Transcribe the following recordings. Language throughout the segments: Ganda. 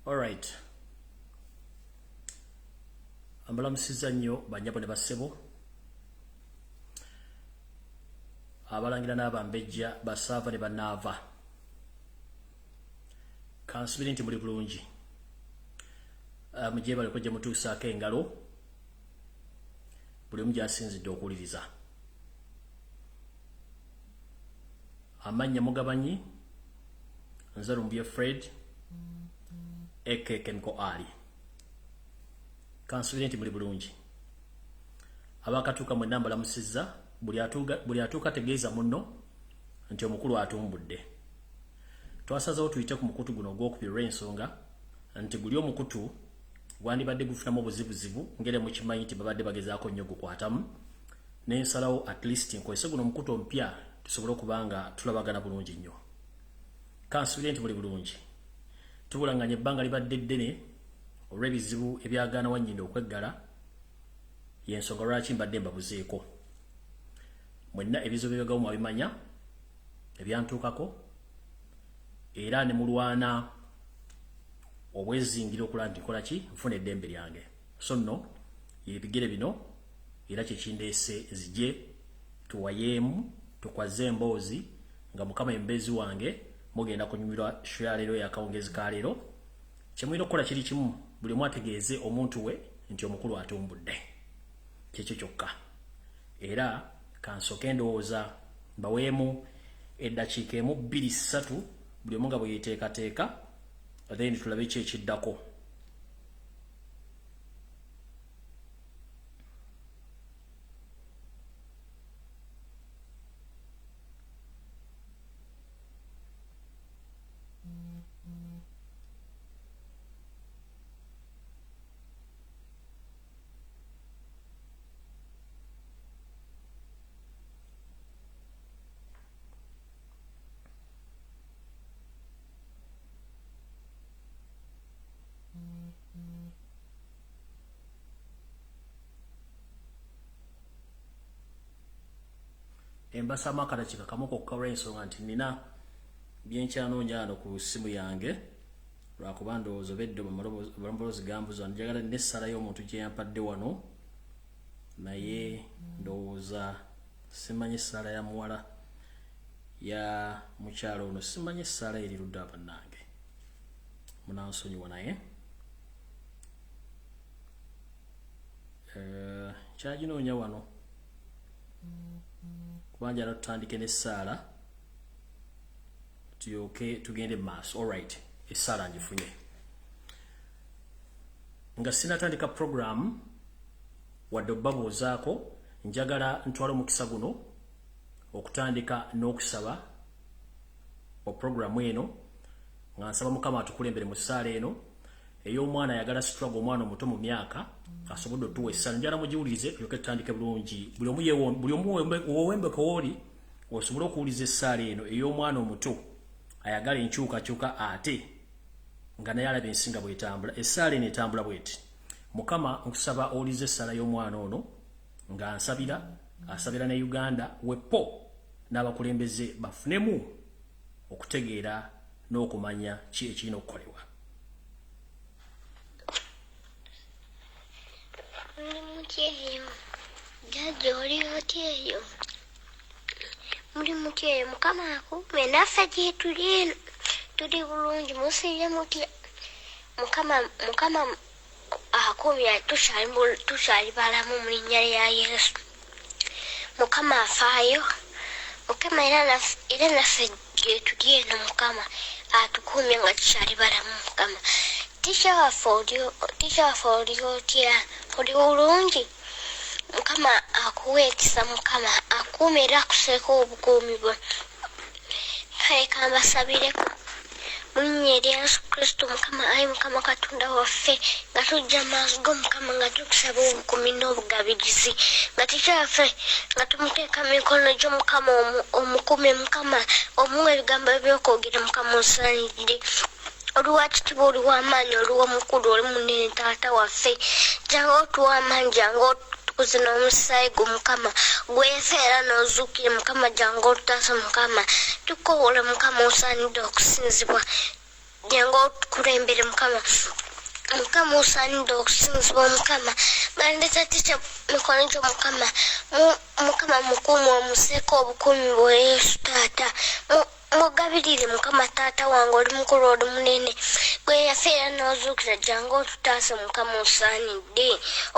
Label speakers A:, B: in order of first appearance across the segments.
A: All right. Ambalamusiza nnyo banyabo ne bassebo. Abalangira n'abambejja basaava ne bannaava. Kansubiri nti muli bulungi. Mujje bali kujja mutuusaako engalo. Buli omu gy'asinzidde okuwuliriza. Amannya mugabanyi nze Lumbuye Fred Kenko Ali. Kansubiri nti muli bulungi. Abakatuuka mwenna mbalamusizza buli atuuka tegeeza munno nti omukulu atumbudde. Twasazeewo tuyite ku mukutu guno ogwokubiri olw'ensonga nti guli omukutu gwandibadde gufunamu obuzibuzibu ngere mukimanyi nti babadde bagezaako nnyo gukwatamu n'ensalawo at least nkozese guno omukutu omupya tusobole okuba nga tulabagana bulungi nnyo. Kansubiri nti muli bulungi. Tubulanganya ebbanga libadde ddene olw'ebizibu ebyagaana Wannyinde okweggala y'ensonga lwaki mbadde mbabuzeeko. Mwenna ebizibu by'ebyagawo mwabimanya ebyantuukako era ne mulwana obwezingira okulaba nti nkola ki nfuna eddembe lyange. So nno ebigere bino era kyekindeese zijje tuwayeemu tukwaze emboozi nga Mukama embezi wange mugenda kunyumirwa shya leero yakawungezi ka leero. Kyemulina okukola kiri kimu, buli omu ategeeze omuntu we nti omukulu atumbudde. Kyekyo kyokka. Era kansooke ndowooza mbaweemu eddakiika 1, 2, 3 buli omu nga bwe yeeteekateeka then tulabe ki ekiddako. Embasa amakala kika kamu kokka olw'ensonga nti nina byenkyanoonya wano ku ssimu yange lwakuba ndowooza beddo balomboloozi gambuza njagala n'essala y'omuntu gye yampadde wano naye ndowooza simanyi essala ya muwala ya mukyalo ono simanyi essala eri ludda bannange munansonyiwa naye kyaginoonya wano kubanja tutandike n'essaala tuyoke tugende maaso. All right, essala ngifunye nga sinatandika program wadde obbabuuzaako njagala ntwala omukisa guno okutandika n'okusaba oprogramu eno nga nsaba Mukama atukulembere mu ssaala eno ey'omwana ayagala struggle omwana omuto mu myaka asobodde otuwa essala njala mugiwulirize tulyoke tutandike bulungi buli omu wowembeka wooli osobole okuwuliza essaala eno ey'omwana omuto ayagala enkyukakyuka ate nga naye alaba ensinga bw'etambula. Essaala eno etambula bw'eti: Mukama nkusaba owulize essaala y'omwana ono nga asabira ne Uganda wepo n'abakulembeze bafunemu okutegeera n'okumanya ki ekirina okukolebwa.
B: Muri mutyeyo Mukama akume naffe gye tuli bulungi musirye mutya Mukama akumya tukyali balamu mu linnya lya Yesu. Mukama afaayo Mukama era naffe gye tuli eno Mukama atukumye nga tukyali balamu Mukama. Tisha waffe oli otya oli bulungi Mukama akuwe ekisa Mukama akume era akuseeko obukuumi bwe. Kale kambasabireko mu linnya erya Yesu Kristo Mukama. Ayi Mukama Katonda waffe nga tujja maaso go Mukama nga tukusaba obukuumi n'obugabirizi nga Tisha waffe nga tumuteeka mu mikono gyo Mukama omukume Mukama omuwa ebigambo ebyokwogera Mukama osaanidde oluwakitiibwa oluw'amaanyi oluw'omukulu oli munene taata waffe jangu otuwa amaanyi jangu tukuze n'omusaayi gwo Mukama gwefeera n'ozuukire Mukama jangu otutaasa Mukama tukoowole Mukama osaanidde okusinzibwa jango tukulembere mukama mukama osaanidde okusinzibwa mukama ngandeta ticha mikono gyo mukama mukama mukuumu omuseeko obukumi bwa Yesu taata mugabirire mukama taata wange oli mukulu oli munene gwe yafeera n'ozuukira jangu otutaase mukama osaanidde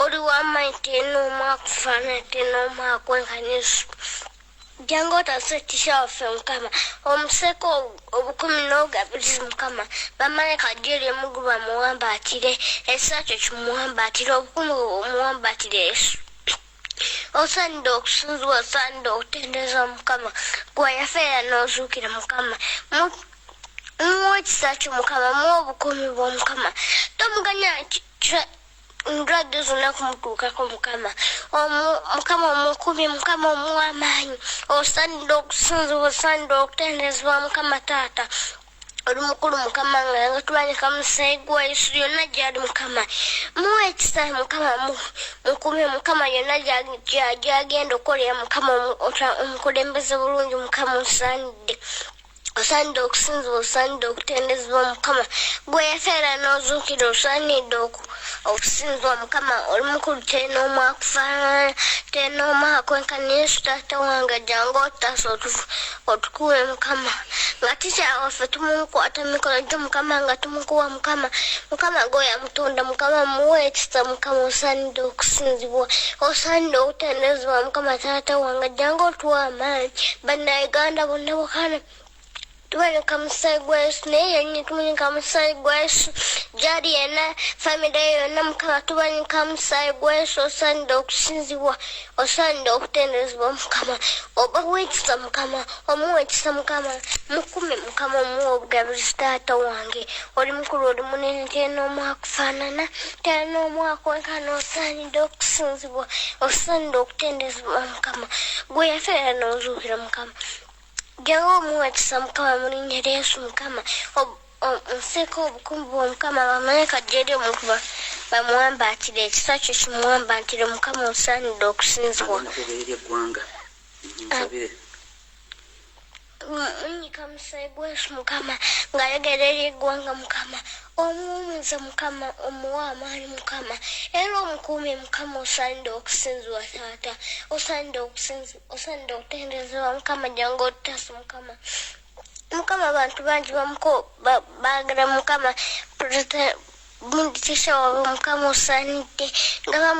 B: oli w'amaanyi tenoomu akufaanana tenoomu akwenkana Yesu jangu otaase tisha waffe mukama omuseeko obukumi n'ogabirizi mukama bamalayika gyeri emugulu bamuwambaatire ekisa kyo kimuwambaatire obukumi omuwambaatire Yesu osaanidde okusinzibwa osaanidde okutendeza mukama gwe yafeera n'ozuukira mukama muwa ekisa kyo mukama muwa obukumi bw'omukama tomuganya ndwadde zonna kumutuukako mukama mukama omukumi mukama omuwa amaanyi osaanidde okusinzibwa osaanidde okutendezebwa mukama taata oli mukulu mukama nga tulabika musaayi gwa Yesu yonna gyali mukama muwa ekisa mukama mukumi mukama yonna gyagenda okukolera mukama omukulembeze bulungi mukama osaanidde okusinzibwa osaanidde okutendezebwa mukama gwe yafeera n'ozuukira osaanidde okusinzibwa mukama oli mukulu tenoomu akufaanana tenoomu akwenkana Yesu taata wange jangu otaase otukuwe mukama nga ticha waffe tumukwata mikono gyo mukama nga tumukuwa mukama gwe yamutunda mukama muwe ekisa mukama osaanidde okusinzibwa osaanidde okutendezebwa mukama taata wange jangu otuwa amaanyi bannayuganda bonna bukana tuboneka musaayi gwa Yesu naye yennyini tuboneka musaayi gwa Yesu gyali yenna famire yonna mukama tuboneka musaayi gwa Yesu osaanidde okusinzibwa osaanidde okutendezebwa mukama obawa ekisa mukama omuwa ekisa mukama mukume mukama omuwa obugabirizi taata wange oli mukulu oli munene tenoomu akufaanana tenoomu akwenkana osaanidde okusinzibwa osaanidde okutendezebwa mukama gwe yafeera n'ozuukira mukama jangu omuwa ekisa mukama mu linnya lya Yesu mukama omuseeko obukumi bw'omukama bamalayika gyeri omukuba bamuwambaatire ekisa kyo kimuwambaatire mukama osaanidde okusinzibwa munyika musaayi gwa Yesu mukama ng'ayogera eri eggwanga mukama omuwumuza mukama omuwa amaanyi mukama era omukuumi mukama osaanidde okusinzibwa taata osaanidde okutendezebwa mukama jangu otutaase mukama abantu bangi baagala mukama munditisha wawe mukama osaanidde nga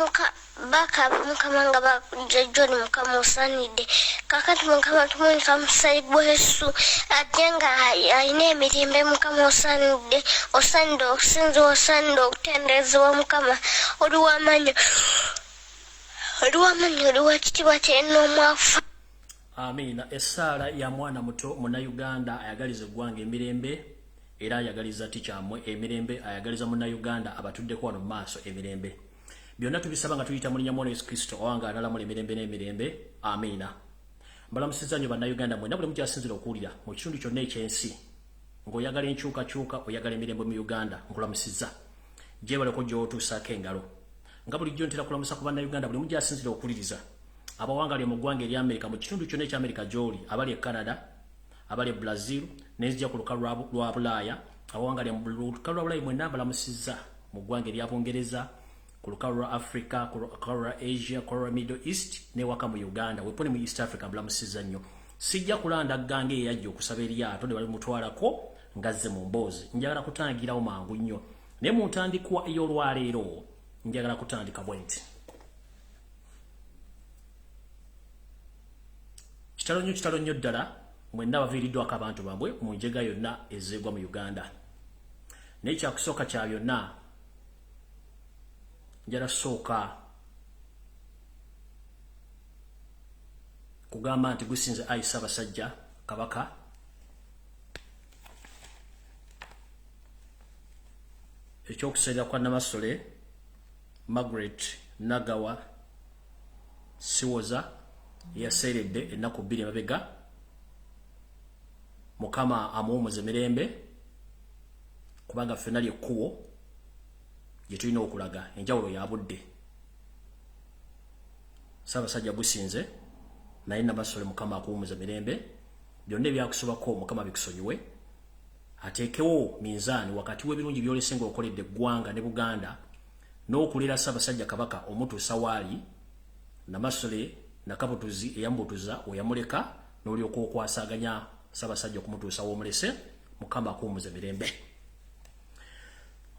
B: bakaba mukama nga bajjoni mukama osaanidde kakati mukama tumunika musaayi gwa Yesu ate nga alina emirembe mukama osaanidde okusinzibwa osaanidde okutendezebwa mukama oli w'amaanyi oli w'ekitiibwa tenoomu afa.
A: Amiina. Essaala ya mwana muto munnayuganda ayagaliza eggwanga emirembe era ayagaliza tikyamwe emirembe ayagaliza munnayuganda abatuddeko wano mu maaso emirembe byonna tubisaba nga tuyita mu linnya mwana Yesu Kristo owanga alalamula emirembe n'emirembe. Amiina. Mbalamusizza nnyo bannayuganda mwenna buli mukyasinzira okuwulira mu kitundu kyonna ekyensi ng'oyagala enkyukakyuka oyagala emirembe mu Uganda nkulamusizza gyebaleko gy'otuusaako engalo nga bulijjo ntera kulamusa ku bannayuganda buli mukyasinzira okuwuliriza abawangali mu ggwanga erya Amerika mu kitundu kyonna ekya Amerika gy'oli abali e Canada abali e Brazil n'enzija ku lukalu lwa Bulaaya abawangali mu lukalu lwa Bulaaya mwenna mbalamusizza mu ggwanga erya Bungereza ku lukalu lwa Africa ku lukalu lwa Asia ku lwa Middle East n'ewaka mu Uganda wepone mu East Africa mbalamusizza nnyo sijja kulanda ggange eyajja okusaba eryato ne bali mutwalako ngazze mu mboozi njagala kutangirawo mangu nnyo naye mu ntandikwa ey'olwaleero njagala kutandika bwe nti kitalo nnyo ddala mwenna baviiriddwako abantu baabwe mu njega yonna ezeegwa mu Uganda naye kyakusooka kya byonna njala sooka kugamba nti gusinze Ayi Ssaabasajja Kabaka ekyokusalira kwa Namasole Margaret Nagawa Siwoza yaseeredde ennaku 2 emabega Mukama amuwumuze mirembe kubanga ffenna lyekkubo gye tulina okulaga enjawulo ya budde Ssaabasajja gusinze naye Namasole Mukama akuwumuze mirembe byonna ebyakusobako Mukama bikusonyiwe ateekewo minzaani wakati w'ebirungi by'olesenga okoledde eggwanga ne Buganda n'okulera Ssaabasajja Kabaka omutuusa waali Namasole Nakabutuzi eyambutuza oyamuleka n'olyoka okwasaganya Ssaabasajja okumutuusa w'omulese Mukama akuumuze mirembe.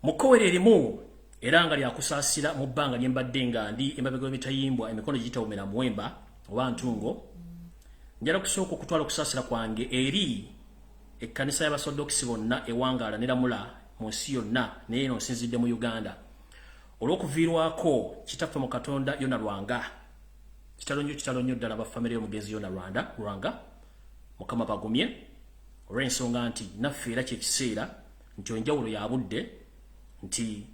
A: Mu kkowe erimu era nga lyakusaasira mu bbanga lye mbadde nga ndi emabega w'emitayimbwa emikono gitawumira muwemba oba ntungo, njala kusooka okutwala okusaasira kwange eri ekkanisa y'Abasodokisi bonna ewangaala ne Lamula mu nsi yonna naye eno nsinzidde mu Uganda olw'okuviirwako kitaffe mu Katonda Yona Lwanga, kitalo nnyo ddala bafamire y'omugenzi Yona Lwanga, Mukama bagumye olw'ensonga nti naffe era kyekiseera nti enjawulo ya budde nti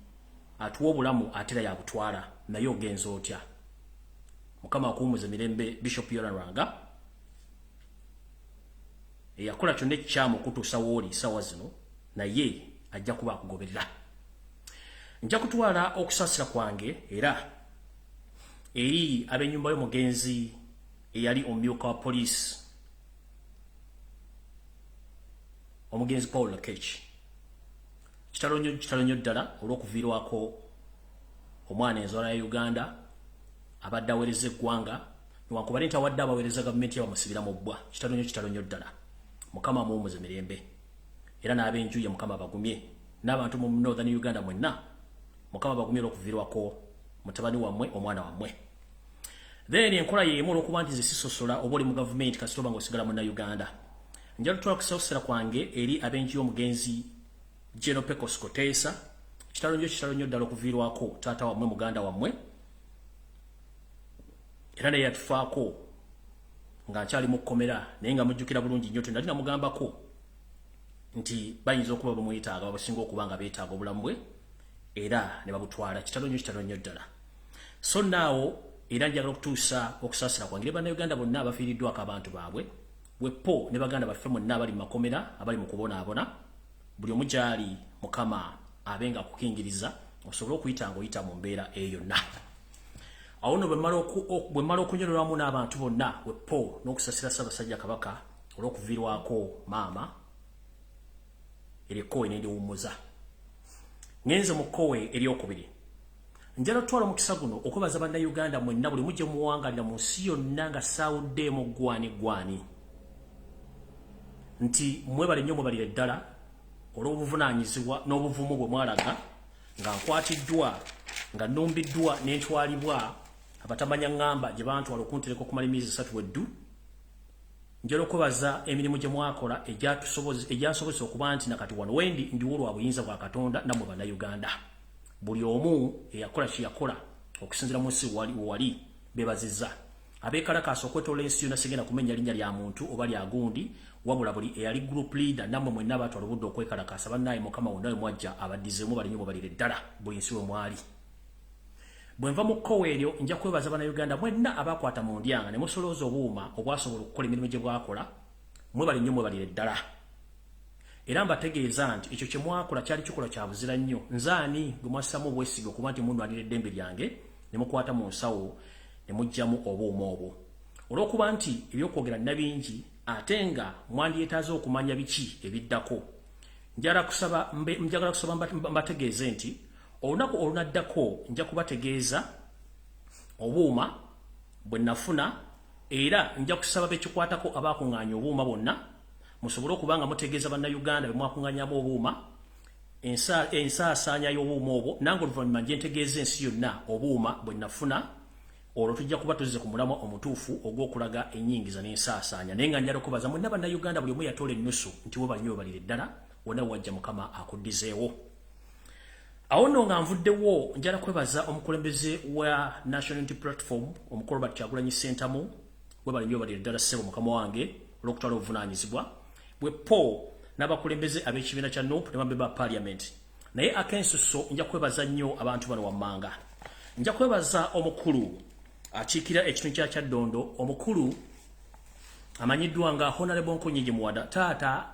A: atuwa obulamu atera yabutwala naye ogenza otya. Mukama akuumuze mirembe Bishop Yona Lwanga eyakola kyonna ekikyamu okutuusa wooli ssaawa zino naye ajja kuba akugoberera. Nja kutwala okusaasira kwange era eri ab'ennyumba y'omugenzi eyali omumyuka wa poliisi omugenzi Paul Lakech. Kitalo nnyo ddala olw'okuviirwako omwana enzala ya Uganda abadde aweereza eggwanga newankubadde nti awadde abaweereza gavumenti yabamusibira mu bbwa. Kitalo nnyo ddala. Mukama amuwumuze mirembe era n'ab'enju ye Mukama bagumye n'abantu mu Northern Uganda mwenna Mukama bagumye olw'okuviirwako mutabani wammwe omwana wammwe. Then enkola y'emu olw'okuba nti zisisosola oba oli mu gavumenti kasita oba ng'osigala munna Uganda. Njala tutwala kusaasira kwange eri ab'enju y'omugenzi Jeno Pecos Koteesa. Kitalo nnyo ddala okuviirwako taata wammwe muganda wammwe era naye yatufaako nga nkyali mu kkomera naye nga mujjukira bulungi nnyo nali namugambako nti bayinza okuba bamwetaaga basinga okuba nga beetaaga obulamu bwe era ne babutwala. Kitalo nnyo ddala. So naawo era njagala okutuusa okusaasira kwange bannayuganda bonna abafiiriddwako abantu baabwe bwepo ne baganda baffe mwenna abali mu makomera abali mu kubonaabona buli omu gy'ali Mukama abenga akukingiriza osobole okuyita ng'oyita mu mbeera eyo yonna. Awo nno bwe mmala okunyololwamu n'abantu bonna bwepo n'okusasira Ssaabasajja Kabaka olw'okuviirwako maama erikkowe n'endiwummuza. Ngenze mu kkowe eryokubiri. Njala tutwala omukisa guno okwebaza bannayuganda mwenna buli mujje muwangalira mu nsi yonna nga saawuddeemu gwani nti mwebale nnyo mwebalire ddala olw'obuvunaanyizibwa n'obuvumu bwe mwalaga nga nkwatiddwa nga nnumbiddwa n'entwalibwa abatamanya ŋŋamba gye bantwala okuntereka okumala emyezi 3 weddu. Njala okwebaza emirimu gye mwakola egyansobozesa okuba nti nakati wano wendi ndiwo lwa buyinza bwa Katonda nammwe bannayuganda. Buli omu eyakola kye yakola okusinziira mu nsi wali beebazizza. Abeekalakaasa okwetoola ensi yonna sigenda kumenya linnya lya muntu oba lya gundi wabula buli eyali group leader nammwe mwenna abaatwala obudde okwekalakaasa bannaye Mukama wonna we mwajja abaddizeemu bali nnyo mubalire ddala buli nsi we mwali. Bwe nva mu kkowe eryo nja kwebaza bannayuganda mwenna abaakwata mu ndyanga ne musolooza obuuma obwasobola okukola emirimu gye bwakola mwebale nnyo mwebalire ddala. Era mbategeeza nti ekyo kye mwakola kyali kikola kya buzira nnyo. Nzaani gwe mwassamu obwesige okuba nti munnwanira eddembe lyange ne mukwata mu nsawo ne muggyamu obuuma obwo. Olw'okuba nti ebyokwogera nabingi ate nga mwandyetaaze okumanya biki ebiddako, njagala kusaba mbategeeze nti olunaku olunaddako nja kubategeeza obuuma bwe nafuna era nja kusaba bekikwatako abaakuŋŋaanya obuuma bonna musobole okuba nga mutegeeza bannayuganda be mwakuŋŋaanyaamu obuuma ensaasaanya y'obuuma obwo nange oluvannyuma nje ntegeeza ensi yonna obuuma bwe nafuna. Olwo tujja kuba tuzze ku mulamwa omutuufu ogw'okulaga ennyingiza n'ensaasaanya naye nga njala okubaza mwenna bannayuganda buli omu yatoola ennusu nti we balinyo webalire ddala wonna wajja Mukama akuddizeewo. Awo nno nga nvuddewo njala kwebaza omukulembeze wa National Unity Platform omukulu Robert Kyagulanyi Ssentamu we balinyo webalire ddala ssebo Mukama wange olw'okutwala obuvunaanyizibwa bwepo n'abakulembeze ab'ekibiina kya NUP ne bambe ba Parliament. Naye ak'ensusso nja kwebaza nnyo abantu bano wammanga. Nja kwebaza omukulu akiikira ekitundu kya Kyaddondo omukulu amanyiddwa nga Honorable Nkonyingi Muwada. Taata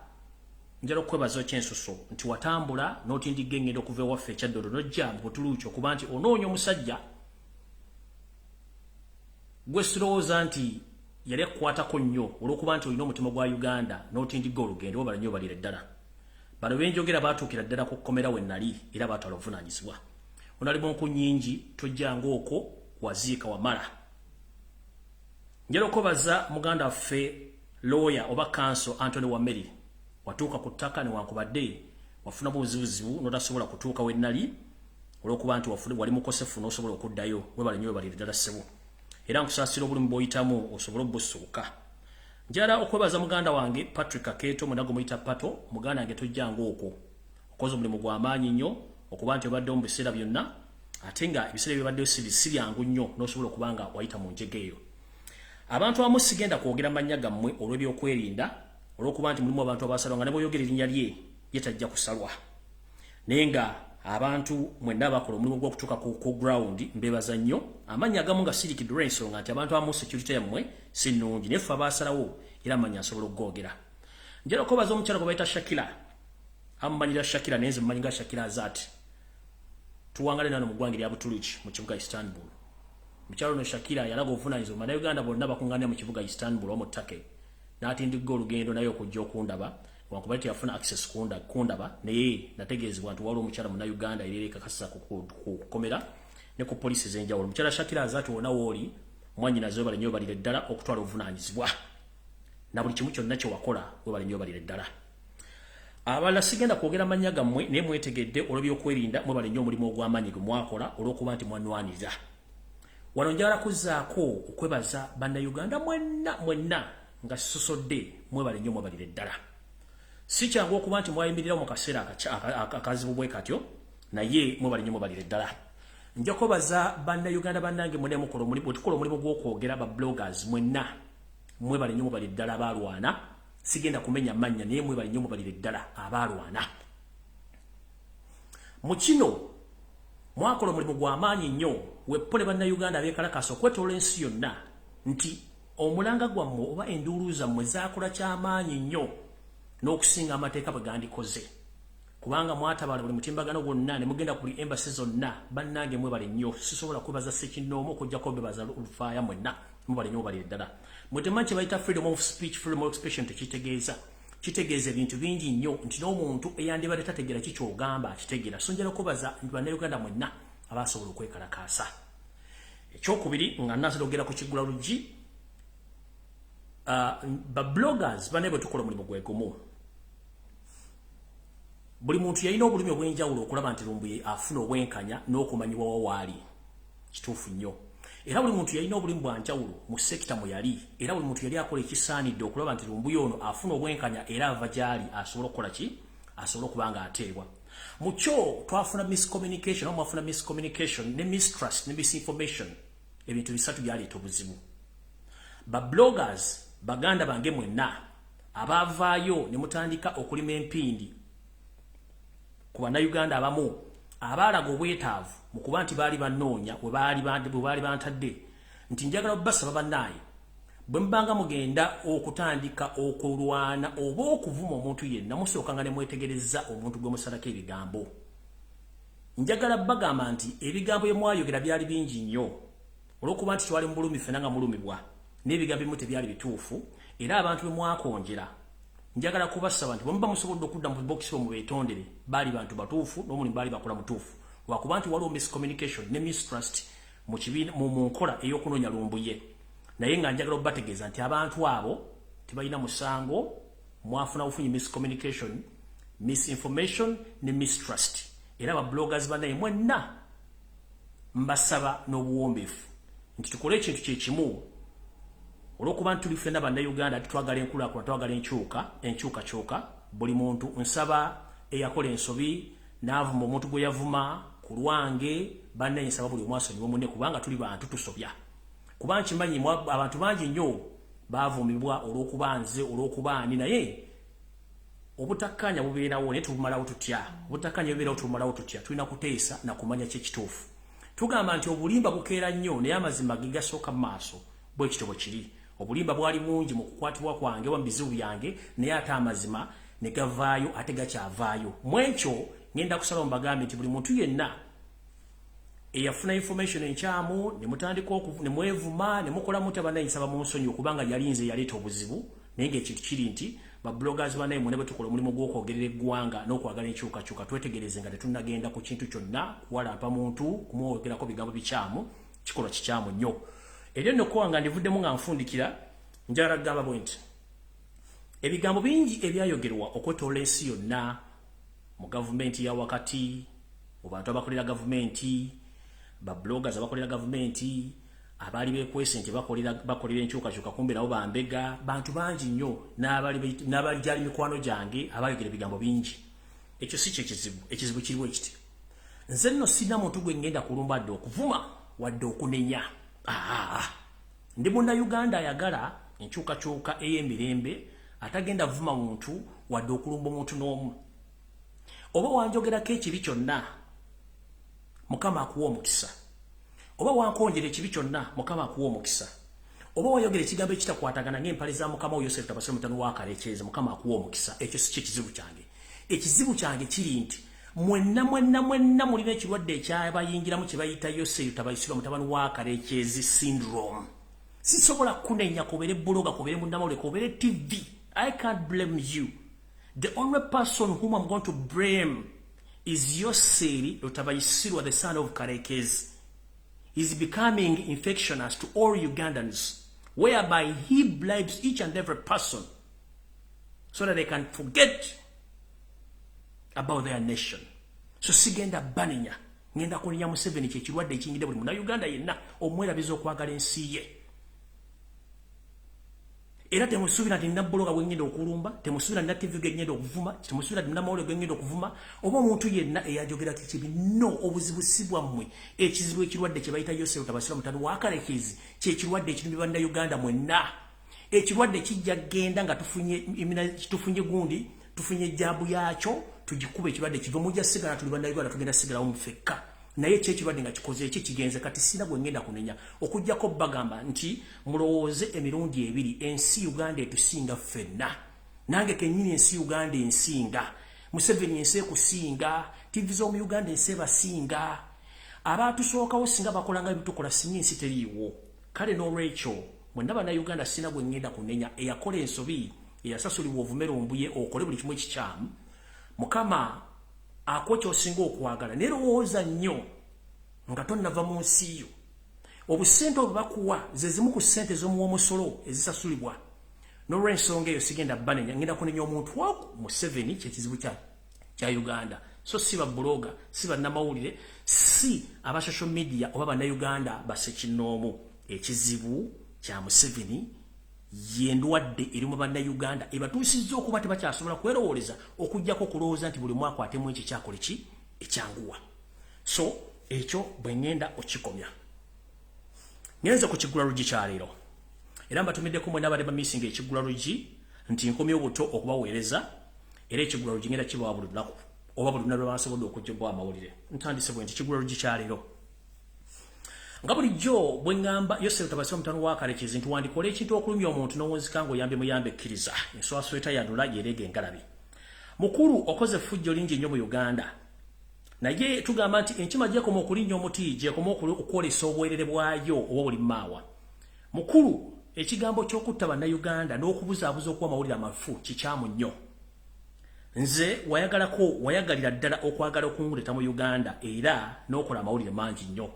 A: njala okwebaza ekyensusso nti watambula n'otindigga engendo okuva ewaffe Kyaddondo n'ojja mu butuluuki okuba nti onoonya omusajja gwe sirowooza nti yali akukwatako nnyo olw'okuba nti olina omutima gwa Uganda n'otindigga olugendo webala nnyo balire ddala. bano benjogera baatuukira ddala ku kkomera we nali era baatwala obuvunaanyizibwa. Ono ali mu nnyingi tojjanga okwo waziika wamala. Njala okubaza muganda waffe lawyer oba counsel Anthony Wameri watuuka ku ttaka newankubadde wafuna buzibuzibu n'otasobola kutuuka we nali olw'okuba nti wali mukosefu n'osobola okuddayo webale nnyo webalire ddala ssebo. Era nkusaasira obulumi bw'oyitamu osobole obbusuuka. Njala okwebaza muganda wange Patrick Aketo munago muyita Pato muganda wange tojjanga okwo okoze omulimu gw'amaanyi nnyo okuba nti obadde mu biseera byonna ate nga ebiseera byobaddeyo si byangu nnyo n'osobola okuba nga wayita mu njege eyo. Abantu abamu sigenda kwogera amannya gammwe olw'ebyokwerinda olw'okuba nti mulimu abantu abasalwa nga ne bw'oyogera erinnya lye tajja kusalwa. Naye nga abantu mwenna abakola omulimu gw'okutuuka ku ground mbeebaza nnyo. Amannya agamu nga sirikidde ensonga nti abantu abamu security yammwe si nnungi naye ffe abaasalawo era amannya asobola okugoogera. Njala okubaza omukyala gwe bayita Shakira. Amumanyira Shakira naye nze mmanyi nga Shakira Azati. Tuwangale nano mu ggwanga erya Butuluki mu kibuga Istanbul. Mukyalo no Shakira yalaga obuvunaanyizibwa bannayuganda bonna bakungaanya mu kibuga Istanbul omu ttake. N'atindigga olugendo naye okujja okundaba wakuba nti yafuna access kundaba naye nategeezebwa nti waliwo omukyala munnayuganda era ekakasa ku kkomera ne ku poliisi ez'enjawulo. Mukyala Shakira Azati wonna wooli mwannyinaze webale nnyo webalire ddala okutwala obuvunaanyizibwa na buli kimu kyonna kye wakola webale nnyo webalire ddala. Abalala sigenda kwogera amannya gammwe naye mwetegedde olw'ebyokwerinda mwebale nnyo omulimu ogw'amaanyi gwe mwakola olw'okuba nti mwanwanirira. Wano njala kuzzaako okwebaza bannayuganda mwenna nga sisosodde mwebale nnyo mwebalire ddala. Si kyangu okuba nti mwayimirira mu kaseera akazibu bwe katyo naye mwebale nnyo mwebalire ddala. Nja kwebaza bannayuganda bannange mwenna bwe tukola omulimu gw'okwogera ba bloggers mwenna mwebale nnyo mwebalire ddala abaalwana. Sigenda kumenya mannya naye mwebale nnyo mwebalire ddala abaalwana. Mu kino mwakola omulimu gw'amaanyi nnyo weppole bannayuganda abeekalakasa okwetoola ensi yonna nti omulanga gwammwe oba enduulu zammwe zaakola ky'amaanyi nnyo n'okusinga amateeka bwe gandikoze. Kubanga mwatabala buli mutimbagano gwonna ne mugenda ku embassy zonna bannange mwebale nnyo. Sisobola kwebaza Ssekinnoomu okuggyako bebaza Lufaaya mwenna mwebale nnyo mwebalire ddala. Mutemanyi kye bayita freedom of speech, freedom of expression tekitegeeza. Kitegeeza ebintu bingi nnyo nti n'omuntu eyandibadde tategeera kikyogamba akitegeera. So njala kubaza bannayuganda mwenna abasobola okwekalakaasa. Ekyokubiri nga nasologera ku kiggula luggi ba bloggers banne bwe tukola omulimu gwe gumu. Buli muntu yalina obulumi obw'enjawulo okulaba nti Lumbuye afuna obwenkanya n'okumanyibwa waali. Kituufu nnyo. Era buli muntu yalina obulimu bwa njawulo mu sekita mwe yali. Era buli muntu yali akola ekisaanidde okulaba nti Lumbuye ono afuna obwenkanya era ava gy'ali asobola okukola ki? Asobola okuba nga ateebwa. Mu kyo twafuna miscommunication oba mwafuna miscommunication ne mistrust ne misinformation. Ebintu bisatu byaleeta obuzibu. Ba bloggers baganda bange mwenna abaavaayo ne mutandika okulima empindi ku bannayuganda abamu abaalaga obwetaavu mu kuba nti baali bannoonya bwe baali bantadde nti njagala obbasaba bannaaye bwe mubanga mugenda okutandika okulwana oba okuvuma omuntu yenna musookanga ne mwetegereza omuntu gwe musalako ebigambo. Njagala bagamba nti ebigambo bye mwayogera byali bingi nnyo olw'okuba nti twali mu bulumi ffenna nga mulumibwa n'ebigambo ebimu tebyali bituufu era abantu bwe mwakonjera. Njagala kubasaba nti bwe muba musobodde okudda mu bokisi omwe beetondere baali bantu batuufu n'omulimu baali bakola mutuufu lwakuba nti waliwo miscommunication ne mistrust mu nkola ey'okunoonya Lumbuye. Naye nga njagala obbategeeza nti abantu abo tebalina musango mwafuna bufunyi miscommunication, misinformation ne mistrust. Era ba bloggers bannaye mwenna mbasaba n'obuwombeefu nti tukole ekintu kye kimu olw'okuba nti tuli ffenna bannayuganda ati twagala enkulaakulana twagala enkyukakyuka. Buli muntu nsaba eyakola ensobi n'avuma omuntu gwe yavuma ku lwange bannaye nsaba buli omu asonyiwe munne kubanga tuli bantu tusobya. Kuba nkimanyi abantu bangi nnyo baavumibwa olw'okuba nze olw'okuba ani naye obutakkanya bubeerawo naye tubumalawo tutya. Obutakkanya bubeerawo tubumalawo tutya. Tulina kuteesa na kumanya kyekituufu. Tugamba nti obulimba bukeera nnyo naye amazima ge gasooka mu maaso bwe kityo bwe kiri. Obulimba bwali bungi mu kukwatibwa kwange wa mu bizibu byange naye ate amazima ne gavaayo ate gakyavaayo. Mu ekyo ngenda kusala mbagambe nti buli muntu yenna eyafuna information enkyamu ne mutandika ne mwevuma ne mukola muti abannaye nsaba mu nsonyi okubanga yali nze yaleeta obuzibu naye ng'ekintu kiri nti ba bloggers banaye mwene betukola omulimu gw'okwogerera eggwanga n'okwagala enkyukakyuka twetegereze nga tetunnagenda ku kintu kyonna kuwalampa muntu kumwogerako bigambo bikyamu kikolwa kikyamu nnyo era nno kwanga ndivuddemu nga nfundikira njagala kugamba bwe nti ebigambo bingi ebyayogerwa okwetoola ensi yonna mu gavumenti ya wakati mu bantu abakolera gavumenti ba bloggers abakolera gavumenti abali bekwese nti bakolera enkyukakyuka kumbe nabo bambega bantu bangi nnyo n'abali gyali mikwano gyange abayogera ebigambo bingi ekyo si kye ekizibu kiriwo ekiti nze nno sina muntu gwe ngenda kulumba dde okuvuma wadde okunenya ndi munnayuganda ayagala enkyukakyuka ey'emirembe atagenda vuma muntu wadde okulumba omuntu n'omu oba wanjogerako ekibi kyonna mukama akuwa omukisa oba wankonjera ekibi kyonna mukama akuwa omukisa oba wayogera ekigambo ekitakwatagana ng'empale za mukama wo Yosefu tabasire mutano wa kalekyeze mukama akuwa omukisa ekyo si kye kizibu kyange ekizibu kyange kiri nti mwenna mulina ekirwadde ekyabayingiramu kye bayita Yosefu tabasire mutabani wa kalekyeze syndrome sisobola kunenya kubere bloga kubere munnamawulire kubere TV I can't blame you. The only person whom I'm going to blame is Yoseri Lutabayisirwa, the son of Karekezi. He's becoming infectious to all Ugandans, whereby he bribes each and every person so that they can forget about their nation. So sigenda baninya, ngenda kulinya Museveni kyekirwadde ekiyingidde buli muna Uganda yenna omwerabiza okwagala ensi ye. Era temusuubira nti nina bbologa bwe ngenda okulumba, temusuubira nina TV gwe ngenda okuvuma, temusuubira nina mawulire gwe ngenda okuvuma, oba omuntu yenna eyajogera kikibi. No, obuzibu si bwammwe. Ekizibu ekirwadde kye bayita Yosefu tabasira mutano wa Karekezi kyekirwadde ekirumbi bannayuganda mwenna. Ekirwadde kijja genda nga tufunye gundi, tufunye ejjaabu yaakyo, tugikuba ekirwadde kive mujja sigala tuli bannayuganda tugenda sigalawo mufekka. Naye kyekirwadde nga kikoze eki kigenze kati sina gwe ngenda kunenya okujjako bagamba nti mulowooze emirundi ebiri ensi Uganda etusinga ffenna nange kennyini ensi Uganda ensinga Museveni ensi ekusinga TV z'omu Uganda ensi ebasinga abaatusookawo singa bakolanga ebitukola singa ensi teriiwo kale n'olwekyo mwenna bannayuganda sina gwe ngenda kunenya eyakola ensobi eyasasulibwa ovume Lumbuye okole buli kimu ekikyamu Mukama akokyo osinga okwagala nerowooza nnyo nga tonnava mu nsi yo obusente obwo bakuwa ze zimu ku ssente z'omuwa omusolo ezisasulibwa n'olw'ensonga eyo sigenda banenya ngenda kunenya omuntu waku Museveni kyekizibu kya Uganda so si babbuloga si bannamawulire si aba social media oba bannayuganda basekinnoomu ekizibu kya Museveni yendwadde eri mu bannayuganda ebatuusizza okuba tebakyasobola kwerowooleza okujjako okulowooza nti buli mwaka atemu ekyo kyakola ki ekyanguwa so ekyo bwe ngenda okikomya ngenze ku kiggulalugi kyaleero era mbatumiddeko mwena abadde bamisinga ekiggulalugi nti nkomye obuto okubaweereza era ekiggulalugi ngenda kibawa buli lunaku oba buli lunaku lwebansobodde okuggyibwa amawulire ntandise bwe nti kiggulalugi kyaleero nga bulijjo bwe ngamba Yosefu tabasira mutano wa Karekezi nti wandikola ekintu okulumya omuntu n'owunzika ng'oyambe muyambe ekkiriza enswasweta yanula yereega engalabi mukulu okoze effujjo lingi nnyo mu Uganda naye tugamba nti enkima gyekoma okulinnya omuti gyekoma okwolesa obwerere bwayo oba buli maawa mukulu ekigambo ky'okutta bannayuganda n'okubuzaabuza okuwa amawulire amafu kikyamu nnyo nze wayagalira ddala okwagala okunguleta mu Uganda era n'okola amawulire mangi nnyo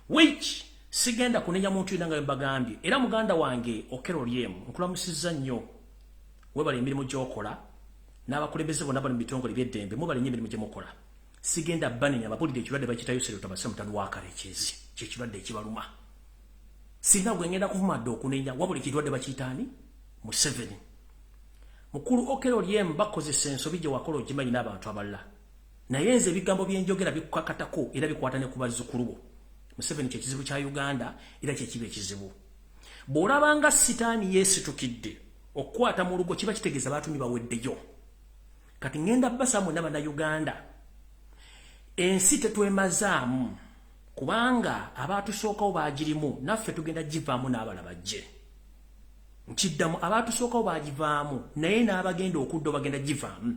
A: which sigenda kunenya muntu yina nga mbagambye era muganda wange Okeloliem nkulamusizza nnyo webali emirimu gy'okola n'abakulembeze bonna bali mu bitongole by'eddembe mubali nnyo emirimu gye mukola sigenda banenya abapulidde ekirwadde bakiyita Yosefu tabasira mutano wa Karekezi kyekirwadde ekibaluma sina gwe ngenda kuvuma dde okunenya wabula ekirwadde bakiyitaani Museveni mukulu Okeloliem bakozesa ensobi gye wakola ogimanyi n'abantu abalala naye nze ebigambo byenjogera bikukakatako era bikwata ne ku bazzukulu bo Museveni kyekizibu kya Uganda era kyekiba ekizibu bw'olabanga sitaani yeesitukidde okukwata mu lugo kiba kitegeeza baatumi baweddeyo kati ngenda basa mwena bannayuganda ensi tetwemazaamu kubanga abaatusookawo baagirimu naffe tugenda givaamu n'abala bajje nkiddamu abaatusookawo baagivaamu naye n'abagenda okudda bagenda givaamu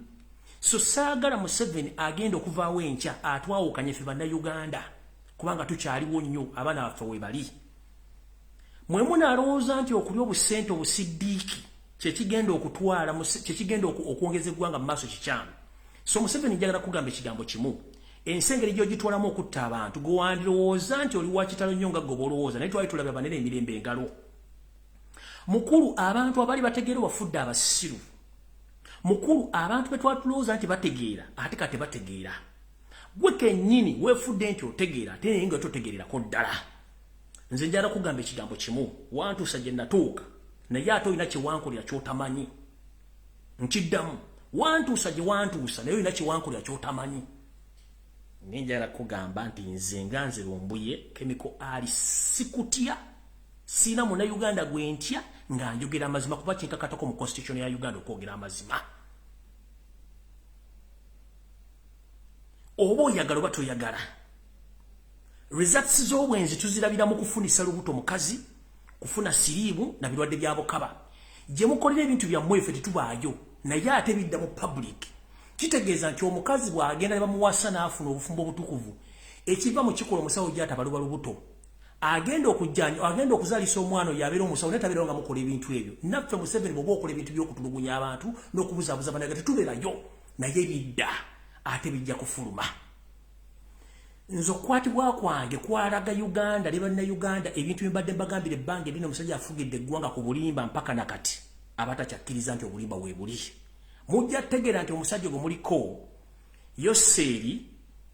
A: so saagala Museveni agenda okuvaawo enkya atwawukanye ffe bannayuganda kubanga tukyaliwo nnyo abaana baffe we bali mwe munaalowooza nti okulya obusente obusiddiiki kyekigenda okutwala kyekigenda okwongeza eggwanga mu maaso kikyamu. So Museveni njagala kugamba ekigambo kimu. Ensengeri gy'ogitwalamu okutta abantu gwe wandirowooza nti oli wa kitalo nnyo nga gwe olowooza, naye twali tulabye abanene emirembe engalo. Mukulu abantu abali bategeera wafudde abasiru. Mukulu abantu be twatulowooza nti bategeera ate kati bategeera. Gwe kennyini weefudde nti otegeera ate naye nga totegeererako ddala. Nze njagala kugamba ekigambo kimu, wantuusa gye natuuka naye ate olina kye wankolera ky'otamanyi. Nkiddamu, wantuusa gye wantuusa naye olina kye wankolera ky'otamanyi. Njagala kugamba nti nze nga nze Lumbuye Chemical Ali sikutya, sina Munnayuganda gwe ntya nga njogera amazima kuba kinkakatako mu constitution ya Uganda okwogera amazima. Oba oyagala oba toyagala, results z'obwenzi tuzirabira mu kufunisa lubuto mukazi, kufuna siriimu na birwadde bya bukaba. Gye mukolera ebintu byammwe ffe tetubaayo naye ate bidda mu public. Kitegeeza nti omukazi bw'agenda ne bamuwasa n'afuna obufumbo obutukuvu, ekiva mu kikola omusawo gy'atabalwa lubuto, agenda okuzaalisa omwana oyo abeera omusawo naye tabeera nga mukola ebintu ebyo. Naffe Museveni bw'oba okola ebintu by'okutulugunya abantu n'okubuzaabuza banaga tetubeerayo naye bidda ate bijja kufuluma. Nze okukwatibwa kwange kwalaga Uganda ne bannayuganda ebintu bye mbadde mbagambira ebbanga eddene omusajja afugidde eggwanga ku bulimba mpaka nakati abatakyakkiriza nti obulimba we buli. Mujja tegeera nti omusajja gwe muliko Yoseeri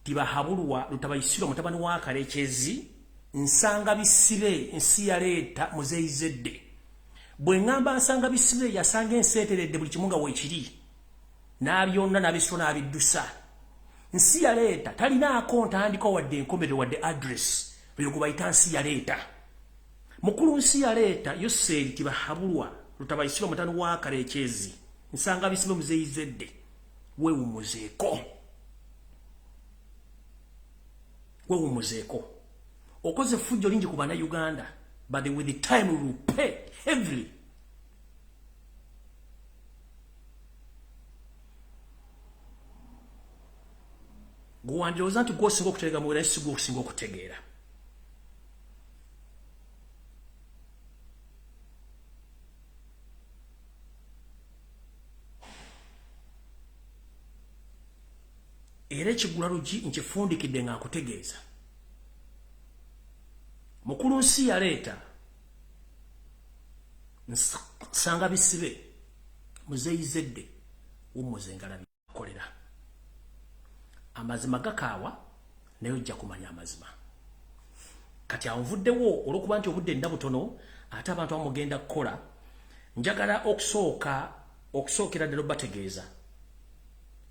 A: Tibahabulwa Lutabayisirwa mutabani wa Kalekyezi nsanga bisibe nsi yaleeta muzeyizedde. Bwe ngamba nsanga bisibe yasanga enseeteredde buli kimu nga weekiri n'abyonna n'abisiro n'abiddusa. Nsi yaleeta talinaako ntandikwa wadde enkomerero wadde address bwe gwe bayita nsi yaleeta. Mukulu nsi yaleeta Yoseeri Tibahabulwa Lutabayisirwa mutabani wa Kalekyezi nsanga bisibe muzeyizedde. Weewumuzeeko, weewumuzeeko. Okoze fujjo lingi ku Bannayuganda, but with the time we will pay heavily. Gwe wandirowooza nti gw'osinga okutegeera mu naye si gw'osinga okutegeera. Era ekigula lugi nkifundikidde nga nkutegeeza. Mukulu nsi yaleeta nsanga bisibe muzeyizedde wumuzengala byakolera. Amazima gakaawa naye ojja kumanya amazima. Kati anvuddewo olw'okuba nti obudde nda butono ate abantu bamugenda kukola, njagala okusookera ddala bategeeza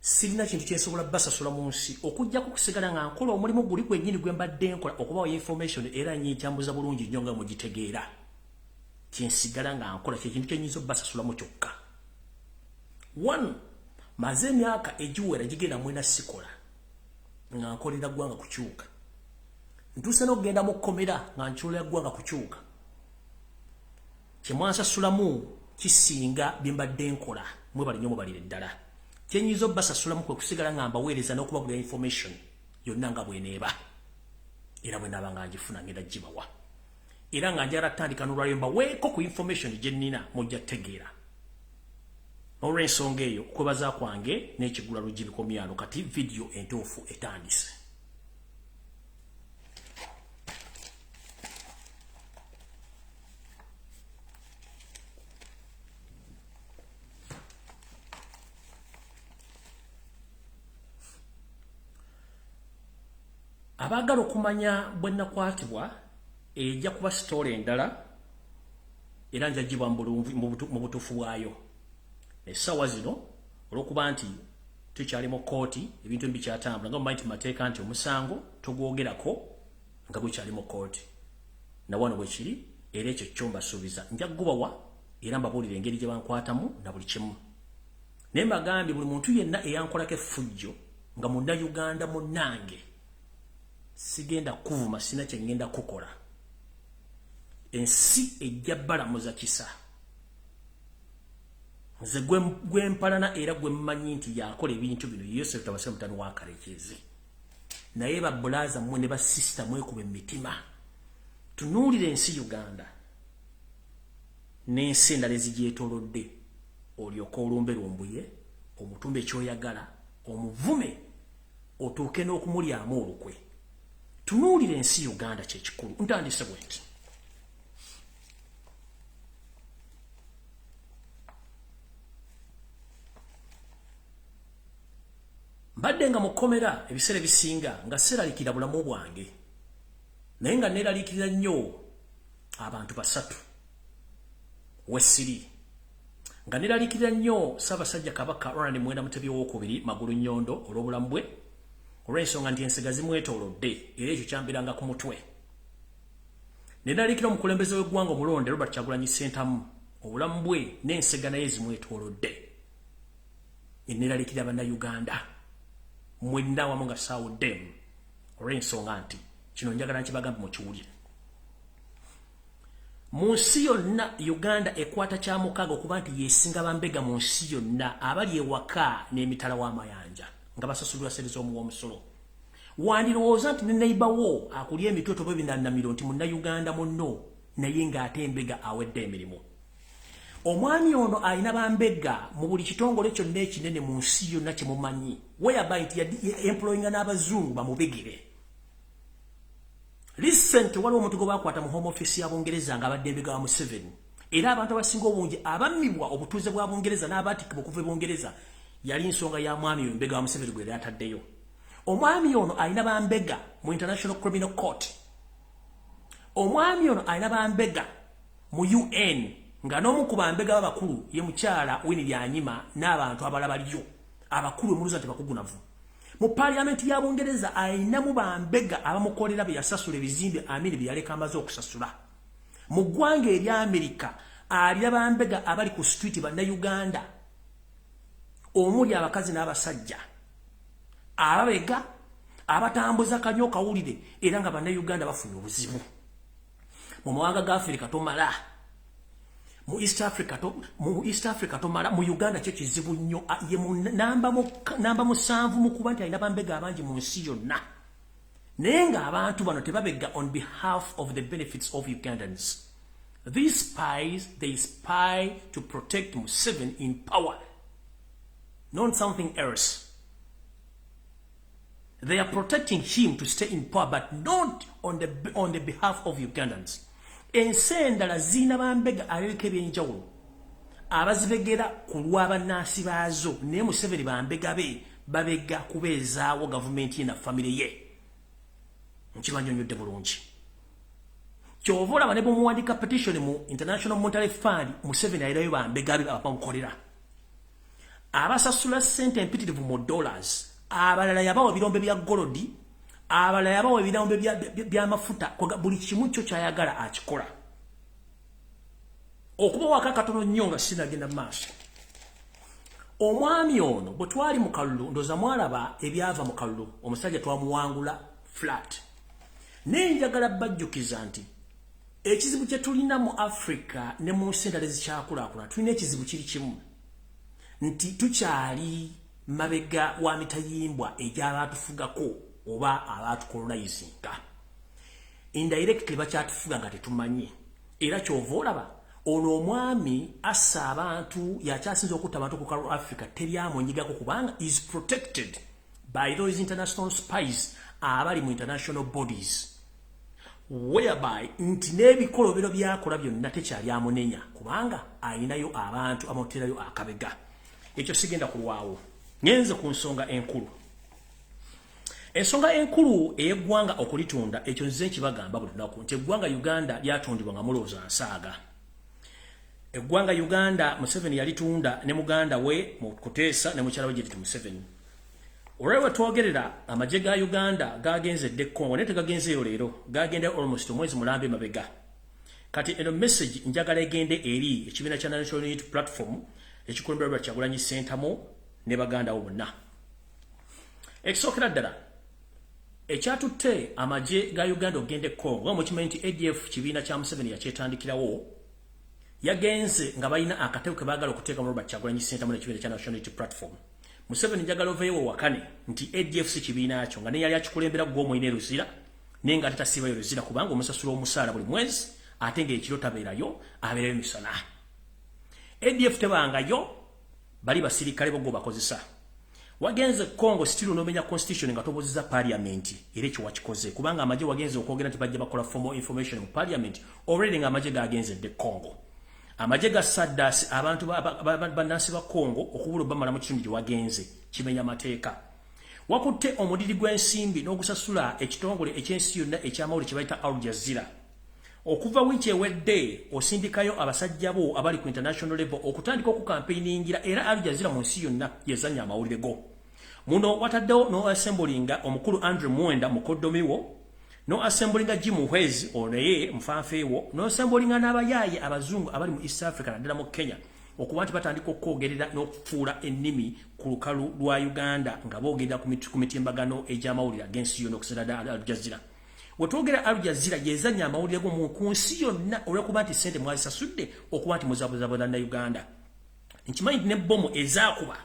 A: sirina kintu kyensobola basasula mu nsi okujjako kusigala nga nkola omulimu guli gwennyini gwe mbadde nkola okubawa information era nyikyambuza bulungi nnyo nga mugitegeera. Kyensigala nga nkola kye kintu kyenyinza obbasasulamu kyokka. 1 maze emyaka egiwera gigenda mwena sikola nga nkolera ggwanga kukyuka. Ntuuse n'okugenda mu kkomera nga nkyolera ggwanga kukyuka. Kyemwansasulamu kisinga bye mbadde nkola mwe bali nnyo mubalire ddala. Kyenyizo basasulamu kwe kusigala nga mbaweereza n'okubagula information yonna nga bweneeba. Era bwe naaba nga ngifuna ngenda gibawa. Era nga njagala tandika n'olwaliro mbaweeko ku information gye nnina mujja tegeera. Olw'ensonga eyo okwebaza kwange n'ekigula lugi bikomyano kati video entuufu etandise. Abagala okumanya bwe nakwatibwa ejja kuba story endala era njagibwa mu butuufu bwayo. Essaawa zino olw'okuba nti tukyali mu kooti ebintu bikyatambula nga mumanyi nti mateeka nti omusango togwogerako nga gukyali mu kooti. Na wano bwe kiri era ekyo kyo mbasuubiza nja kugubawa era mbabuulira engeri gye bankwatamu na buli kimu. Naye mbagambye buli muntu yenna eyankolako effujjo nga Munnayuganda munnange sigenda kuvuma, sina kye ngenda kukola. Ensi ejja balamuza kisa. Nze gwe mpalana era gwe mmanyi nti yakola ebintu bino Yosef Tabasira mutani wa Kalekyezi. Naye babbulaaza mmwe ne basisita mwekuba emitima. Tunuulire ensi Uganda n'ensi endala ezigyetoolodde olyoka olumbe Lumbuye omutumbe ekyoyagala omuvume otuuke n'okumulyamu olukwe. Tunuulira ensi Uganda kyekikulu. Ntandise bwenti. Mbadde nga mukomera ebiseera bisinga nga seralikira bulamu bwange. Naye nga neralikira nnyo abantu basatu. Wesiri. Nga neralikira nnyo Ssaabasajja Kabaka Ronald Muwenda Mutebi II Magulu Nnyondo olw'obulamu bwe. Olw'ensonga nti ensiga zimwetoolodde era ekyo kyambiranga ku mutwe. Neralikira omukulembeze w'eggwanga omulonde Robert Kyagulanyi Ssentamu obulamu bwe n'ensiga naye zimwetoolodde. Neralikira bannayuganda. Mwenna wamu nga saawuddemu olw'ensonga nti kino njagala nkibagambe mukiwulire. Mu nsi yonna Uganda ekwata kya mukaaga okuba nti yeesinga bambega mu nsi yonna abali ewaka n'emitala w'amayanja nga basasulirwa ssente z'omusolo. Wandirowooza nti ne neighbor wo akulya emitwe bebinannamiro nti munnayuganda munno naye ng'ate embega awedde emirimu. Omwami ono alina bambega mu buli kitongole kyonna ekinene mu nsi yonna kye mumanyi whereby nti employinga n'abazungu bamubegere. Recent waliwo omuntu gwe baakwata mu home office ya Bungereza ng'abadde embega wa Museveni. Era abantu abasinga obungi abammibwa obutuuze bwa Bungereza n'abaatikibwa okuva e Bungereza yali nsonga ya mwami oyo embega wa Museveni gwe yali ataddeyo. Omwami ono alina bambega mu International Criminal Court. Omwami ono alina bambega mu UN. Nga n'omu ku bambega b'abakulu ye mukyala Winnie Byanyima n'abantu abalala baliyo abakulu emuluza nti bakugunavu. Mu Parliament ya Bungereza ayinamu bambega abamukolera bye yasasula ebizimbe amini bye yaleka amaze okusasula. Mu ggwanga erya Amerika alina bambega abali ku street bannayuganda omuli abakazi n'abasajja ababega abatambuza kanyo kawulire era nga bannayuganda bafunye obuzibu. Mu mawanga ga Afrika tomala mu East Africa tomala mu Uganda kye kizibu nnyo ye namba 7 mu kuba nti alina bambega abangi mu nsi yonna. Naye nga abantu bano tebabega on behalf of the benefits of Ugandans. These spies, they spy to protect Museveni in power, not something else. They are protecting him to stay in power, but not on the behalf of Ugandans. Ensendala zina bambega abebika ebyenjawulo abazibegera ku lw'abannansi baazo naye Museveni bambega be babega kubeezaawo gavumenti ye na famire ye. Nkibanyonyodde bulungi. Kyova olaba ne bumuwandika petition mu International Monetary Fund Museveni ayirayo bambega be abamukolera. Abasasula ssente empitirivu mu dollars abalala yabawa ebirombe bya golodi abalala yabawa ebirombe by'amafuta buli kimu kyo kyayagala akikola. Okuba waka katono nnyo nga sinagenda maaso. Omwami ono bwe twali mu kalulu ndoza mwalaba ebyava mu kalulu omusajja twamuwangula flat. Naye njagala bajjukiza nti ekizibu kye tulina mu Africa ne mu nsi endala ezikyakulaakulana tulina ekizibu kiri kimu nti tukyali mabega wa mitayimbwa egy'abaatufugako oba abaatukolonizinga. Indirectly bakyatufuga nga tetumanyi. Era kyova olaba ono omwami assa abantu yakyasinza okutta abantu ku kalu Africa teryamunyigako kubanga is protected by those international spies abali mu international bodies whereby nti n'ebikolobero byakola byonna tekyali amunenya kubanga ayinayo abantu amuterayo akabega. Ekyo sigenda kulwawo. Ngenze ku nsonga enkulu. Ensonga enkulu ey'eggwanga okulitunda ekyo nze nkibagamba buli lunaku nti eggwanga Uganda lyatundibwa nga mulowooza nsaaga. Eggwanga Uganda Museveni yalitunda ne muganda we mu Kuteesa ne mukyala we Judith Museveni. Olwewe twogerera amagye ga Uganda gagenzedde Congo naye tegagenzeeyo leero gagenda almost omwezi mulambe mabega. Kati eno message njagala egende eri ekibiina kya National Unity Platform ekikulembera Kyagulanyi Ssentamu ne baganda wo bonna. Ekisookera ddala ekyatutte amagye ga Uganda ogende Congo nga mukimanyi nti ADF kibiina kya Museveni yakyetandikirawo yagenze nga balina akatego ke baagala okuteeka mu Robert Kyagulanyi Ssentamu n'ekibiina kya National Unity Platform. Museveni njagala oveewo wakane nti ADF si kibiina kyo nga ne yali akikulembera gw'omulina eruzira naye nga tetasiibayo ruzira kubanga omusasula omusaala buli mwezi ate ng'ekiro tabeerayo abeerayo misana. ADF tebangayo bali basirikale bogo bakozesa wagenze Congo still nomenya constitution nga toboziza parliament ile kyo wakikoze kubanga amaje wagenze okwogera nti bajja bakola formal information mu parliament already nga amaje gagenze de Congo amaje ga sadas abantu bandansi ba Congo okubula bamala mu kitundu wagenze kimenya mateeka wakutte omudiri gw'ensimbi n'okusasula ekitongole ekyensi yonna ekyamawulire kibayita Al Jazeera okuva wiki ewedde osindikayo abasajja bo abali ku international level okutandika okukampeiningira era Al Jazeera mu nsi yonna yezanya amawulire go muno wataddewo no assemblinga omukulu Andrew Mwenda mukoddomiwo no assemblinga Jim Hwezi oneye mfanfeewo no assemblinga n'abayaaye abazungu abali mu East Africa naddala mu Kenya okuba nti batandika okwogerera n'okufuula ennimi ku lukalu lwa Uganda nga boogera ku mitimbagano egy'amawulire ag'ensi yonna okusinda Al Jazeera wetwogera Al Jazeera yezanya amawulire go mu nsi yonna olw'okuba nti ssente mwazisasudde okuba nti muzabuzabuza na Uganda nkimanyi ne bomu ezaakuba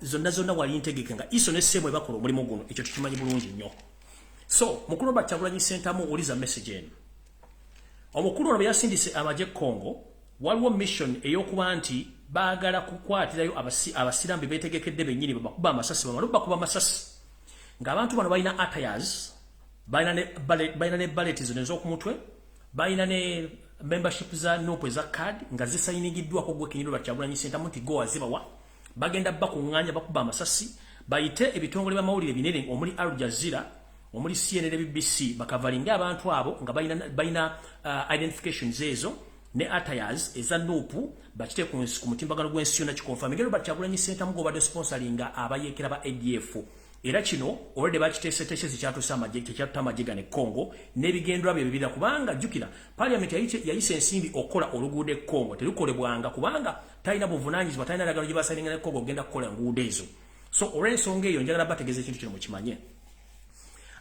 A: zonna wali ntegeke nga iso ne ssemu ebakola omulimu guno ekyo tukimanyi bulungi nnyo so mukulu Kyagulanyi Ssentamu uliza message eno omukulu ono yasindise amaje Congo waliwo mission eyokuba nti baagala kukwatirayo abasirambi betegekedde bennyini bakuba amasasi bakuba amasasi ng'abantu bano balina attires balina ne ballet zino ez'okumutwe balina ne membership za nope za card nga zisayiningiddwako gwe Kinyirwa Kyagulanyi Ssentamu nti go azibawa bagenda bakuŋŋaanya bakuba amasasi bayite ebitongole by'amawulire binene omuli Al Jazeera omuli CNN BBC bakavalinga abantu abo nga balina identifications ezo ne attires eza nopu bakite ku mutimbagano gw'ensi yonna kikonfirm ngero Kyagulanyi Ssentamu go badde sponsoringa abayekera ba ADF era kino already bakiteeseteese zikyatusa amajje ne Congo n'ebigendwa bye bibira kubanga jjukira parliament yayise ensimbi okola oluguudo e Congo terukolebwanga kubanga talina buvunaanyizibwa talina ndagano gye basalinga ne Congo ogenda kukola enguudo ezo so olw'ensonga eyo njagala bategeeza ekintu kino mukimanye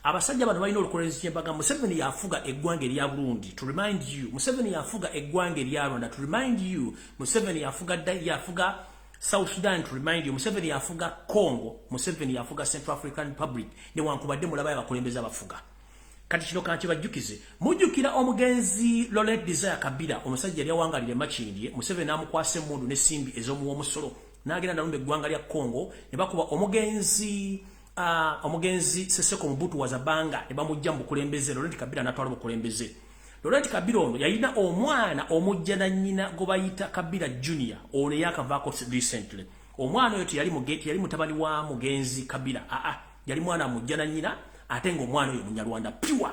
A: abasajja bano balina olukolezi kyembaga Museveni yafuga eggwanga erya Burundi to remind you Museveni yafuga eggwanga erya Rwanda to remind you Museveni yafuga South Sudan to remind you Museveni yafuga Congo Museveni yafuga Central African Republic ne wankubadde mulaba abakulembeza bafuga kati kino kanki bajjukize mujjukira omugenzi Laurent Desire Kabila omusajja yali awangalire Makindye Museveni namukwasa emmundu n'essimbi ez'omuwa omusolo n'agenda nalumba eggwanga lya Congo ne bakuba omugenzi Seseko Mobutu Wazabanga ne bamujja mu bukulembeze Laurent Kabila n'atwala bukulembeze Laurent Kabila ono yalina omwana omujja na nnyina go bayita Kabila Junior ono yakavaako recently omwana oyo yali mutabani wa mugenzi Kabila yali mwana mujja na nnyina ate ng'omwana oyo munyarwanda pure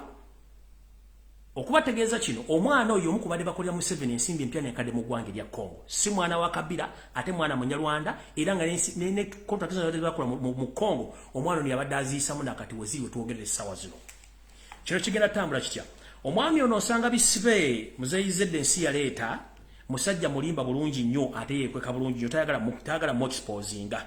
A: okubategeeza kino omwana oyo omukubadde bakolera Museveni ensimbi empya n'enkadde mu ggwanga erya Congo si mwana wa Kabila ate mwana munyarwanda era nga ne contract zino bakola mu Congo omwana ono yabadde aziyisamu nakati weziri wetwogerera essaawa zino kino kigenda tambula kitya omwami ono osanga bisibe muzeyizedde ensi yaleeta musajja mulimba bulungi nnyo ate yeekweka bulungi nnyo tayagala mu exposinga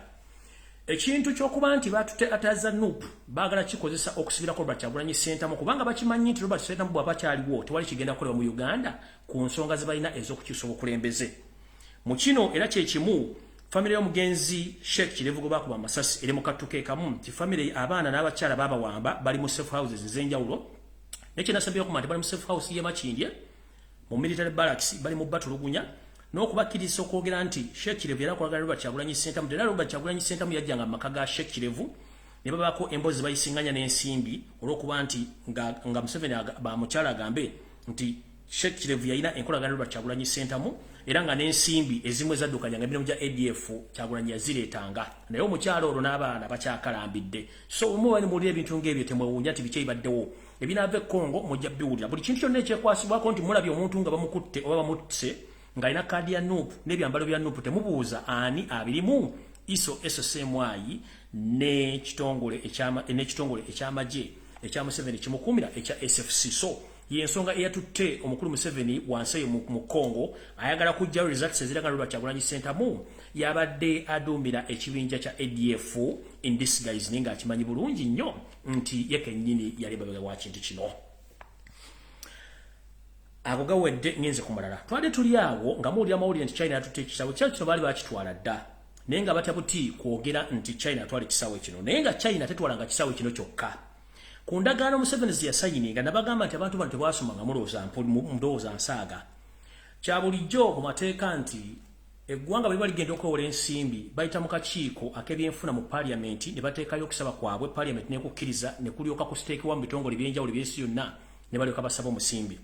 A: ekintu ky'okuba nti batutte ataza nup baagala kikozesa okusibirako Kyagulanyi Ssentamu kubanga bakimanyi nti Robert Ssentamu bw'aba kyaliwo tewali kigenda kukolebwa mu Uganda ku nsonga ze balina ez'okukyusa obukulembeze mu kino era kye kimu famire y'omugenzi Sheikh Kirevu gwe bakuba amasasi eri mu kattuke kamu nti famire abaana n'abakyala baabawamba bali mu safe houses ez'enjawulo nekinasabye okumanya bali mu safe house ye Makindye mu military barracks bali mu batulugunya n'okubakiriza okwogera nti Sheikh Kirevu era akolagana Robert Kyagulanyi Ssentamu era Robert Kyagulanyi Ssentamu yajjanga mu maka ga Sheikh Kirevu ne babaako emboozi bayisinganya n'ensimbi olw'okuba nti nga Museveni bamukyala agambe nti Sheikh Kirevu yalina enkolagana Robert Kyagulanyi Ssentamu era nga n'ensimbi ezimu ezaddukanyanga emirimu gya ADF Kyagulanyi yazireetanga naye omukyala olwo n'abaana bakyakalambidde so omuwani muwulira ebintu ng'ebyo temwewuunya nti biki ebibaddewo ebinaava e Congo mujja biwulira buli kintu kyonna ekyekwasibwako nti mulabye omuntu nga bamukutte oba bamuttise ng'alina kaadi ya nuupu n'ebyambalo bya nuupu temubuuza ani abirimu iso SSMI n'ekitongole eky'amagye ekya Museveni kimukuumira ekya SFC so yensonga eyatutte omukulu Museveni wansi eyo mu Congo ayagala kujjayo results eziraga Robert Kyagulanyi Ssentamu yabadde aduumira ekibinja kya ADF in disguise naye ng'akimanyi bulungi nnyo nti ye kennyini yali babega wa kintu kino ago gawedde ngenze ku mulala twade tuli awo nga muwulira amawulire nti China yatutte ekisawo kino baali bakitwala dda naye nga batya buti kwogera nti China atwala ekisawo kino naye nga China tetwalanga kisawo kino kyokka ku ndagaano Museveni zi yasayininga nabagamba nti abantu bano tebasomanga mulowooza nsaaga kya bulijjo ku mateeka nti eggwanga bwe baligenda okwewola ensimbi bayita mu kakiiko ak'ebyenfuna mu paliamenti ne bateekayo okusaba kwabwe paliamenti n'ekukkiriza ne kulyoka kusiteekebwa mu bitongole by'enjawulo by'ensi yonna ne balyoka basaba omusimbi.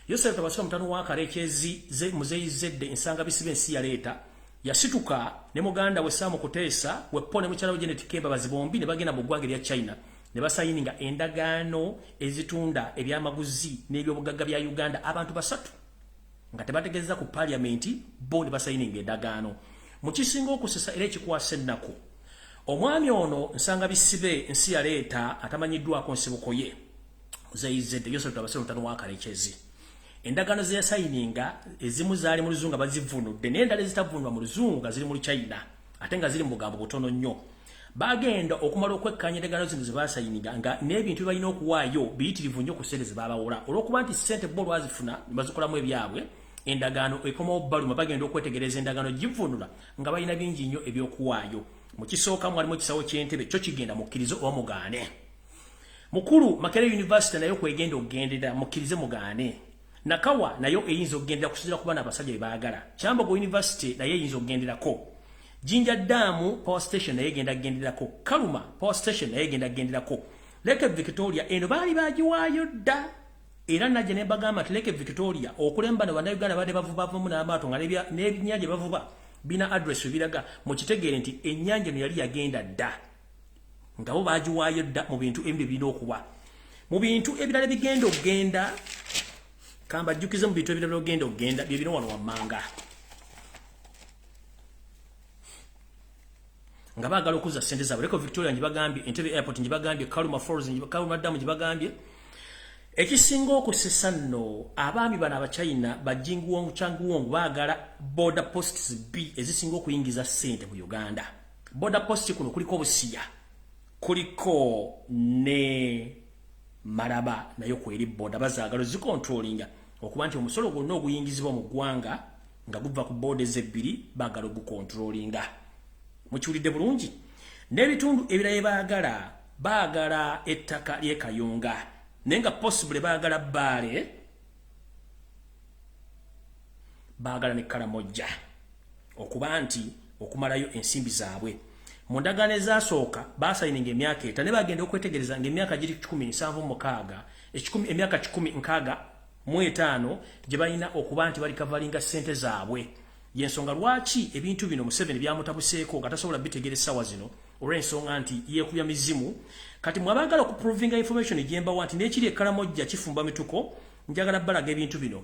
A: Yosef Tabasula mutano wa Kalekyezi Muzeeyi Zedde ensanga bisibe ensi yaleeta yasituka ne muganda we Samu Kuteesa wepo ne mukyala we Janet Kemba bazibombi ne bagenda mu ggwanga lya China ne basayininga endagaano ezitunda ebyamaguzi n'ebyobugagga bya Uganda abantu basatu nga tebategeeza ku paliamenti bo ne basayininga endagaano. Mu kisinga okusesa era ekikwasa ennaku omwami ono nsanga bisibe ensi yaleeta atamanyiddwako nsibuko ye Muzeeyi Zedde Yosef Tabasula mutano wa Kalekyezi. Endagaano ze yasayininga ezimu zaali mu Luzungu bazivunudde n'endala ezitavunwa mu Luzungu nga ziri mu China ate nga ziri mu bugambo butono nnyo. Bagenda okumala okwekkanya endagaano zino ze basayininga nga n'ebintu bye balina okuwaayo biyitirivu nnyo ku ssente ze babawola olw'okuba nti ssente bo lwazifuna ne bazikolamu ebyabwe endagaano ekomawo baluma bagenda okwetegereza endagaano givunula nga balina bingi nnyo eby'okuwaayo. Mu kisooka mwalimu ekisawo ky'entebe kyo kigenda mukkirize oba mugaane. Mukulu Makerere University nayo kwegenda okugendera mukkirize mugaane. Nakawa nayo eyinza okugendera kusinziira ku baana abasajja bye baagala. Kyambogo University nayo eyinza okugenderako. Jinja Dam Power Station nayo egenda kugenderako. Kaluma Power Station nayo egenda kugenderako. Lake Victoria eno baali bagiwaayo dda. Era najje ne bagamba nti Lake Victoria okulemba ne bannayuganda badde bavubavumu n'amaato nga n'ebinnyanja bavuba bina address biraga mu kitegeere nti ennyanja eno yali yagenda dda. Nga bo bagiwaayo dda mu bintu ebimu birina okuba. Mu bintu ebirala bigenda okugenda kamba jjukize mu bintu ebirala ogenda okugenda bye bino wano wammanga. Nga baagala okuza ssente zaabwe. Lake Victoria njibagambye, Entebbe Airport njibagambye, Kaluma Falls Kaluma Dam njibagambye. Ekisinga okusesa nno abaami bano Abachina bajinguwongu changuwongu baagala border posts B ezisinga okuyingiza ssente mu Uganda. Border post kuno kuliko Busiya, kuliko ne Maraba nayo kweri border bazaagala zikontrolinga okuba nti omusolo gwonna oguyingizibwa mu ggwanga nga guva ku borders ebbiri baagala ogukontrolinga. Mukiwulidde bulungi? N'ebitundu ebirala baagala ettaka ly'e Kayunga naye nga possible baagala Bbaale baagala ne Karamojja okuba nti okumalayo ensimbi zaabwe. Mu ndagaano ezasooka baasayininga emyaka eta ne bagenda okwetegereza ng'emyaka giri 17 emyaka 15 gye balina okuba nti bali kavalinga ssente zaabwe. Yensonga lwaki ebintu bino Museveni byamutabuseeko nga tasobola bitegeera essaawa zino olw'ensonga nti yeekubya mizimu. Kati mwabagala okuprovinga information egyembawa nti n'ekiri Karamojja kifumba mituko njagala balaga ebintu bino.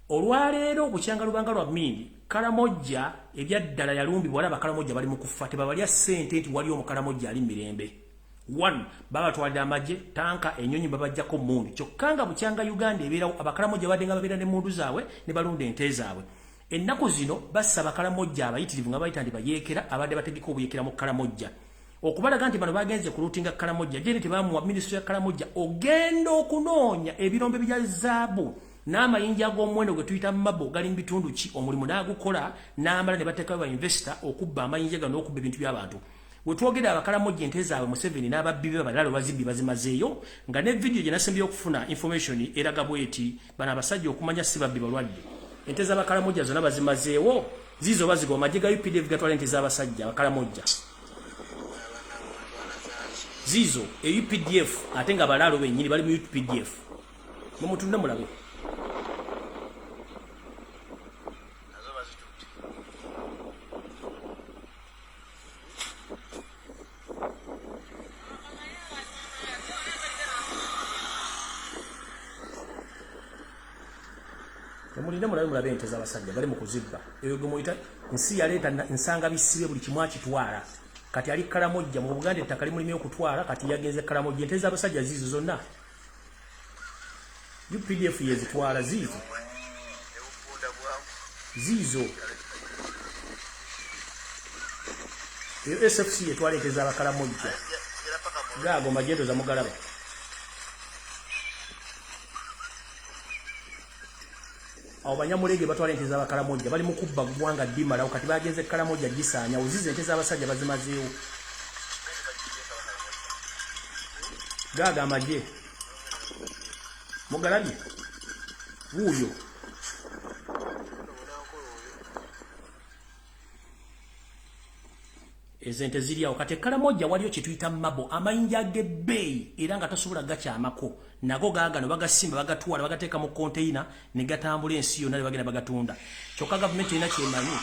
A: Olwaleero bukyanga lubanga lwa mmindi Karamojja ebyaddala yalumbibwa wala Bakaramojja bali mu kufa tebabalya ssente nti wali Omukaramojja ali mirembe. 1 babatwalira amagye tanka enyonyi babajjako mundu kyokka nga bukyanga Uganda ebeerawo Abakaramojja badde nga babeera ne mundu zaabwe ne balunda ente zaabwe. Ennaku zino bassa Bakaramojja abayitirivu nga bayita ndi bayeekera abadde bategeka obuyeekera mu Karamojja okubalaga nti bano bagenze ku luutinga Karamojja gye tebamuwa minisitule ya Karamojja ogenda okunoonya ebirombe bya zaabu n'amayinja ag'omuwendo gwe tuyita mabo gali mu bitundu ki omulimu n'agukola n'amala ne bateekayo ba investor okubba amayinja gano n'okubba ebintu by'abantu. We twogera Abakaramojja ente zaabwe Museveni n'ababbi be balala bazibbi bazimazeeyo nga ne video gye nasembyeyo okufuna information eraga bweti bano abasajja okumanya si babbi balwadde. Ente z'Abakaramojja zonna bazimazeewo zizo bazigo amagye ga UPDF gatwala ente z'abasajja Abakaramojja zizo UPDF ate nga balaalo bennyini bali mu UPDF mumutunde mulabe. Mulinde mulabe ente z'abasajja bali mu kuzibba. Eyo gwe muyita nsi yaleeta nsanga bisibe buli kimu akitwala. Kati ali Karamojja mu Buganda ettaka limulimye okutwala kati yagenze Karamojja ente z'abasajja zizo zonna. UPDF yezitwala zizo. Eyo SFC yetwala ente z'Abakaramojja. Gaago magendo za mugalaba. Awo Banyamulege batwala ente z'Abakaramojja bali mu kubba ggwanga ddimalawo kati bagenze Karamojja gisaanya uzize ente z'abasajja bazimazeewo. Gaaga amagye mugalabye wuuyo ezente ziri awo kati Karamoja waliyo kituyita mabo amayinja gebbeeyi era nga tosobola gakyamako nago gaagano bagasimba bagatwala bagateeka mu container ne gatambula ensi yonna ne bagenda bagatunda kyokka gavumenti erina kyemanyi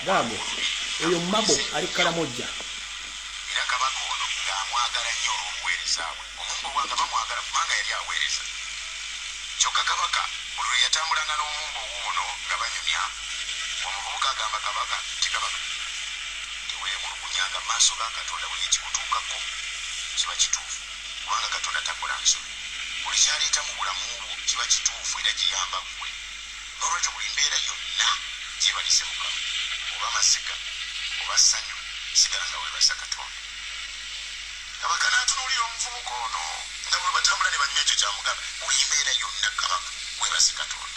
A: gaago oyo mabo ali Karamoja
C: era kabaka ono ng'amwagala nnyo olw'obuweereza bwe omumbo bwanga bamwagala kubanga yali aweereza kyokka kabaka buli lwe yatambulanga n'omumbo wuuno nga banyumya omuvubuka agamba kabaka nti kabaka teweemulugunyanga mu maaso ga Katonda buli ekikutuukako kiba kituufu kubanga Katonda takola nsobi buli kyaleeta mu bulamu bwo kiba kituufu era giyamba ggwe n'olwekyo buli mbeera yonna gyebalise Mukama oba masiga oba ssanyu sigala nga weebasa Katonda kabaka n'atunuulira omuvubuka ono nga bwe batambula ne banywa ekyo kyamugamba buli mbeera yonna kabaka weebase Katonda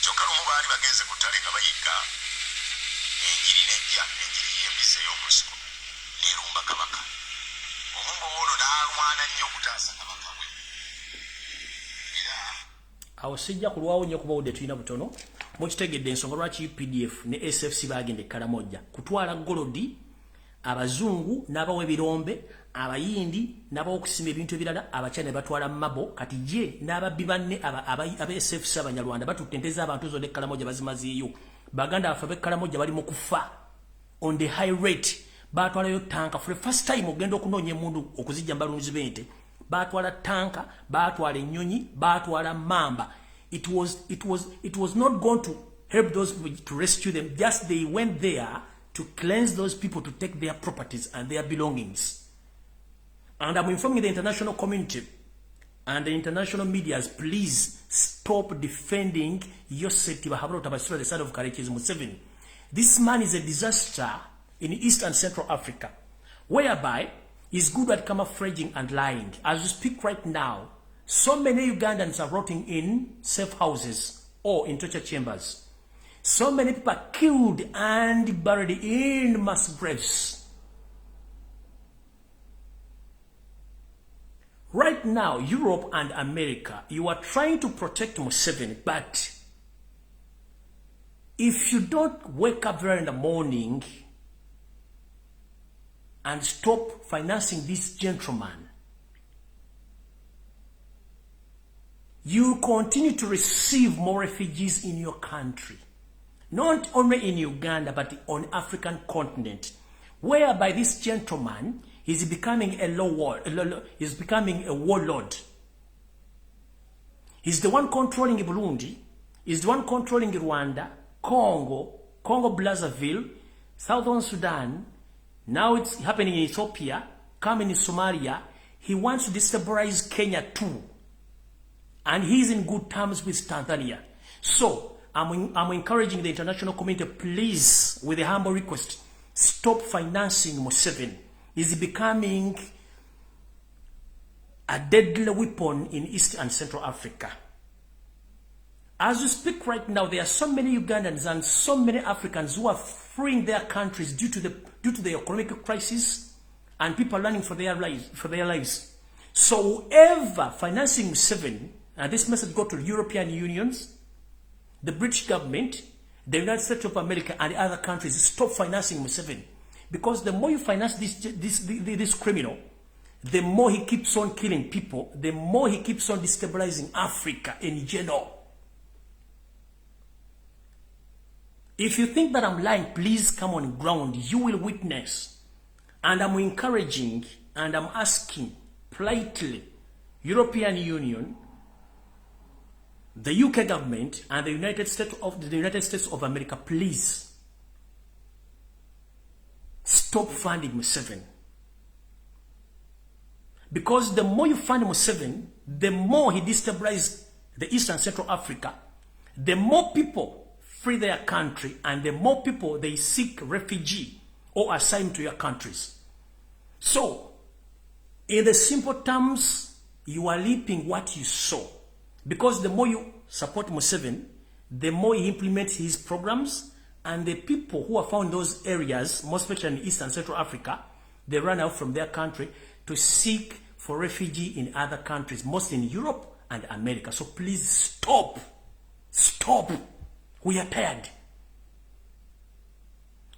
C: kyokka lumu baali bagenze ku ttale nga bayigga enjiri nejja enjiri y'embisa ey'omusiko n'erumba kabaka omumbo ono n'alwana nnyo okutaasa kabaka we era
A: awo sijja kulwawo nnyo kuba wudde tulina butono mukitegedde ensonga lwaki UPDF ne SFC bagenda e Karamoja kutwala golodi abazungu n'abawa ebirombe abayindi n'abawokusima ebintu ebirala abakyala ne batwala mabo kati ye n'ababbi banne aba SFC abanyarwanda batutte ente z'abantu zonna e Karamoja bazimazeeyo baganda baffe b'e Karamoja bali mu kufa on the high rate batwalayo tanka for the first time ogenda okunoonya emundu okuzijja mbalunzi b'ente batwala tanka batwala ennyonyi batwala mamba it was not going to help those people to rescue them just they went there to cleanse those people to take their properties and their belongings and I'm informing the international community and the international medias, please stop defending Yosef Tibahabrota Basura, the side of Karekezi Museveni. This man is a disaster in East and Central Africa, whereby he's good at camouflaging and lying. As we speak right now, so many Ugandans are rotting in safe houses or in torture chambers. So many people are killed and buried in mass graves. Right now, Europe and America, you are trying to protect Museveni, but if you don't wake up early in the morning and stop financing this gentleman, you continue to receive more refugees in your country. Not only in Uganda, but on African continent, whereby this gentleman is becoming a he's becoming a warlord. He's the one controlling Burundi, he's the one controlling Rwanda, Congo Brazzaville, Southern Sudan. Now it's happening in Ethiopia, coming in Somalia. He wants to destabilize Kenya too. And he's in good terms with Tanzania. So, I'm encouraging the international community, please, with a humble request, stop financing Museveni. He's becoming a deadly weapon in East and Central Africa. As we speak right now, there are so many Ugandans and so many Africans who are fleeing their countries due to the economic crisis and people running for their lives. So whoever financing Museveni, and this message go to European unions, the British government, the United States of America, and the other countries, stop financing Museveni. Because the more you finance this criminal, the more he keeps on killing people, the more he keeps on destabilizing Africa in general. If you think that I'm lying, please come on ground. You will witness. And I'm encouraging and I'm asking politely, European Union, the UK government, and the United States of America, please stop funding Museveni. Because the more you fund Museveni, the more he destabilizes the East and Central Africa, the more people flee their country, and the more people they seek refugee or asylum to your countries. So, in the simple terms, you are reaping what you sow. Because the more you support Museveni, the more he implements his programs, and the people who are found in those areas, most especially in East and Central Africa, they run out from their country to seek for refugee in other countries, mostly in Europe and America. So please stop. Stop. We are tired.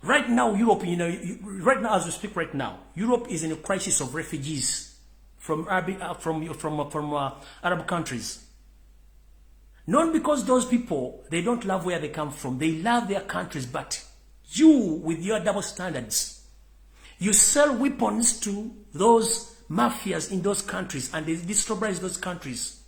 A: Right now, Europe, right now as we speak right now, Europe is in a crisis of refugees from Arab countries. Not because those people, they don't love where they come from. They love their countries, but you, with your double standards, you sell weapons to those mafias in those countries and they destabilize those countries.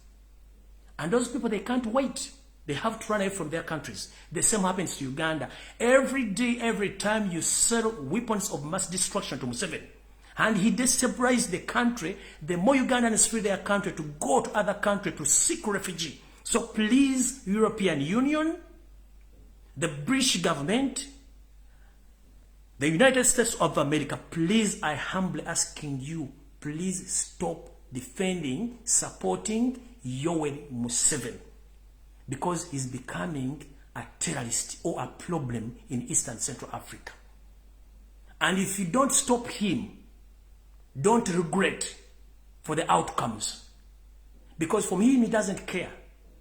A: And those people, they can't wait. They have to run away from their countries. The same happens to Uganda. Every day, every time you sell weapons of mass destruction to Museveni, and he destabilizes the country, the more Ugandans flee their country to go to other countries to seek refugee. So please, European Union, the British government, the United States of America, please, I humbly asking you, please stop defending, supporting Yoweri Museveni, because he's becoming a terrorist or a problem in Eastern Central Africa. And if you don't stop him, don't regret for the outcomes. Because from him, he doesn't care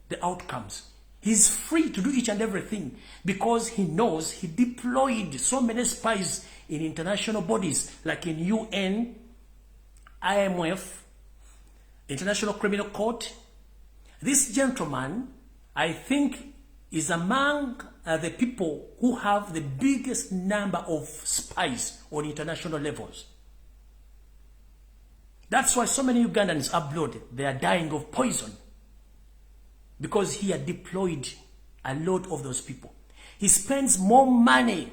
A: the outcomes. He's free to do each and everything because he knows he deployed so many spies in international bodies like in UN, IMF, International Criminal Court. This gentleman, I think, is among the people who have the biggest number of spies on international levels. That's why so many Ugandans abroad, they are dying of poison. Because he had deployed a lot of those people. He spends more money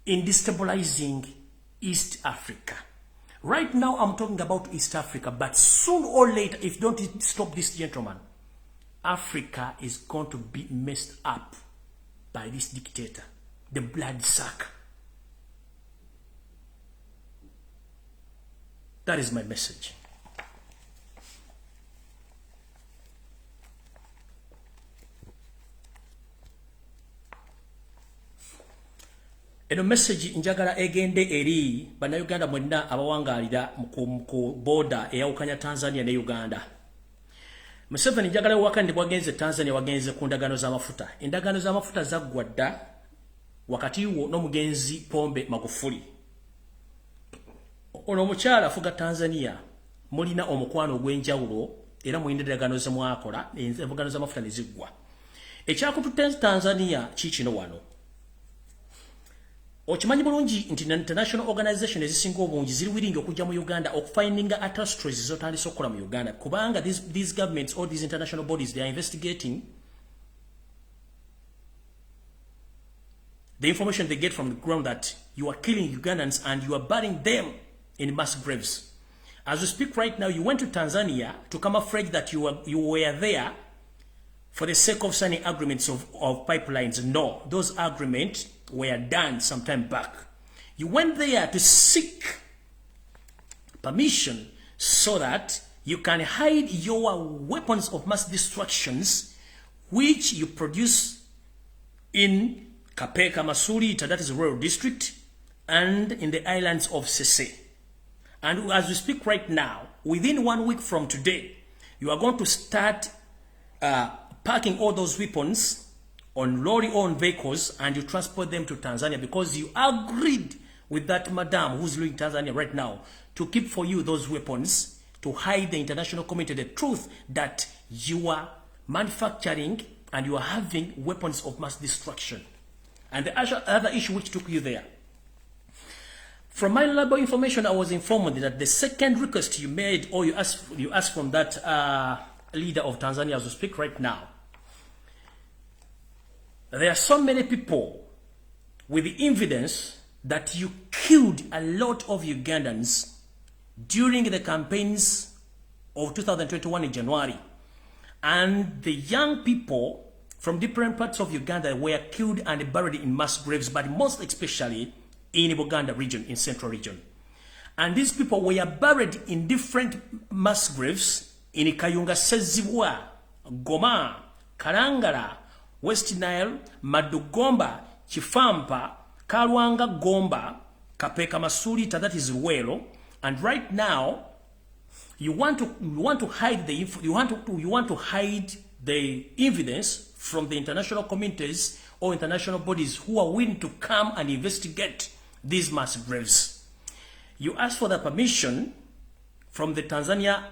A: in destabilizing East Africa. Right now, I'm talking about East Africa, but soon or later, if you don't stop this gentleman, Africa is going to be messed up by this dictator, the bloodsucker. That is my message. Eno message njagala egende eri bannayuganda mwenna abawangalira mu border eyawukanya Tanzania ne Uganda. Museveni njagala wakandi bwagenze Tanzania wagenze ku ndagano z'amafuta. Endagano z'amafuta zaggwa dda wakati wo n'omugenzi Pombe Magufuli. Ono omukyala afuga Tanzania mulina omukwano ogw'enjawulo era mu endagano ze mwakola endagano z'amafuta ne ziggwa. Ekyakututte Tanzania kikino wano. Okimanyi bulungi nti international organization ezisinga obungi ziri willing okujja mu Uganda okufindinga atrocities zotandise okukola mu Uganda kubanga these governments or these international bodies, they are investigating the information they get from the ground that you are killing Ugandans and you are burying them in mass graves. As we speak right now, you went to Tanzania to camouflage that you were there for the sake of signing agreements of pipelines. No, those agreements were done some time back. You went there to seek permission so that you can hide your weapons of mass destructions which you produce in Kapeka Masulita, that is Royal District, and in the islands of Sese. And as we speak right now, within 1 week from today, you are going to start packing all those weapons on lorry-owned vehicles and you transport them to Tanzania because you agreed with that madam who's ruling Tanzania right now to keep for you those weapons to hide the international community the truth that you are manufacturing and you are having weapons of mass destruction. And the other issue which took you there. From my reliable information, I was informed that the second request you made or you asked from that leader of Tanzania as we speak right now, there are so many people with the evidence that you killed a lot of Ugandans during the campaigns of 2021 in January. And the young people from different parts of Uganda were killed and buried in mass graves, but most especially in Uganda region, in central region. And these people were buried in different mass graves in Kayunga, Sezibwa, Goma, Karangala, West Nile, Madugomba, Chifampa, Kalwanga Gomba, Kapeka Masulita, that is Ruwelo. And right now, you want to hide the evidence from the international communities or international bodies who are willing to come and investigate these mass graves. You ask for the permission from the Tanzania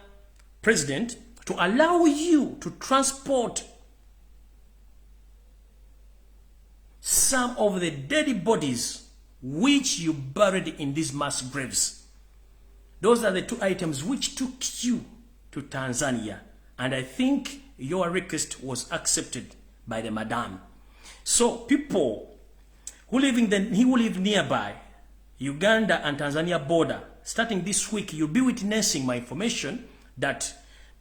A: president to allow you to transport some of the dead bodies which you buried in these mass graves. Those are the two items which took you to Tanzania. And I think your request was accepted by the madam. So people who live nearby, Uganda and Tanzania border, starting this week, you'll be witnessing my information that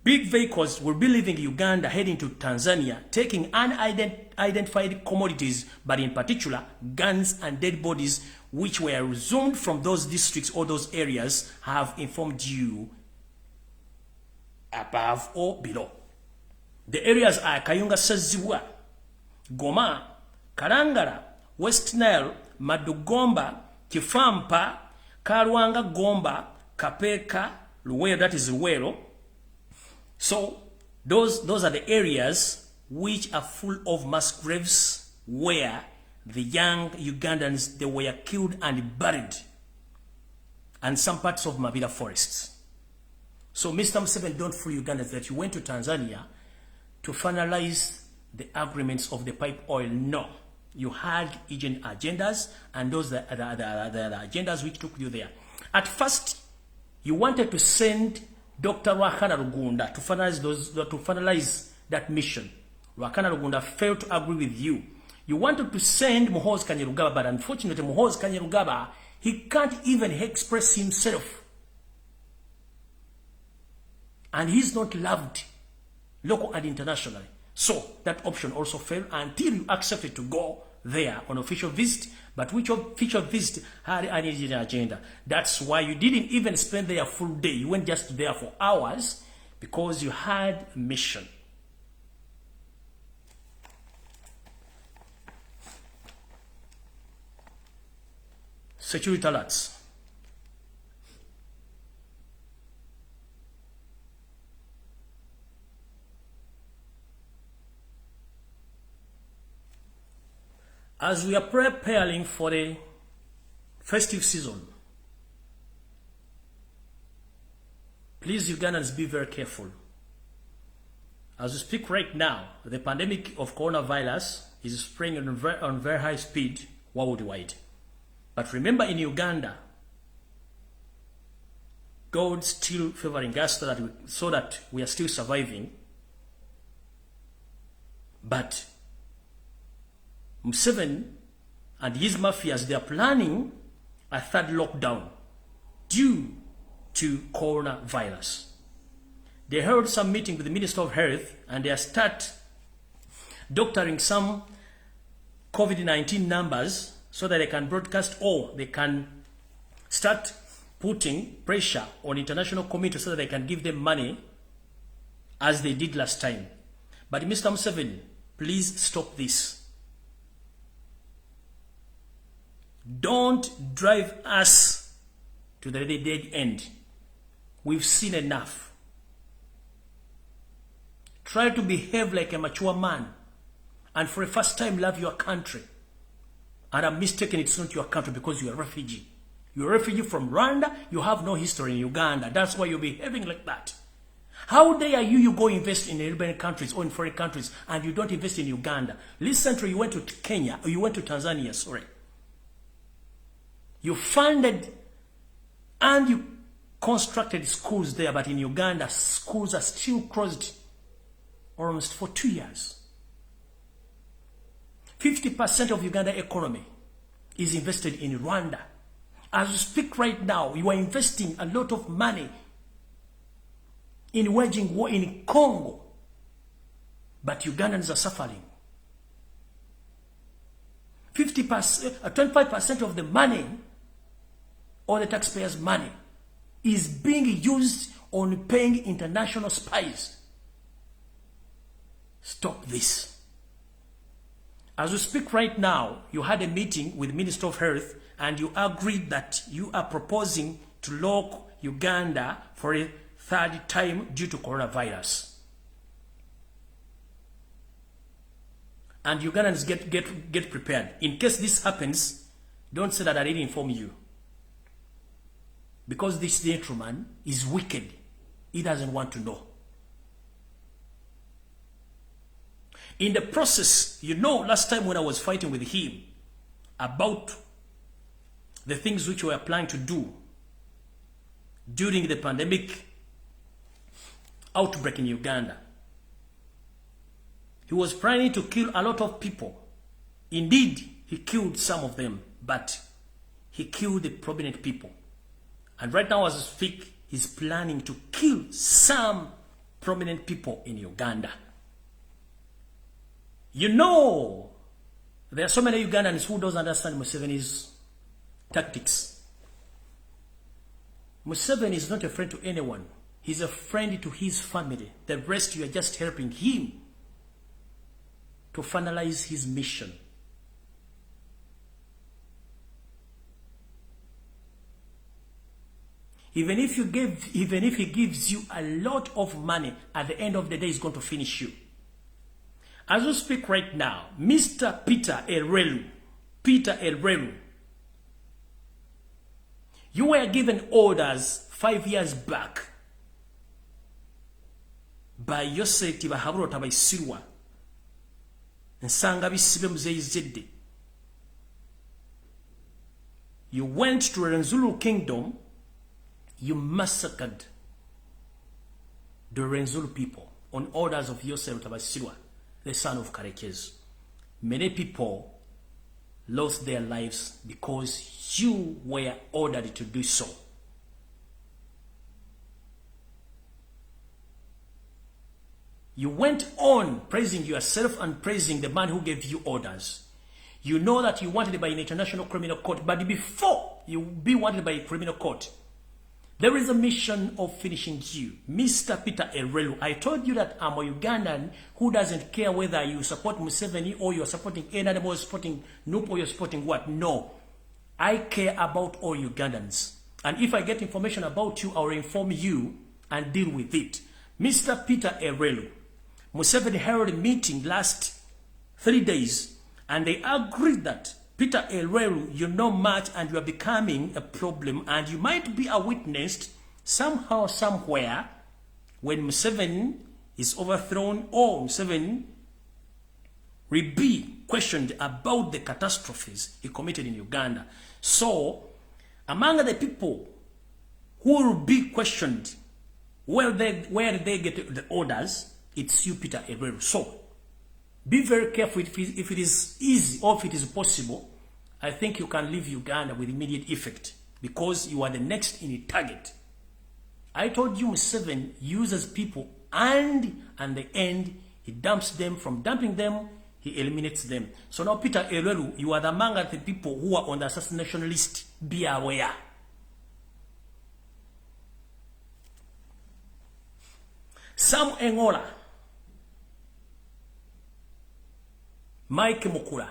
A: big vehicles will be leaving Uganda, heading to Tanzania, taking unidentified commodities, but in particular, guns and dead bodies, which were resumed from those districts or those areas, have informed you above or below. The areas are Kayunga Sazibwa, Goma, Karangara, West Nile, Madugomba, Kifampa, Karwanga Gomba, Kapeka, Luwero, that is Luwero. So those are the areas which are full of mass graves where the young Ugandans, they were killed and buried, and some parts of Mabila forests. So Mr. Museveni, don't fool Ugandans that you went to Tanzania to finalize the agreements of the pipe oil. No. You had agent agendas, and those are the agendas which took you there. At first, you wanted to send Dr. Rwakana Rugunda to finalize that mission. Rwakana Rugunda failed to agree with you. You wanted to send Muhoozi Kainerugaba, but unfortunately, Muhoozi Kainerugaba, he can't even express himself. And he's not loved, local and internationally. So that option also failed until you accepted to go there on official visit, but which official visit had an agenda. That's why you didn't even spend there a full day. You went just there for hours because you had a mission. Security alerts. As we are preparing for the festive season, please, Ugandans, be very careful. As we speak right now, the pandemic of coronavirus is spreading on very high speed worldwide. But remember, in Uganda, God's still favoring us so that we are still surviving. But Museveni and his mafias, they are planning a third lockdown due to coronavirus. They held some meeting with the Minister of Health, and they start doctoring some COVID-19 numbers so that they can broadcast, or they can start putting pressure on international community so that they can give them money as they did last time. But Mr. Museveni, please stop this. Don't drive us to the dead end. We've seen enough. Try to behave like a mature man, and for the first time love your country. And I'm mistaken, it's not your country because you're a refugee. You're a refugee from Rwanda. You have no history in Uganda. That's why you're behaving like that. How dare you go invest in European countries or in foreign countries and you don't invest in Uganda? Recently, you went to Kenya, or you went to Tanzania, sorry. You funded and you constructed schools there, but in Uganda, schools are still closed almost for 2 years. 50% of Uganda economy is invested in Rwanda. As we speak right now, you are investing a lot of money in waging war in Congo, but Ugandans are suffering. 25% of the money, or the taxpayers' money, is being used on paying international spies. Stop this. As we speak right now, you had a meeting with the Minister of Health, and you agreed that you are proposing to lock Uganda for a third time due to coronavirus. And Ugandans get prepared. In case this happens, don't say that I didn't inform you. Because this gentleman is wicked. He doesn't want to know. In the process, you know, last time when I was fighting with him about the things which we were planning to do during the pandemic outbreak in Uganda, he was planning to kill a lot of people. Indeed, he killed some of them, but he killed the prominent people. And right now as I speak, he's planning to kill some prominent people in Uganda. You know, there are so many Ugandans who don't understand Museveni's tactics. Museveni is not a friend to anyone. He's a friend to his family. The rest, you are just helping him to finalize his mission. Even if he gives you a lot of money, at the end of the day, he's going to finish you. As we speak right now, Mr. Peter Elrelu, you were given orders 5 years back by Yosef Tibahaburo Tabaisirwa Nsanga bisibe muzeyizedde. You went to Renzulu Kingdom, you massacred the Renzulu people on orders of Yosef Tabaisirwa, the son of Karekezi. Many people lost their lives because you were ordered to do so. You went on praising yourself and praising the man who gave you orders. You know that you wanted by an international criminal court, but before you be wanted by a criminal court, there is a mission of finishing you. Mr. Peter Elrelu, I told you that I'm a Ugandan who doesn't care whether you support Museveni or you're supporting any animal, you're supporting Nup or you're supporting what. No. I care about all Ugandans. And if I get information about you, I'll inform you and deal with it. Mr. Peter Elrelu, Museveni held a meeting last 3 days and they agreed that Peter Elrelu, you know much and you are becoming a problem and you might be a witness somehow, somewhere when Museveni is overthrown or Museveni will be questioned about the catastrophes he committed in Uganda. So, among the people who will be questioned where did they get the orders, it's you, Peter Elrelu. So, be very careful if it is easy or if it is possible. I think you can leave Uganda with immediate effect because you are the next in the target. I told you Museveni uses people and at the end he dumps them. From dumping them, he eliminates them. So now Peter Elrelu, you are among the people who are on the assassination list. Be aware. Sam Engola, Mike Mukula,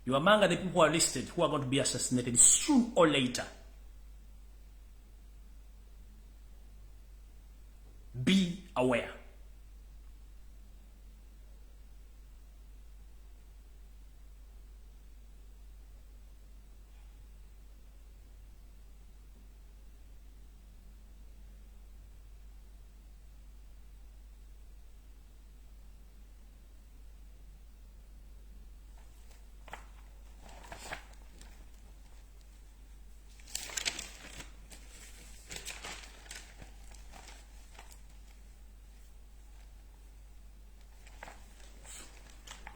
A: you are among the people who are listed who are going to be assassinated soon or later. Be aware.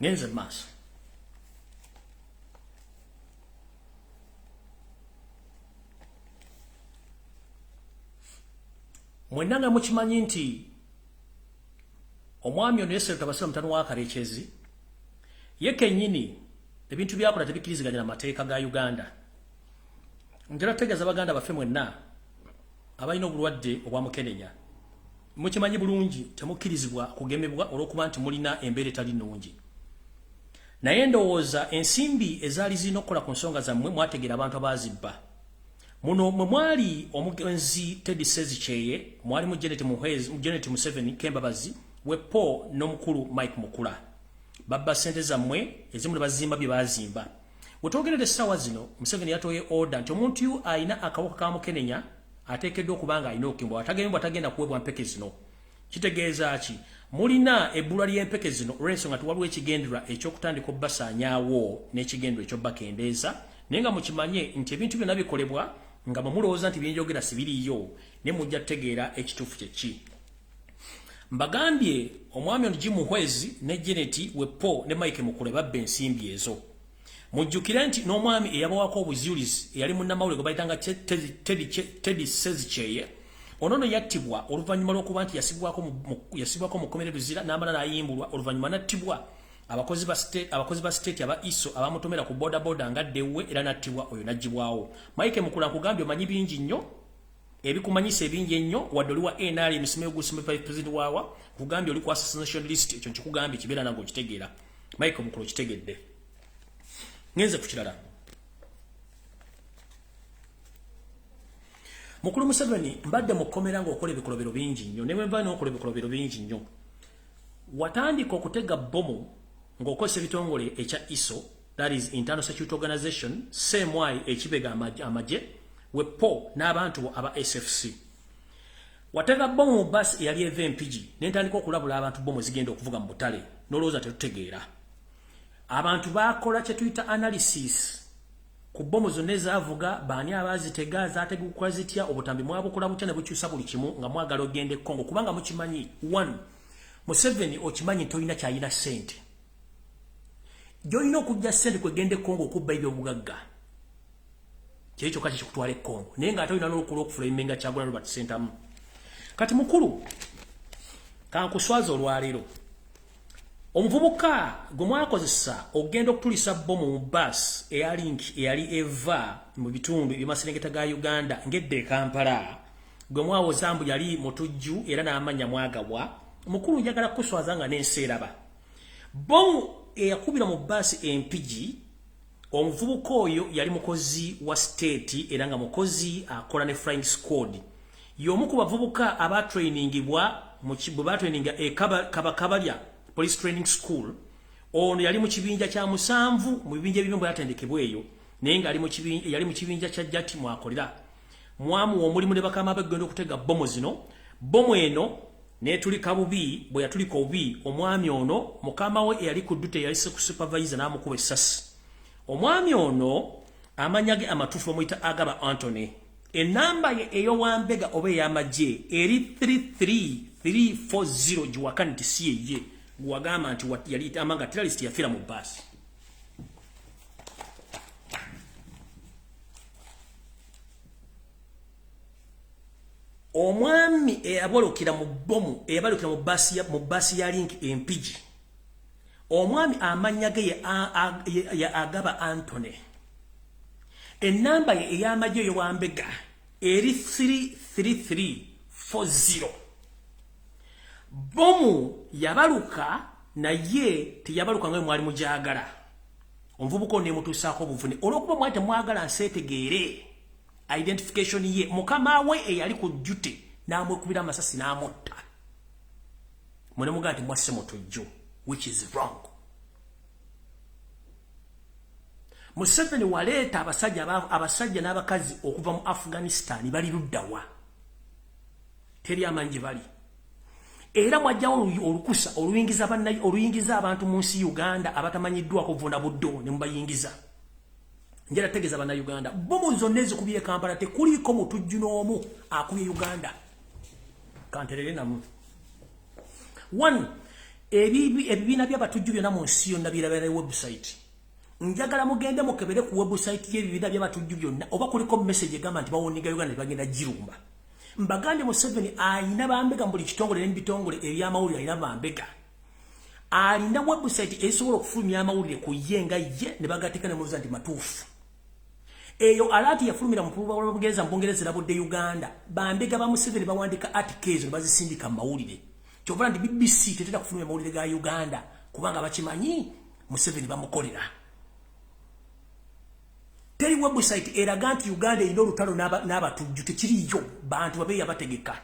A: Ngenze maso. Mwenanga mukimanyi nti omwami ono Yosef Tabasira mutano wa Karekezi ye kennyini ebintu byakola tebikiriziganya na mateeka ga Uganda. Njala tegeeza Baganda baffe mwenna abalina obulwadde obwa mukenenya. Mukimanyi bulungi temukirizibwa kugemebwa olw'okuba nti mulina embeera etali nnungi. Naye ndowooza ensimbi ezaali zirina okukola ku nsonga zammwe mwategeera abantu abazibba. Muno mwe mwali omugenzi Teddy Sezikyeye, mwalimu Janet Museveni Kembabazi, wepo n'omukulu Mike Mukula babba sente zammwe ezimu bazimba bye bazimba wetwogerera essaawa zino Museveni yatoye order nti omuntu ayina akawuka ka mukenenya ateekeddwa okubanga ayina okukimbwa atagenda kuwebwa mpeke zino kitegeeza ki mulina ebbula ly'empeke zino olw'ensonga nti waliwo ekigendererwa eky'okutandika obbasaanyaawo n'ekigendererwa eky'obbakendeeza naye nga mukimanye nti ebintu byonna bikolebwa nga mulowooza nti byenjogera sibiriyo ne mujja kutegeera ekituufu kyeki mbagambye omwami ono Jim Muhwezi ne Janet Wepo ne Mike Mukule babba ensimbi ezo mujjukire nti n'omwami eyabawako obujulizi eyali munnamawulire gwe bayitanga Teddy Sezikyeye onono yattibwa oluvannyuma lw'okuba nti yasibwako mu kkomera Luzira n'amala n'ayimbulwa oluvannyuma nattibwa abakozi ba state aba ISO abamutomera ku boda nga ddewe era nattibwa oyo najjibwawo Mike Mukula nkugambye omanyi bingi nnyo ebikumanyisa ebingi ennyo wadde oli wa NRM Msimeo president wawa kugambye oli ku assassination list ekyo nkikugambye kibeera nange okitegeera Mike Mukula okitegedde ngenze ku kirala Mukulu Museveni mbadde mukomera ng'okola ebikolobero bingi nnyo ne bwe n'okola ebikolobero bingi nnyo watandika okutega bomu ng'okozesa ebitongole ekya ISO that is Internal Security Organization CMY ekibega amaje wepo n'abantu aba SFC watega bomu mu bus eyali eva empigi n'entandika okulabula abantu bomu zigenda okuvuga mu butale n'olowooza tetutegeera abantu bakola kye tuyita analysis ku bomu zonna ezaavuga baani abaazitega zaateguka zitya obutambi mwabukola butya ne bukyusa buli kimu nga mwagala ogende Congo kubanga mukimanyi 1 Museveni okimanyi toyina kyayina ssente gy'olina okujja ssente kwegende Congo okubba ebyobugagga kyekyo kati kikutwala Congo naye nga ate olina n'olukula okufulayimenga Kyagulanyi Robert Sentamu kati mukulu kankuswaza olwaleero omuvubuka gwe mwakozesa ogenda okutulisa bomu mu bus eyali eva mu bitundu eby'amaserengeta ga Uganda ngedde Kampala gwe mwawoza mbu yali mutujju era n'amanya mwagabwa mukulu njagala kuswaza nga n'enseeraba bomu eyakubira mu bus empigi omuvubuka oyo yali mukozi wa state era nga mukozi akola ne flying squad y'omu ku bavubuka abatrainingibwa bwe batraininga Kabalya Police Training School ono yali mu kibinja kya 7 mu bibinja ebibyo byatendekebwa eyo naye nga yali mu kibinja kya Jati mwakolera mwamu omulimu ne bakama bagenda okutega bomu zino bomu eno netulika bubi bwe yatulika obubi omwami ono mukama we yali ku dute yali supervisor n'amukuba essasi omwami ono amanyage amatufu omuyita Agaba Anthony enamba ye ey'owambega oba ey'amagye eri 33340 giwakani nti si yeye gwagamba nti yali amanga terrorist yafiira mu basi omwami eyabalukira mu bomu eyabalukira mu basi ya link empigi omwami amanyage ya Agaba Anthony enamba ye ey'amagye ey'owambega eri 33340 bomu yabaluka naye teyabaluka nga mwali mujagala omuvubuka ne mutusaako obuvune olwokuba mwali temwagala nseetegeere identification ye mukama we eyali ku jute n'amwekubira amasasi n'amutta mwene mugaa nti mwasse mutujju which is wrong. Museveni waleeta abasajja n'abakazi okuva mu Afghanistan bali luddawa teri amanyi bali era mwajjawo olukusa oluyingiza abantu mu nsi Uganda abatamanyiddwa kuvuna buddo ne mubayingiza njera tegeza bana Uganda bomu zonna ezikubye Kampala tekuliko mutujju n'omu akubye Uganda kanterere namu 1 ebibiina by'abatujju byonna mu nsi yonna birabera website njagala mugende mukebere ku website y'ebibiina by'abatujju byonna oba kuliko message egamba nti bawoniga Uganda bagenda jirumba mbagande Museveni ayina bambega mbuli kitongole n'ebitongole eby'amawulire ayina bambega alina website esobola okufulumya amawulire ku yenga ye ne bagatika ne muza nti matuufu eyo alati yafulumira mu kuba Olungereza mbongereza labudde Uganda bambega ba Museveni bawandika articles bazisindika mawulire kyobala ndi BBC tetera kufulumya mawulire ga Uganda kubanga bakimanyi Museveni bamukolera teri website eraga nti Uganda ino lutalo n'abatujju tekiriyo bantu babeya bategeka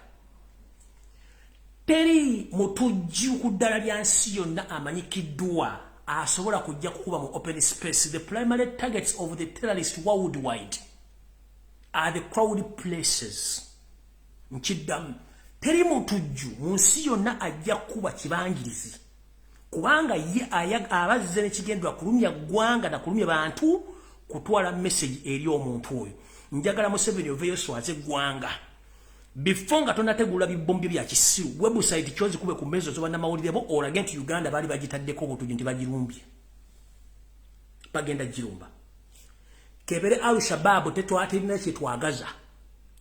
A: teri mutujju ku ddala lya nsi yonna amanyikiddwa asobola kujja kukuba mu open space. The primary targets of the terrorists worldwide are the crowded places. Nkiddamu teri mutujju mu nsi yonna ajja kuba kibangirizi kubanga ye abazze n'ekigendwa kulumya ggwanga na kulumya bantu kutwala message eri omuntu oyo. Njagala Museveni oveyo swaze ggwanga before nga tonategula bibombi bya kisiru website chozi kube ku mezo zoba na mawulire bo or against Uganda bali bagitaddeko obutuju nti bagirumbye bagenda jirumba kebere Al-Shabaab tetwatirina kye twagaza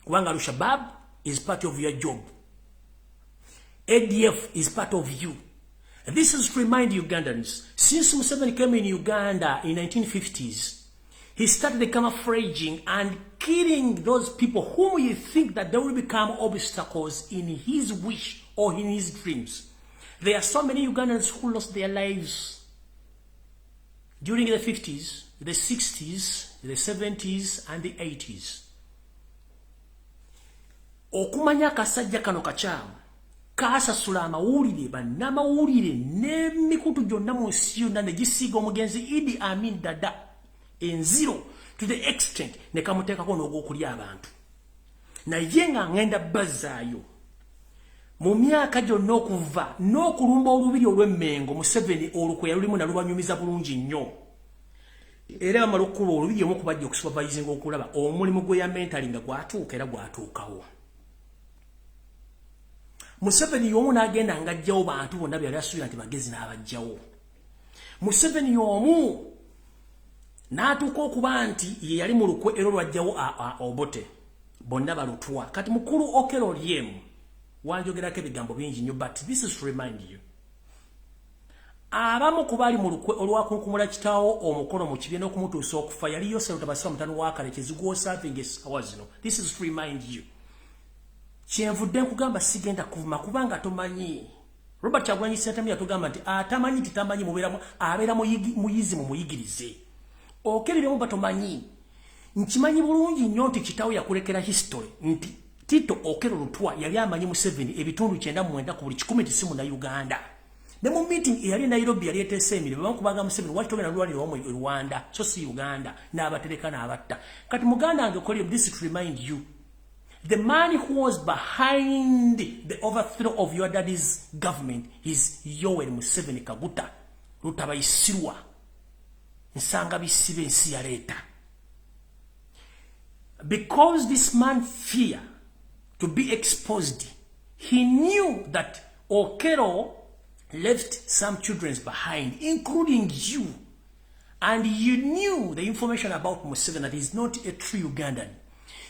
A: kubanga Al-Shabaab is part of your job. ADF is part of you. This is to remind Ugandans, since Museveni came in Uganda in 1950s, he started camouflaging and killing those people whom you think that they will become obstacles in his wish or in his dreams. There are so many Ugandans who lost their lives during the 50s, the 60s, the 70s, and the 80s. Okumanya kasajja kano kachamu kasasula amawulire bannamawulire n'emikutu gyonna mu nsi yonna ne gisiiga omugenzi Idi Amin Dada enziro to the extent ne kamuteekako n'ogw'okulya abantu. Naye nga ngenda bazzaayo mu myaka gyonna okuva n'okulumba olubiri olw'emmengo Museveni olukwe yalulimu nalubanyumiza bulungi nnyo. Era bamala okukuba olubiri omu kubajja okusupervisinga okulaba omulimu gwe ya mentali nga gwatuuka era gwatuukawo. Museveni y'omu n'agenda ng'ajjawo bantu bonna byali asuubira nti bagezi n'abajjawo. Museveni y'omu n'atuuka okuba nti ye yali mu lukwe era lwajjawo Obote bonna balutwa. Kati mukulu Okello Oryem wanjogerako ebigambo bingi nnyo but this is to remind you. Abamu ku baali mu lukwe olwakunkumula kitaawo omukolo mu kibiina okumutuusa okufa yali Yosef Tabasiba mutano wa Kalekezi gw'osavinga essaawa zino. This is to remind you. Kyenvudde nkugamba sigenda kuvuma kubanga tomanyi. Robert Kyagulanyi Ssentamu yatugamba nti atamanyi titamanyi mubeeramu abeera muyizi mu muyigirize. Okeliremu batomanyi. Nkimanyi bulungi nnyo nti kitaawo yakulekera history nti Tito Okello Lutwa yali amanyi Museveni ebitundu 99 ku buli 10 tisimu na Uganda. Ne mu meeting eyali Nairobi yali eteese emirimu bamukubaga Museveni wali togenda lwalira wamu e Rwanda so si Uganda n'abatereka n'abatta. Kati muganda ange Okello this to remind you. The man who was behind the overthrow of your daddy's government is Yoweri Museveni Kaguta. Lutabayisirwa. Nsanga bisibe nsi ya leta. Because this man feared to be exposed, he knew that Okello left some children behind, including you. And you knew the information about Museveni that he's not a true Ugandan.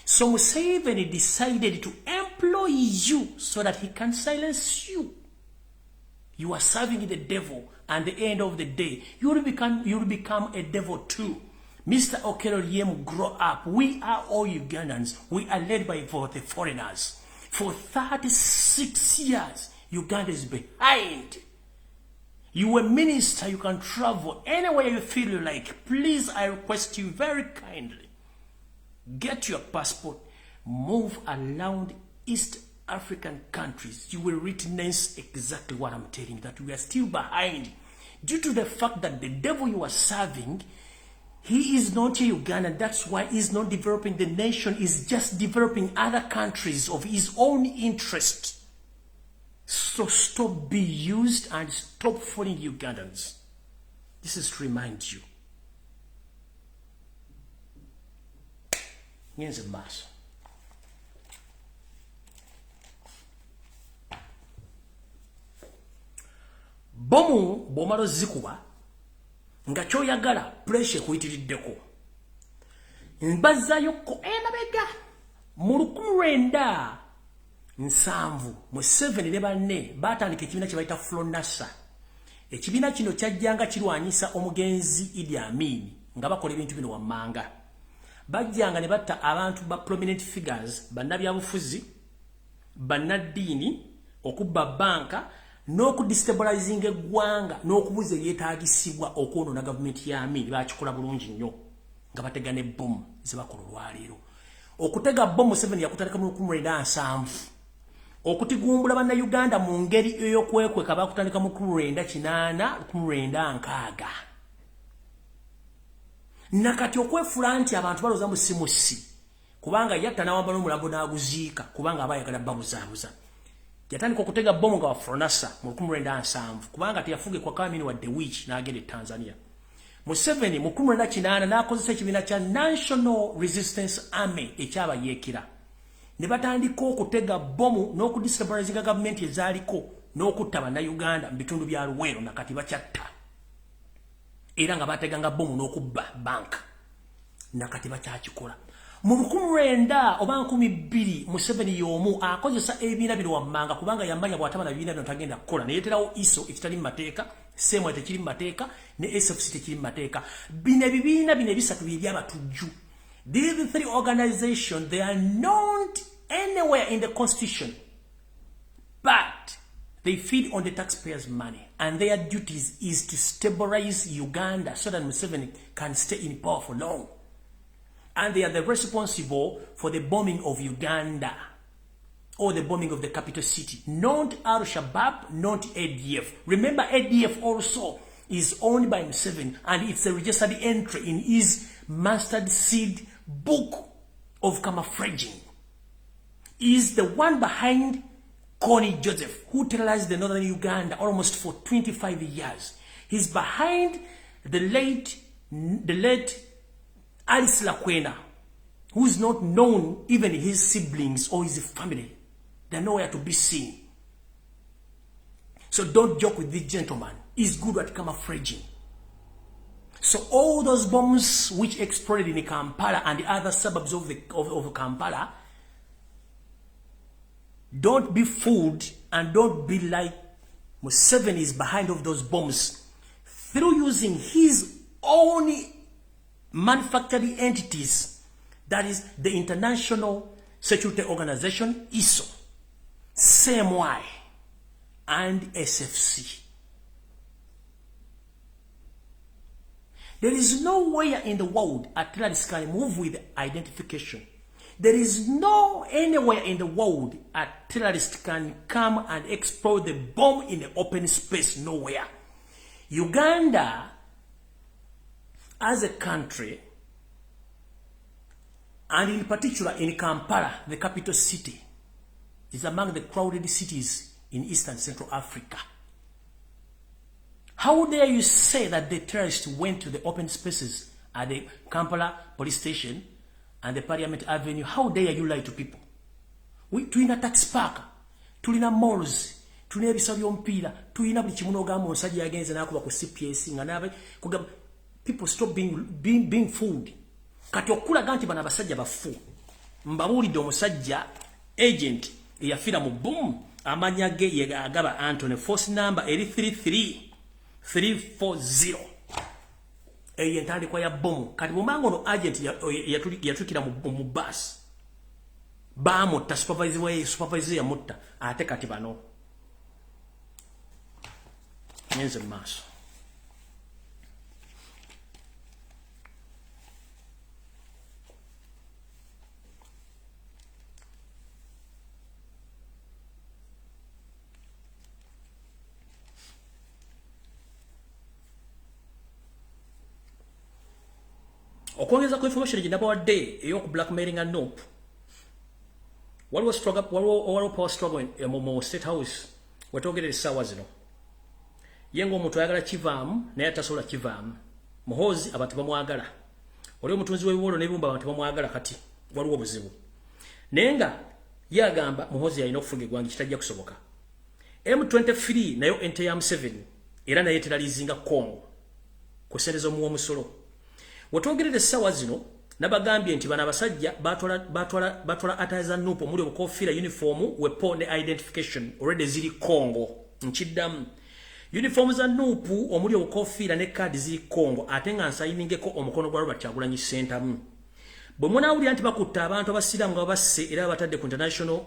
A: So Museveni decided to employ you so that he can silence you. You are serving the devil, and at the end of the day, you will become a devil too. Mr. Okello Oryem, grow up. We are all Ugandans. We are led by the foreigners. For 36 years, Uganda is behind. You are a minister. You can travel anywhere you feel like. Please, I request you very kindly. Get your passport, move around East African countries. You will witness exactly what I'm telling you, that we are still behind due to the fact that the devil you are serving, he is not a Ugandan. That's why he's not developing the nation. He's just developing other countries of his own interest. So stop being used and stop fooling Ugandans. This is to remind you. Ngenze maaso. Bomu bomalo zikuba nga kyoyagala pressure kuyitiriddeko. Mbazayo ko emabega mu 1970 Museveni ne banne batandika ekibiina kye bayita Flonasa. Ekibiina kino kyajjanga kirwanyisa omugenzi Idi Amin nga bakola ebintu bino wammanga. Bajjanga ne batta abantu ba prominent figures bannabyabufuzi bannaddiini okubba banka n'okudestabilizing eggwanga n'okubuza ebyetaagisibwa okwonoona gavumenti ya Amin bakikola bulungi nnyo nga batega ne bomu ze bakola olwaleero. Okutega bomu Museveni yakutandika mu 1970 okutigumbula banna Uganda mu ngeri ey'okwekweka bakutandika mu 1986 nakati okwefula nti abantu baloza mu simusi kubanga yatta nawamba n'omulambo n'aguziika kubanga abayagala babuzaabuza yatandika okutega bomu nga wafronasa mu 1907 kubanga teyafugikwa kamini wadde wich n'agenda e Tanzania. Museveni mu 1998 n'akozesa ekibiina kya National Resistance Army ekyabayeekera ne batandika okutega bomu n'okudestabilizinga gavumenti ezaaliko n'okutta bannayuganda mu bitundu bya Luweero nakati bakyatta era nga bateganga bomu n'okubba banka nakati bakyakikola. Mu 1900 oba 2000 Museveni y'omu akozesa ebibiina bino wammanga kubanga yamanya bw'ataba na bibiina bino tagenda kukola ne yeeterawo ISO ekitali mu mateeka, SEMO tekiri mu mateeka ne SFC tekiri mu mateeka. Bino ebibiina bino ebisatu bye by'abatujju. These three organizations, they are not anywhere in the constitution, but they feed on the taxpayers' money, and their duties is to stabilize Uganda so that Museveni can stay in power for long. And they are the responsible for the bombing of Uganda, or the bombing of the capital city. Not Al-Shabaab, not ADF. Remember, ADF also is owned by Museveni, and it's a registered entry in his mustard seed book of camouflaging. Is the one behind Connie Joseph, who terrorized the northern Uganda almost for 25 years. He's behind the late Alice Lakwena, who is not known, even his siblings or his family. They're nowhere to be seen. So don't joke with this gentleman. He's good at camouflaging. So all those bombs which exploded in Kampala and the other suburbs of Kampala, don't be fooled and don't be like Museveni is behind of those bombs through using his own manufacturing entities, that is the International Security Organization, ISO, CMY, and SFC. There is nowhere in the world a terrorist can move with identification. There is no anywhere in the world a terrorist can come and explode the bomb in the open space. Nowhere. Uganda, as a country, and in particular in Kampala, the capital city, is among the crowded cities in Eastern Central Africa. How dare you say that the terrorists went to the open spaces at the Kampala police station and the Parliament Avenue? How dare you lie to people? Tulina tax park, tulina malls, tulina ebisabo by'omupiira, tulina buli kimu n'ogamba omusajja yagenze n'akuba ku CPS nga n'abe kugamba. People stop being fooled. Kati okulaga nti bano abasajja bafu. Mbabuulidde omusajja agent eyafiira mu boom amanya ge ye agaba Anthony, force number eri 33340. Eyo entandikwa ya bomu. Kati bw'omanga ono agent yatukira mu bus. Bamutta supervisor yamutta ate kati bano. Nyenze mu maaso. Okwongeza ku information ginabawadde ey'oku blackmailing and nope. Waliwo power struggle mu State House wetwogerera essaawa zino. Ye ng'omuntu ayagala kivaamu naye atasobola kivaamu. Muhoozi abantu bamwagala. Oli omutunzi w'ebiwolo n'ebibumba abantu bamwagala kati waliwo obuzibu. Naye nga ye agamba Muhoozi alina okufuga eggwanga kitajja kusoboka. M23 nayo ente ya Museveni era naye teralizinga Congo ku ssente z'omuwa omusolo. Wetwogerera essaawa zino nabagambye nti bano abasajja batwala ataza nupo omuli obukofiira uniform weapon ne identification already ziri Congo. Nkiddamu uniform za nupu omuli obukofiira ne kadi ziri Congo ate nga nsayiningeko omukono gwa Robert Kyagulanyi Center. Bwe munaawulira nti bakutta abantu abasiraamu nga babasse era batadde ku international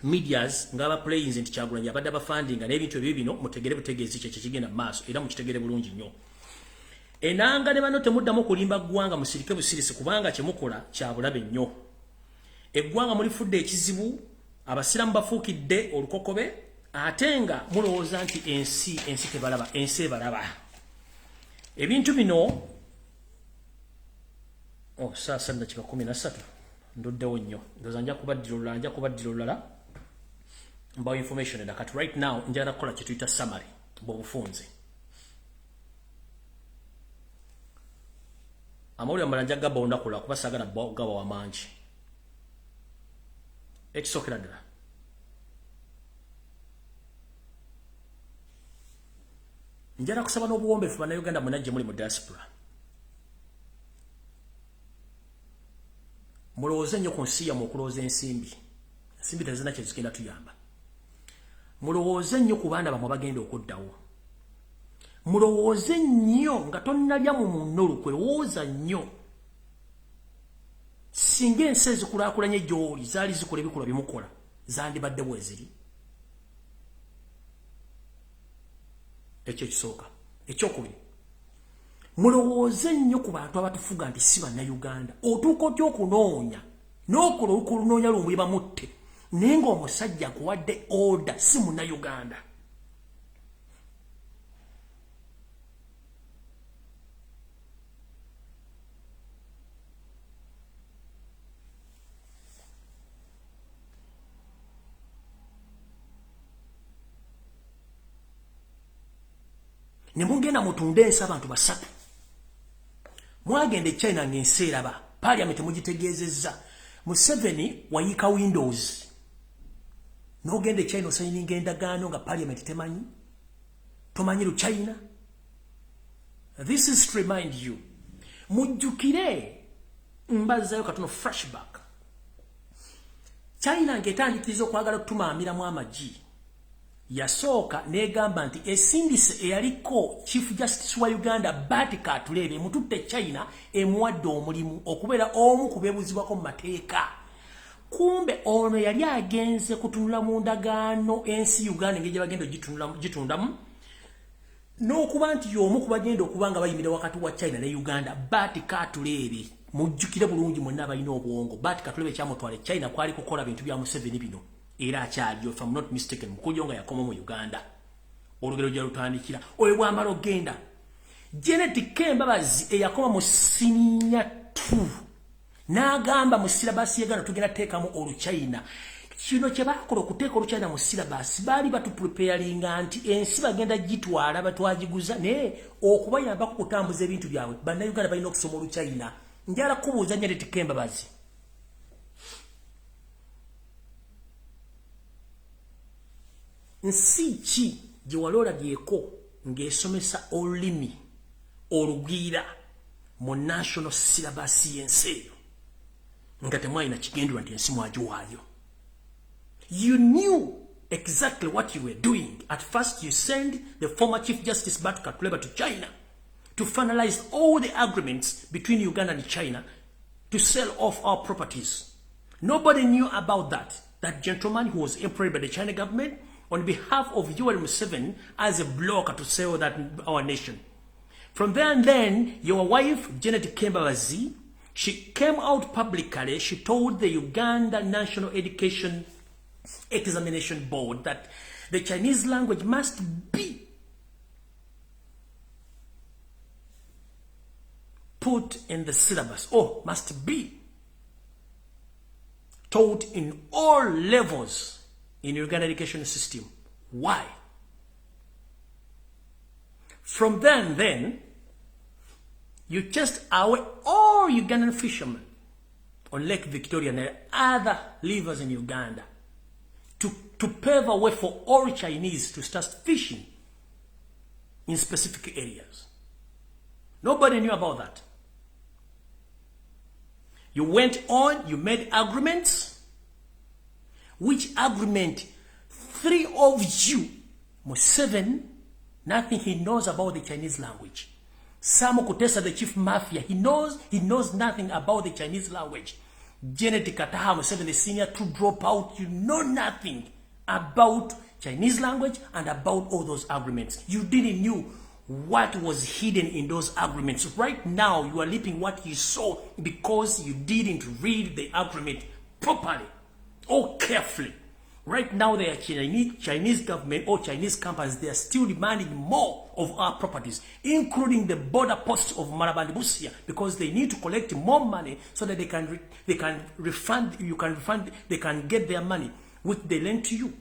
A: medias nga abaplays nti Kyagulanyi abadde abafandinga n'ebintu ebyo bino mutegere butegeezi kye kigenda mu maaso era mukitegere bulungi nnyo. Enanga ne bano temuddamu kulimba ggwanga musirike busirisi kubanga kye mukola kya bulabe nnyo. Eggwanga mulifudde ekizibu abasiramu bafuukidde olukokobe ate nga mulowooza nti ensi tebalaba, ensi ebalaba. Ebintu bino sasa dakika 13 nduddewo nnyo ndoza nja kubaddira olulala mbawo information edda kati right now njagala kukola kye tuyita summary bw'obufunze. Amawulire amala nja gabba olunaku lwa kuba saagala gaba wamangi. Ekisookera ddala njagala kusaba n'obuwombeefu bannayuganda mwenna gye muli mu diaspora. Mulowooze nnyo ku nsi yammwe okulowooza ensimbi. Ensimbi tezirina kye zigenda tuyamba. Mulowooze nnyo ku baana bammwe bagenda okuddawo. Mulowooze nnyo nga tonnalya mu munno olukwe, lowooza nnyo. Singa ensi ezikulaakulanye gy'oli zaali zikola ebikolwa byemukola zandibadde bwe ziri. Ekyo ekisooka. Ekyokubiri, mulowooze nnyo ku bantu abatufuga nti si bannayuganda. Otuuka otya okunoonya n'okola olukunoonya lumwe bamutte naye ng'omusajja akuwadde order si munnayuganda. Ne mugenda mutunde ensi abantu basatu. Mwagenda e China ng'ensi eraba. Parliament mugitegeezezza. Museveni wayiika Windows. N'ogenda e China osayininga endagaano nga Parliament temanyi. Tomanyi lu China. This is to remind you. Mujjukire mbazzayo katono flashback. China ng'etandikiriza okwagala okutumaamiramu amagi. Yasooka negamba nti esindise eyaliko Chief Justice wa Uganda Batika Atulebe mututte China emuwadde omulimu okubeera omu ku beebuzibwako mu mateeka. Kumbe ono yali agenze kutunula mu ndagaano ensi Uganda engeri gye bagenda gitundamu n'okuba nti y'omu ku bagenda okuba nga bayimira wakati wa China ne Uganda. Batika Atulebe mujjukire bulungi mwenna abalina obwongo. Batika Atulebe kyamutwala China kwali kukola bintu bya Museveni bino. Era akyaliyo, if I'm not mistaken, mukujo nga yakoma mu Uganda. Olugero gye lutandikira. Oyo bwamala ogenda. Janet Kembabazi eyakoma mu Sininya 2. N'agamba mu silabasi y'Uganda tugenda teekamu Oluchina. Kino kye baakola okuteeka Oluchina mu silabasi baali batupreparinga nti ensi bagenda gitwala batwagiguza naye okubayambako kutambuza ebintu byabwe. Bannayuganda balina okusoma Oluchina. Njala kubuuza Janet Kembabazi. Nsi ki gye walola byeko ng'esomesa olulimi olugwira mu national syllabus y'ensi eyo nga temwalina kigendwa nti ensi mwagiwaayo. You knew exactly what you were doing. At first you sent the former Chief Justice Batika Atulebe to China to finalize all the agreements between Uganda and China to sell off our properties. Nobody knew about that. That gentleman who was employed by the China government on behalf of Yoweri Museveni as a blocker to sell that our nation. From there and then, your wife, Janet Kembabazi, she came out publicly, she told the Uganda National Education Examination Board that the Chinese language must be put in the syllabus, or must be taught in all levels in Uganda education system. Why? From then, you just away all Ugandan fishermen on Lake Victoria and other rivers in Uganda to pave a way for all Chinese to start fishing in specific areas. Nobody knew about that. You went on, you made agreements. Which agreement? 3 of you, Museveni, nothing he knows about the Chinese language. Samu Kutesa, the chief mafia, he knows nothing about the Chinese language. Janet Kataha, Museveni, the senior to drop out, you know nothing about Chinese language and about all those agreements. You didn't know what was hidden in those agreements. Right now, you are leaping what you saw because you didn't read the agreement properly. Oh, carefully. Right now, the Chinese government or Chinese companies, they are still demanding more of our properties, including the border posts of Maraba and Busia, because they need to collect more money so that they can refund. They can get their money which they lend to you.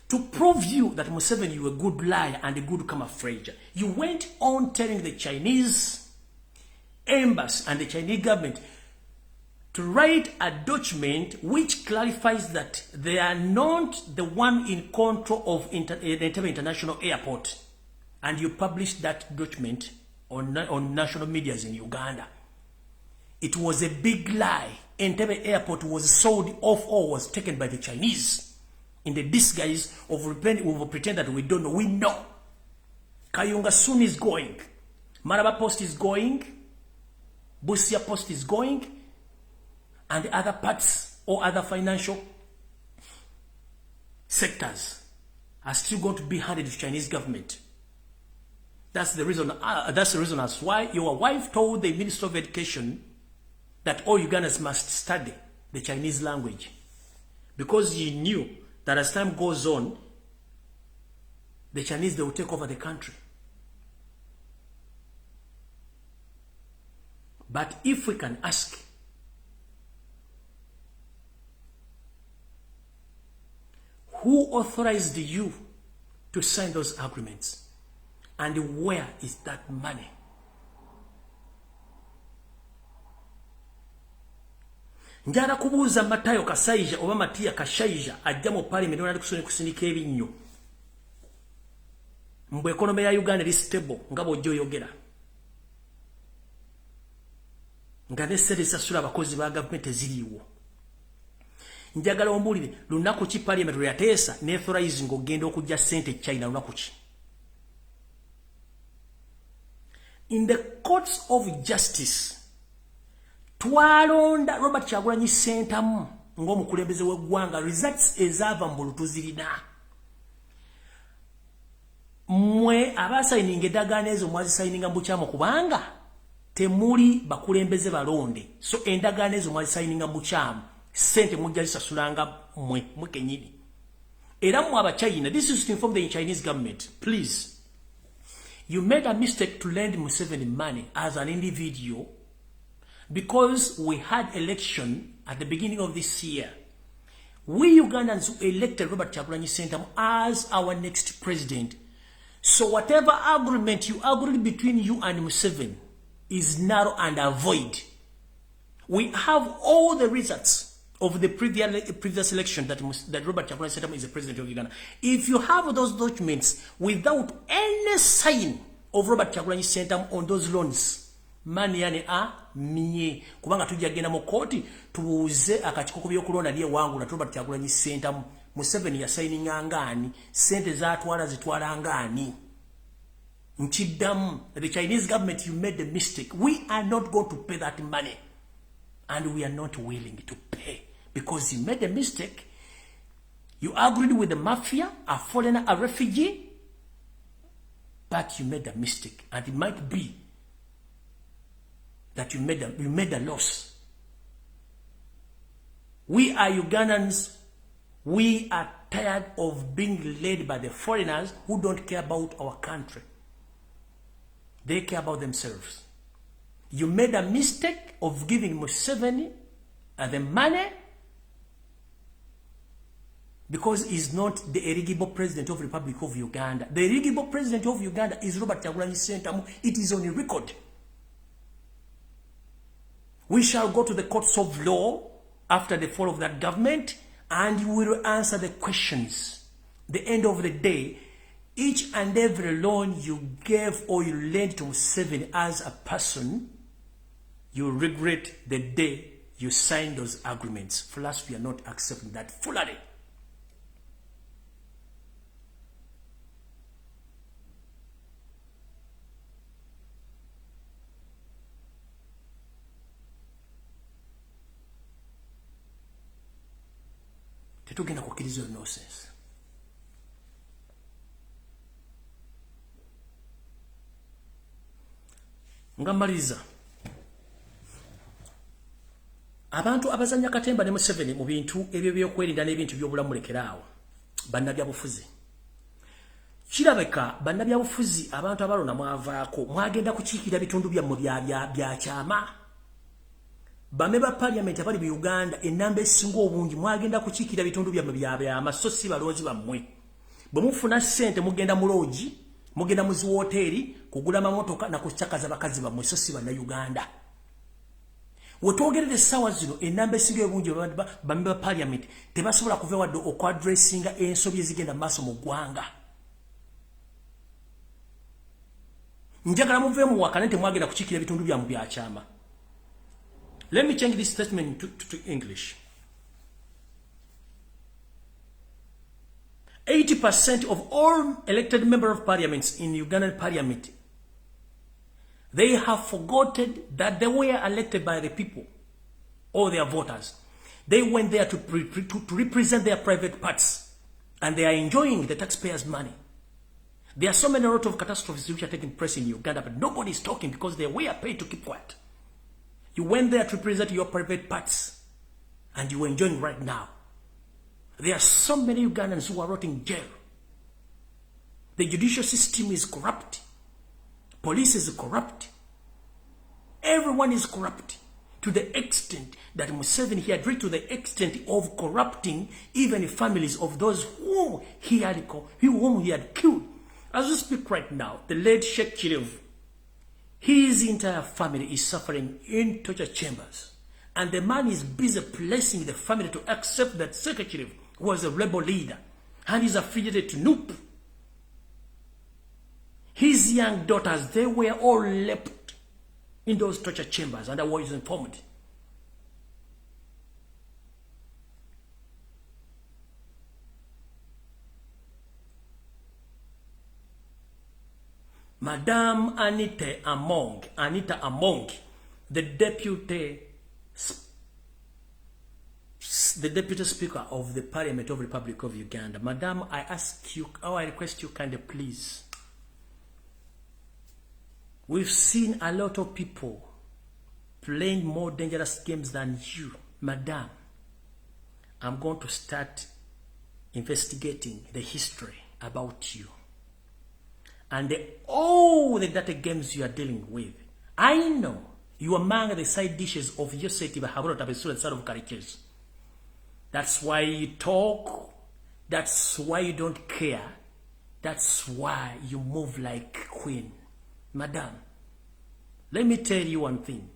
A: To prove you that Museveni, you were a good liar and a good camouflage, you went on telling the Chinese embassy and the Chinese government to write a document which clarifies that they are not the one in control of Entebbe International Airport. And you published that document on national medias in Uganda. It was a big lie. Entebbe Airport was sold off or was taken by the Chinese in the disguise of pretend that we don't know. We know. Kayunga soon is going. Maraba Post is going. Busia Post is going, and the other parts or other financial sectors are still going to be handed to Chinese government. That's the reason. That's the reason as why your wife told the Minister of Education that all Ugandans must study the Chinese language, because he knew that as time goes on, the Chinese, they will take over the country. But if we can ask, who authorized you to sign those agreements? And where is that money? Njala kubuuza Matayo Kasaija oba Matia Kashaija ajja mu parliament n'ali kusinika ebinnyo. Mbwe economy ya Uganda eri stable nga bw'ojja oyogera. Nga n'essente zisasula abakozi ba gavumenti eziriiwo. Njagala ombulire lunaku ki parliament lwe yateesa n'authorizing ogenda okujja ssente China lunaku ki? In the courts of justice, twalonda Robert Kyagulanyi Ssentamu ng'omukulembeze w'eggwanga, results ezaava mu bulutuzirina. Mmwe abaasayininga eddagaano ezo mwazisayininga mu bukyamu kubanga temuli bakulembeze balonde. So endagaano ezo mwazisayininga mu bukyamu, ssente mujja zisasulanga mmwe kenyini. Era mmwe Abachina, this is to inform the Chinese government, please. You made a mistake to lend Museveni money as an individual because we had election at the beginning of this year. We Ugandans elected Robert Kyagulanyi Ssentamu as our next president. So whatever agreement you agreed between you and Museveni is narrow and void. We have all the results of the previous election that Robert Kyagulanyi Ssentamu is the president of Uganda. If you have those documents without any sign of Robert Kyagulanyi Ssentamu on those loans, mani yani miye kubanga tujja genda mu koti tuuze akachiko ku byokulonda liye wangu na Robert Kyagulanyi Ssentamu Museveni ya signing ngani, sente zatwala zitwala ngani. Nchidam, the Chinese government, you made the mistake. We are not going to pay that money. And we are not willing to pay. Because you made a mistake. You agreed with the mafia, a foreigner, a refugee. But you made a mistake. And it might be that you made a loss. We are Ugandans. We are tired of being led by the foreigners who don't care about our country. They care about themselves. You made a mistake of giving Museveni the money because he's not the eligible president of the Republic of Uganda. The eligible president of Uganda is Robert Kyagulanyi Ssentamu. It is on the record. We shall go to the courts of law after the fall of that government and you will answer the questions. The end of the day, each and every loan you gave or you lent to Museveni as a person, you regret the day you signed those agreements. For us, we are not accepting that fully. Tetugenda kukkiriza nonsense. Ngamaliza Abantu abazanya katemba ne Museveni mu bintu ebyo byokwerinda n'ebintu by'obulamu lekeraawo. Bannabyabufuzi. Kirabeka bannabyabufuzi abantu abalona mwavaako mwagenda kukiikira bitundu byammwe bya kyama. Bame ba parliament abali mu Uganda enamba esinga obungi mwagenda kukiikira bitundu byammwe bya byama so si balonzi bammwe. Bwe mufuna ssente mugenda mu lodge, mugenda mu ziwoteri kugula mamotoka na kuchakaza bakazi bammwe so si banna Uganda. Wetwogerere sawa zino enamba esinga obungi bame ba parliament tebasobola kuva wadde okwadressinga ensobi ezigenda maaso mu ggwanga. Njagala muve mu wakane temwagenda kukiikira bitundu byammwe bya kyama. Let me change this statement to English. 80% of all elected members of parliaments in Ugandan parliament, they have forgotten that they were elected by the people or their voters. They went there to represent their private parts, and they are enjoying the taxpayers' money. There are so many lot of catastrophes which are taking place in Uganda, but nobody is talking because they were paid to keep quiet. You went there to present your private parts, and you are enjoying right now. There are so many Ugandans who are rotting in jail. The judicial system is corrupt. Police is corrupt. Everyone is corrupt to the extent that Museveni he had reached to the extent of corrupting even families of those whom he had killed. As we speak right now, the late Sheikh Chirev, his entire family is suffering in torture chambers. And the man is busy placing the family to accept that Sheikh Chirev was a rebel leader and is affiliated to NUP. His young daughters, they were all left in those torture chambers, and I was informed. Madame Anita Among, the deputy speaker of the Parliament of the Republic of Uganda. Madame, I request you kindly, please. We've seen a lot of people playing more dangerous games than you. Madame, I'm going to start investigating the history about you. And all the data games you are dealing with. I know you are among the side dishes of your city, but have not a sort of characters. That's why you talk. That's why you don't care. That's why you move like queen. Madam, let me tell you one thing.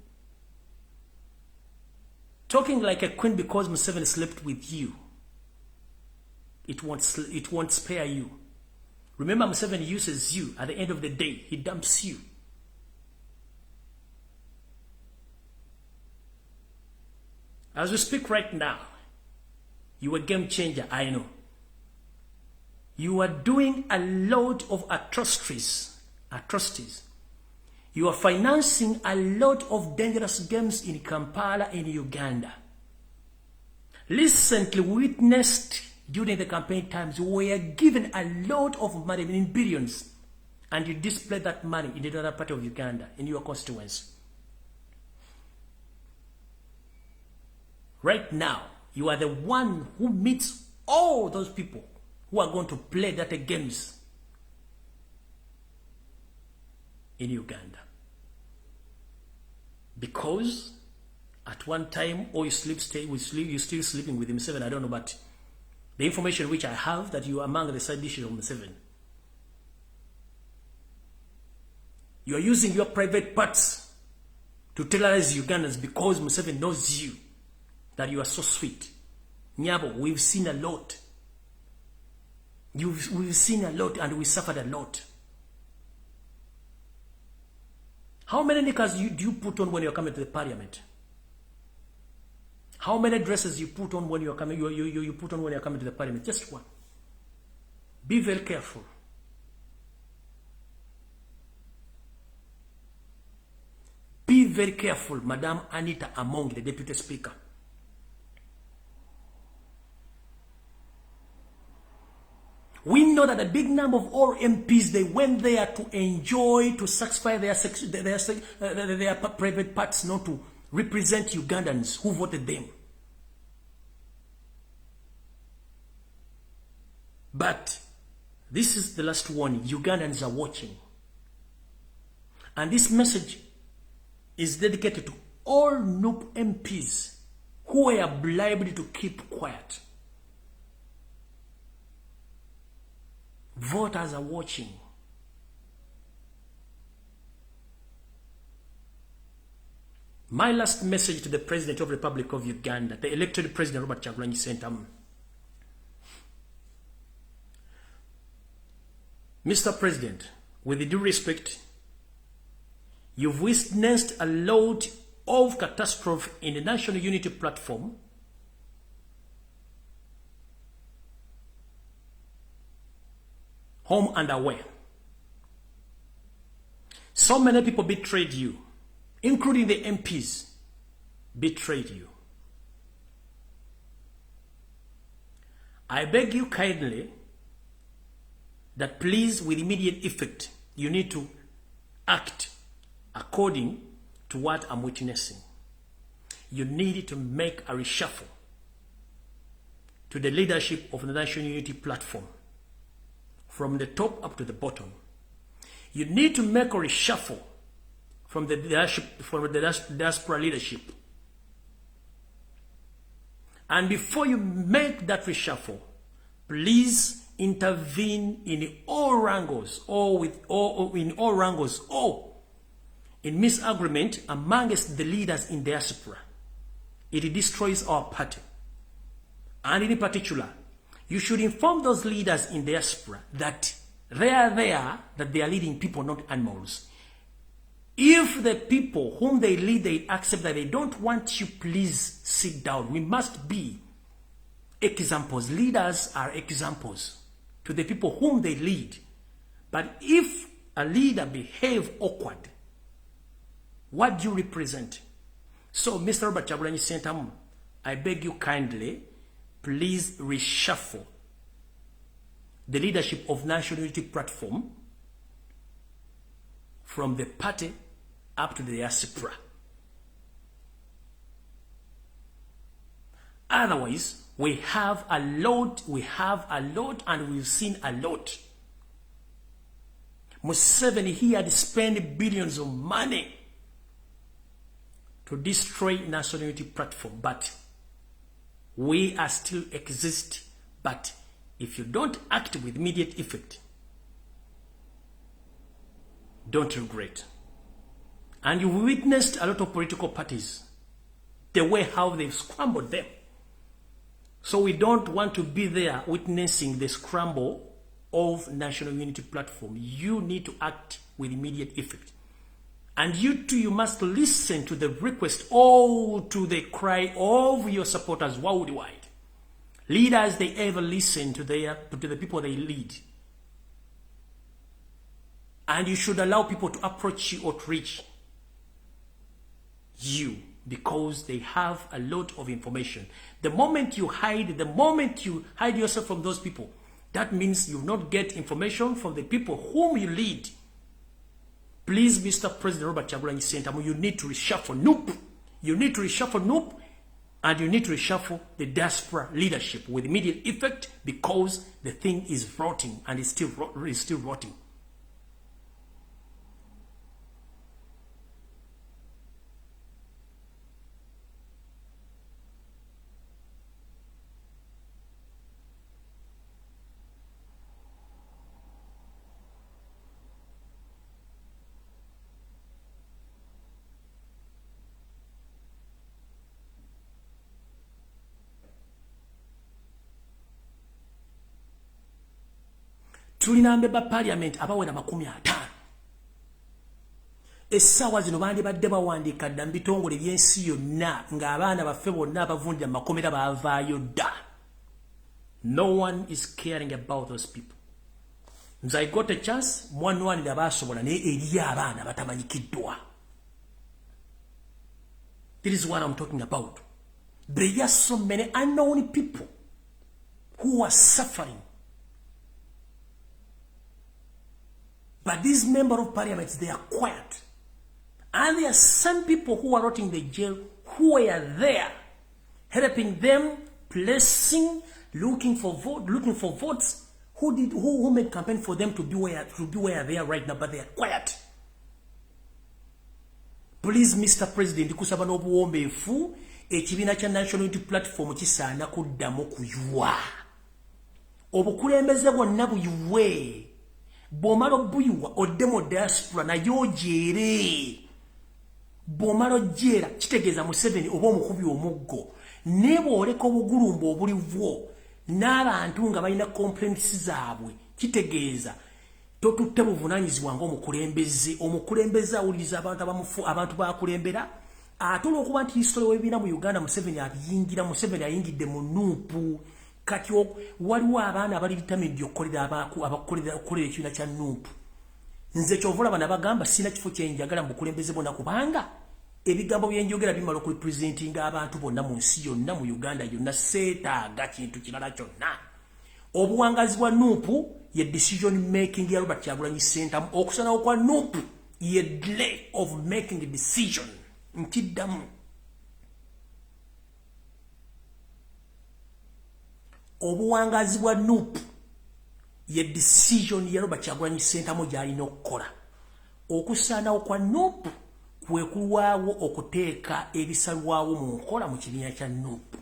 A: Talking like a queen because Museveni slept with you, it won't spare you. Remember, Museveni uses you. At the end of the day, he dumps you. As we speak right now, you are a game changer, I know. You are doing a lot of atrocities. You are financing a lot of dangerous games in Kampala in Uganda. Recently witnessed during the campaign times, we were given a lot of money, in billions, and you display that money in the other part of Uganda, in your constituency. Right now, you are the one who meets all those people who are going to play data games in Uganda. Because at one time, or you're still sleeping with Museveni, I don't know, but the information which I have that you are among the side dishes of Museveni. You are using your private parts to terrorize Ugandans because Museveni knows you, that you are so sweet. Nyabo, we've seen a lot. We've seen a lot and we suffered a lot. How many knickers do you put on when you're coming to the parliament? How many dresses you put on when you're coming? You put on when you're coming to the parliament? Just one. Be very careful. Be very careful, Madame Anita Among, the Deputy Speaker. We know that a big number of all MPs, they went there to enjoy, to satisfy their private parts, not to represent Ugandans who voted them. But this is the last warning. Ugandans are watching. And this message is dedicated to all NUP MPs who were bribed to keep quiet. Voters are watching. My last message to the President of the Republic of Uganda, the elected President Robert Kyagulanyi Ssentamu. Mr. President, with due respect, you've witnessed a lot of catastrophe in the National Unity Platform. Home and away. So many people betrayed you, including the MPs, betrayed you. I beg you kindly that please, with immediate effect, you need to act according to what I'm witnessing. You need to make a reshuffle to the leadership of the National Unity Platform, from the top up to the bottom. You need to make a reshuffle from the diaspora leadership. And before you make that reshuffle, please intervene in all wrangles, or in misagreement amongst the leaders in diaspora. It destroys our party. And in particular, you should inform those leaders in diaspora that they are there, that they are leading people, not animals. If the people whom they lead, they accept that they don't want you, please sit down. We must be examples. Leaders are examples to the people whom they lead. But if a leader behaves awkward, what do you represent? So, Mr. Robert Kyagulanyi Ssentamu, I beg you kindly, please reshuffle the leadership of National Unity Platform from the party up to the diaspora. Otherwise, we have a lot, and we've seen a lot. Museveni, he had spent billions of money to destroy National Unity Platform, but we are still exist. But if you don't act with immediate effect, don't regret. And you witnessed a lot of political parties, the way how they've scrambled them. So we don't want to be there witnessing the scramble of National Unity Platform. You need to act with immediate effect. And you too, you must listen to the request, or to the cry of your supporters worldwide. Leaders, they ever listen to the people they lead. And you should allow people to approach you or to reach you, because they have a lot of information. The moment you hide yourself from those people, that means you will not get information from the people whom you lead. Please, Mr. President Robert Kyagulanyi Ssentamu, you need to reshuffle NUP. You need to reshuffle NUP, and you need to reshuffle the diaspora leadership with immediate effect, because the thing is rotting, and it's still rotting. Tulina mbeba parliament abawera 50. Essaawa zino bandibadde bawandiika dda mu bitongole by'ensi yonna ng'abaana baffe bonna abavundira mu makomera baavaayo dda. No one is caring about those people. Nze I got a chance, mwanwanira baasobola naye eri abaana batamanyikiddwa. This is what I'm talking about. There are so many unknown people who are suffering. But these members of parliament, they are quiet. And there are some people who are rotting in the jail who are there, helping them, placing, looking for votes, who made campaign for them to be where they are right now, but they are quiet. Please, Mr. President, kusaba n'obuwombeefu ekibiina kya National Unity Platform kisaana kuddamu kuyuwa. Obukulembeze bwonna buyuwe. Bw'omala obuyuwa odde mu diaspora naye ojeere. Bw'omala ojjeera kitegeeza Museveni oba omukubi omuggo. Ne bw'oleka obugulumba obuliwo n'abantu nga balina complaints zaabwe kitegeeza totutte buvunaanyizibwa ng'omukulembeze awuliriza abantu b'akulembera ate olw'okuba nti history w'ebibiina mu Uganda Museveni ayingidde mu nuupu kati waliwo abaana abali determined okukolera ekibiina kya nuupu. Nze kyova olaba nabagamba sina kifo kye njagala mu bukulembeze bwonna kubanga ebigambo bye njogera bimala okurepresentinga abantu bonna mu nsi yonna mu Uganda yonna seetaaga kintu kirala kyonna. Obuwangazi bwa nuupu ye decision making ya Robert Kyagulanyi Ssentamu. Okusanawo kwa nuupu ye delay of making a decision. Nkiddamu. Obuwangazi bwa nuupu ye decision ya Robert Kyagulanyi Ssentamu gy'alina okukola. Okusanawo kwa nuupu kwe kulwawo okuteeka ebisalwawo mu nkola mu kibiina kya nuupu.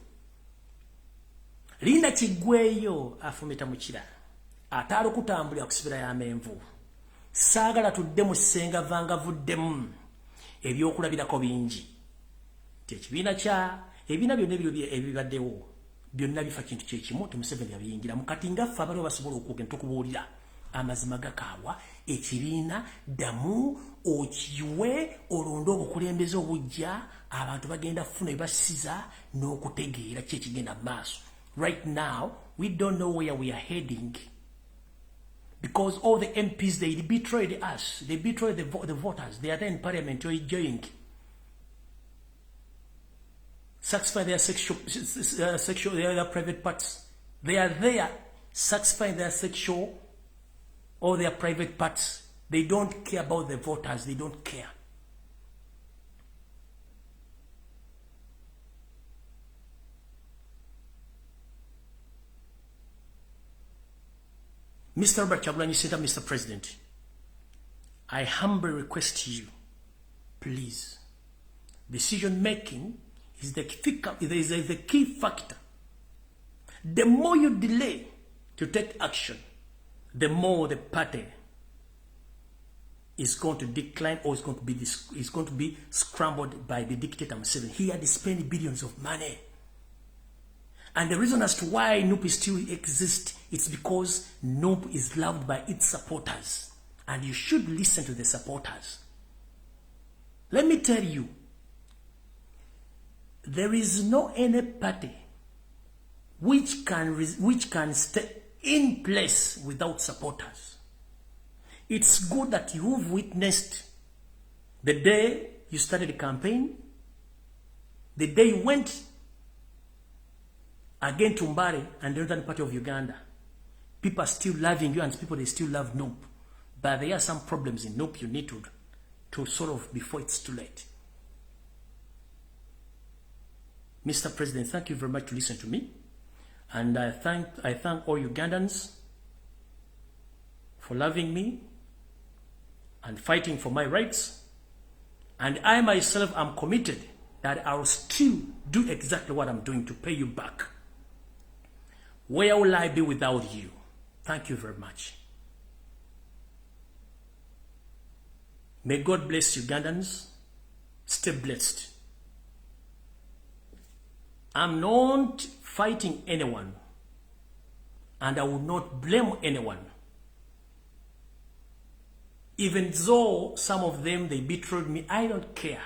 A: Linda Kiggweeyo afumita mukira ataala okutambulira ku sibira y'amenvu. Saagala tudde mu ssenga vanga vuddemu ebyokulabirako bingi. Ekibiina ebibiina byonna ebibaddewo byonna bifa kintu kyekimu Museveni yabiyingiramu kati ngaffe abaliwo basobola okugenda tukubuulira amazima gakaawa ekibiina ddamu okiwe olonde obukulembeze obujja abantu bagenda kufuna ebibasiza n'okutegeera ki ekigenda mu maaso. Right now, we don't know where we are heading because all the MPs, they betrayed us. They betrayed the voters. They are there in parliament enjoying, satisfying their their private parts. They are there satisfying their sexual or their private parts. They don't care about the voters. They don't care. Mr. Robert Kyagulanyi Ssentamu, Mr. President, I humbly request you, please, decision making is the key factor. The more you delay to take action, the more the party is going to decline or is going to be scrambled by the dictator Museveni. He had spent billions of money. And the reason as to why NUP still exists, it's because NUP is loved by its supporters. And you should listen to the supporters. Let me tell you, there is no any party which can stay in place without supporters. It's good that you've witnessed the day you started the campaign, the day you went again to Mbare and the northern part of Uganda. People are still loving you and people, they still love NUP. But there are some problems in NUP you need to solve before it's too late. Mr. President, thank you very much to listen to me. And I thank all Ugandans for loving me and fighting for my rights. And I myself am committed that I will still do exactly what I'm doing to pay you back. Where will I be without you? Thank you very much. May God bless Ugandans. Stay blessed. I'm not fighting anyone, and I will not blame anyone. Even though some of them, they betrayed me, I don't care.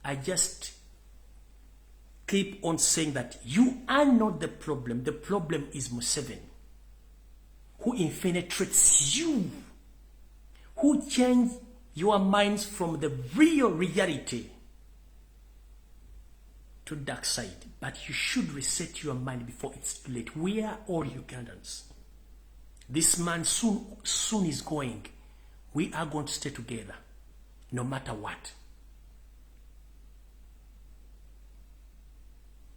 A: I just keep on saying that you are not the problem. The problem is Museveni, who infiltrates you, who changed your minds from the real reality to dark side. But you should reset your mind before it's too late. We are all Ugandans. This man soon is going. We are going to stay together. no matter what.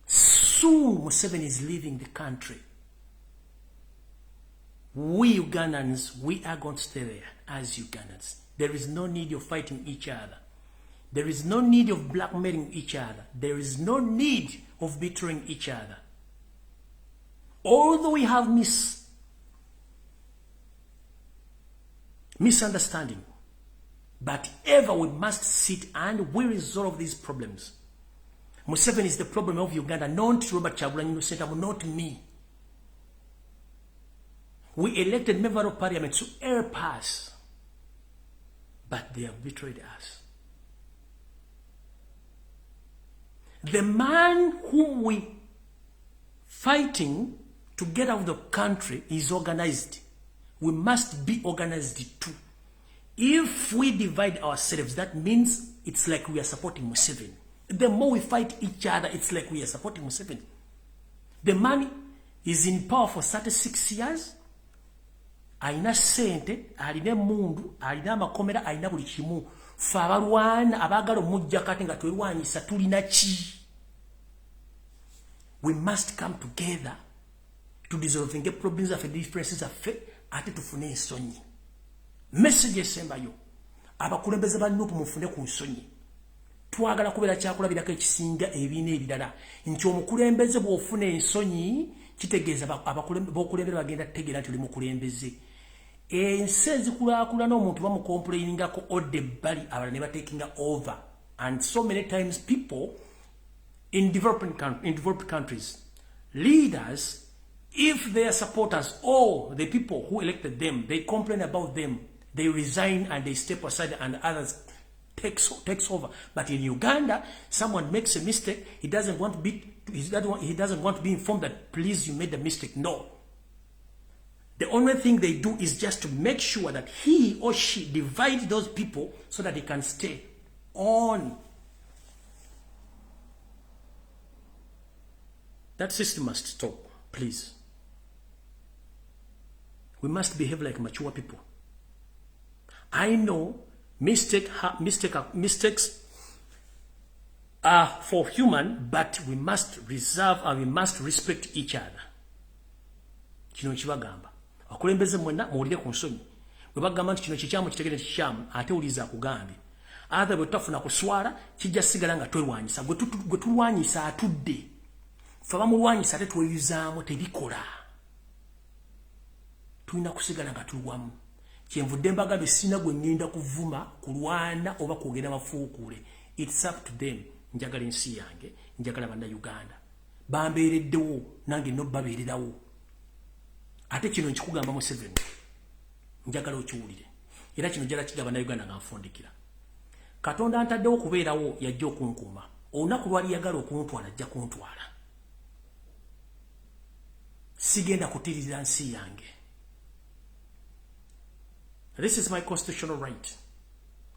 A: Soon Museveni is leaving the country. We Ugandans, we are going to stay there as Ugandans. There is no need of fighting each other. There is no need of blackmailing each other. There is no need of betraying each other. Although we have misunderstanding, but ever we must sit and we resolve these problems. Museveni is the problem of Uganda, not Robert Kyagulanyi, not me. We elected member of parliament to help us, but they have betrayed us. The man whom we fighting to get out of the country is organized. We must be organized too. If we divide ourselves, that means it's like we are supporting Museveni. The more we fight each other, it's like we are supporting Museveni. The man is in power for 36 years. Aina sente, alina mundu, alina makomera, alina buli kimu. Fabalwana abagalo mujja kati nga twelwanyisa tulina ki. We must come together to dissolve the problems of the differences of faith ate tufune ensonyi. Message esembayo. Abakulembeze ba Nupu mufune ku nsonyi. Twagala kubeera kyakulabirako ekisinga ebiina ebirala. Nti omukulembeze bw'ofuna ensonyi kitegeeza b'okulembera bagenda kutegeera nti oli mukulembeze. Ensi ezikulaakulana omuntu bamukomplainingako odde ebbali abalala ne batekinga over. And so many times people in developed countries, leaders, if their supporters or the people who elected them, they complain about them, they resign and they step aside and others takes over. But in Uganda, someone makes a mistake, he doesn't want to be informed that please you made the mistake. No. The only thing they do is just to make sure that he or she divides those people so that they can stay on. That system must stop, please. We must behave like mature people. I know mistakes are for human, but we must reserve and we must respect each other. Kino kibagamba. Akulembeze mwenna muwulire ku nsonyi. Bwe bagamba nti kino kikyamu kitegere kikyamu ate uliza akugambye. Ate bwe tutafuna kuswala kijja sigala nga twelwanyisa. Gwe tulwanyisa atudde. Ffe bamulwanyisa ate tweyuzaamu tebikola. Tulina kusigala nga tulwamu. Kyenvudde mbagambe sina gwe ngenda kuvuma kulwana oba kwogera mafuukule. It's up to them. Njagala ensi yange, njagala bannayuganda. Bambeereddewo nange no babeererawo. Ate kino nkikugamba Museveni. Njagala okiwulire. Era kino njagala kigamba bannayuganda nga nfundikira. Katonda antaddewo okubeerawo yajja okunkuuma. Olunaku lwali yagala okuntwala ajja kuntwala. Sigenda kutirira nsi yange. This is my constitutional right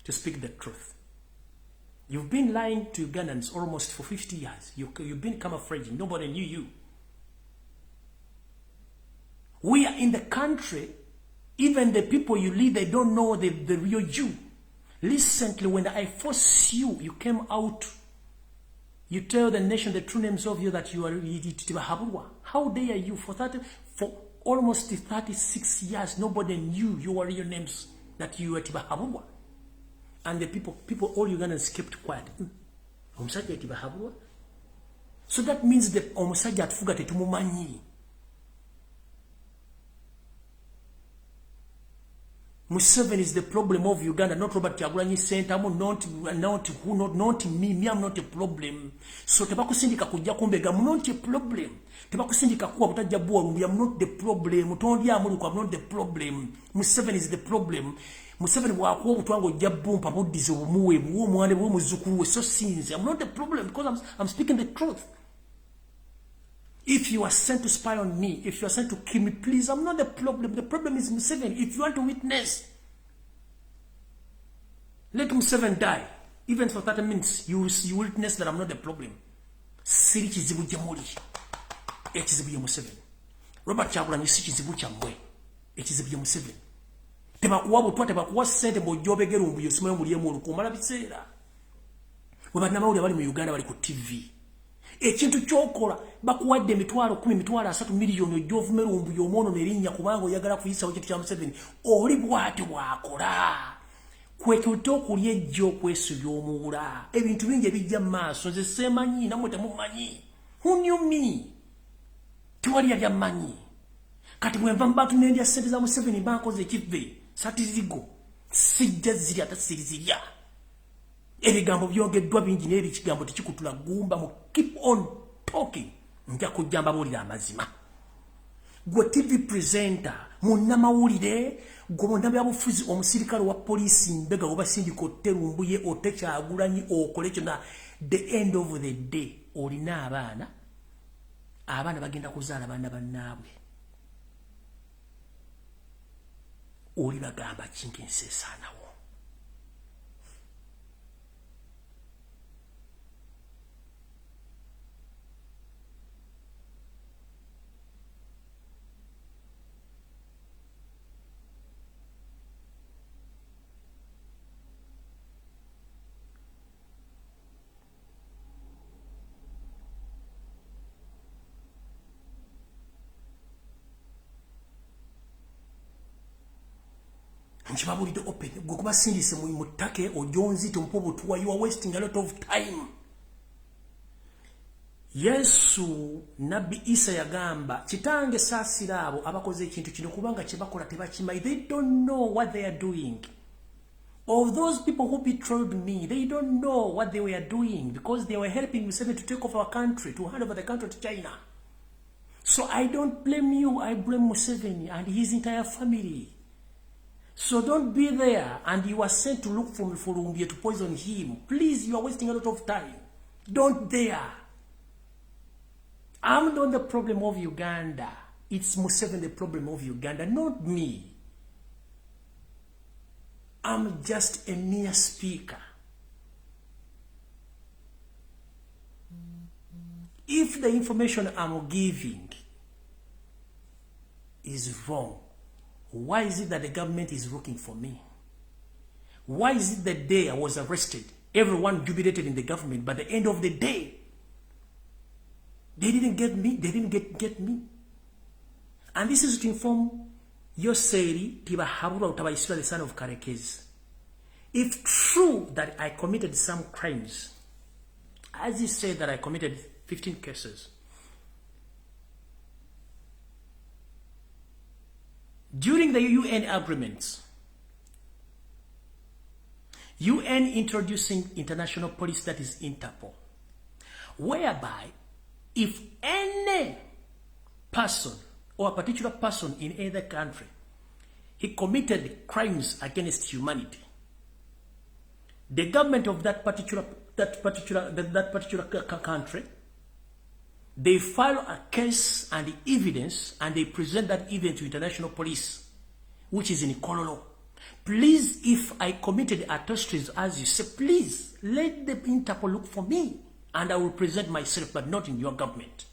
A: to speak the truth. You've been lying to Ugandans almost for 50 years. You've been camouflaging. Nobody knew you. We are in the country. Even the people you lead, they don't know the real you. Recently, when I forced you, you came out. You tell the nation the true names of you that you are Tibahabulwa. How dare you? For almost 36 years, nobody knew your real names, that you were Tibahabulwa. And the people, all Ugandans kept quiet. Omusajja Tibahabulwa. So that means that omusajja atufuga tetumumanyi. Museveni is the problem of Uganda, not Robert Kyagulanyi Ssentamu, not me. Me, I'm not a problem. So tebakusindika kujja kumbega, I'm not a problem. Tebakusindika kuwa butajja buwa lumbi, I'm not the problem. Tondi amuluku, I'm not the problem. Museveni is the problem. Museveni wakuwa butwango jabumpa budize bumuwe, buwo mwane buwo muzukuru, so sinze. I'm not the problem because I'm speaking the truth. If you are sent to spy on me, if you are sent to kill me, please, I'm not the problem. The problem is Museveni. If you want to witness, let Museveni die. Even for 30 minutes, you witness that I'm not the problem. Siri kizibu jamuli. Ekizibu ya Museveni. Robert Kyagulanyi si kizibu kyammwe. Ekizibu ya Museveni. tebakuwa butwa tebakuwa sente bojobegera Lumbuye simayo muliemu olukumala biseera wabannamawulire bali mu Uganda bali ku TV ekintu kyokola bakuwadde emitwalo 10 emitwalo 3 miliyoni ojjovumera Lumbuye omwono nerinnya kubanga oyagala kuyisawo kintu kya Museveni oli bwati bwakola kwekuto okulya ejjo kwesubya omuwula ebintu bingi ebijja mu maaso nze seemanyi namwe temumanyi who knew me tiwali yali amanyi kati bwenva mu bantu nendya ssente za Museveni bankoze ekivve satirigo sijja ziri ate sirizirya ebigambo byogeddwa bingi naye ekigambo tekikutula gumba mu keep on talking nja kujja mbabuulira amazima gwe TV presenter munnamawulire gwe munnabyabufuzi omusirikale wa poliisi mbega obasindika otte Lumbuye otte Kyagulanyi okole kyonna the end of the day olina abaana bagenda kuzaala baana bannaabwe oli bagamba kinkensi esaanawo Nchibabulide open gokuba sindise mu mutake ojonzi tompo butuwa you are wasting a lot of time. Yesu Nabi Isa yagamba kitange sasirabo abakoze ekintu kino kubanga kibakola tebakimanyi. They don't know what they are doing. Of those people who betrayed me, they don't know what they were doing because they were helping Museveni to take over our country, to hand over the country to China. So I don't blame you, I blame Museveni and his entire family. So don't be there and you are sent to look for me for Lumbuye to poison him. Please, you are wasting a lot of time. Don't dare. I'm not the problem of Uganda. It's Museveni the problem of Uganda, not me. I'm just a mere speaker. If the information I'm giving is wrong, why is it that the government is looking for me? Why is it the day I was arrested, everyone jubilated in the government, but at the end of the day, they didn't get me, they didn't get me. And this is to inform Yoseri Tiba Habura Utaba Israel, the son of Karekez. If true that I committed some crimes, as he said that I committed 15 cases, during the UN agreements, UN introducing international police, that is Interpol, whereby if any person or a particular person in either country, he committed crimes against humanity, the government of that particular country, they file a case and evidence and they present that evidence to international police, which is in Kololo. Please, if I committed atrocities as you say, please let the Interpol look for me and I will present myself, but not in your government.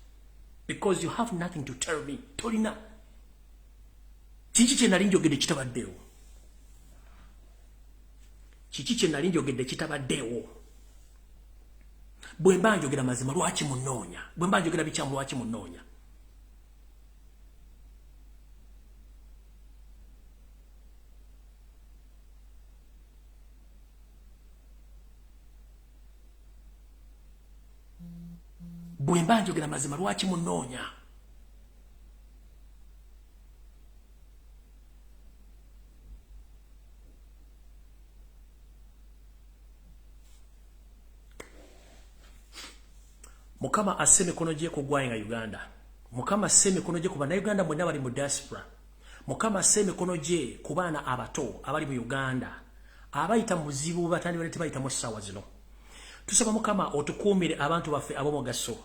A: Because you have nothing to tell me. Torina. Chichiche nalinjo gede chitabadeo. Chichiche nalinjo gede chitabadeo. Bwemba njogera mazima lwaki munonya. Bwemba njogera bichamu lwaki munonya. Bwemba njogera mazima lwaki munonya. Mukama aseme kono je kugwanga Uganda. Mukama aseme kono je kubana Uganda mwenna bali mu diaspora. Mukama aseme kono je kubana abato abali mu Uganda. Abayita muzibu batandi bali tebayita mu sawa zino. Tusaba Mukama otukumire abantu baffe abomo gaso.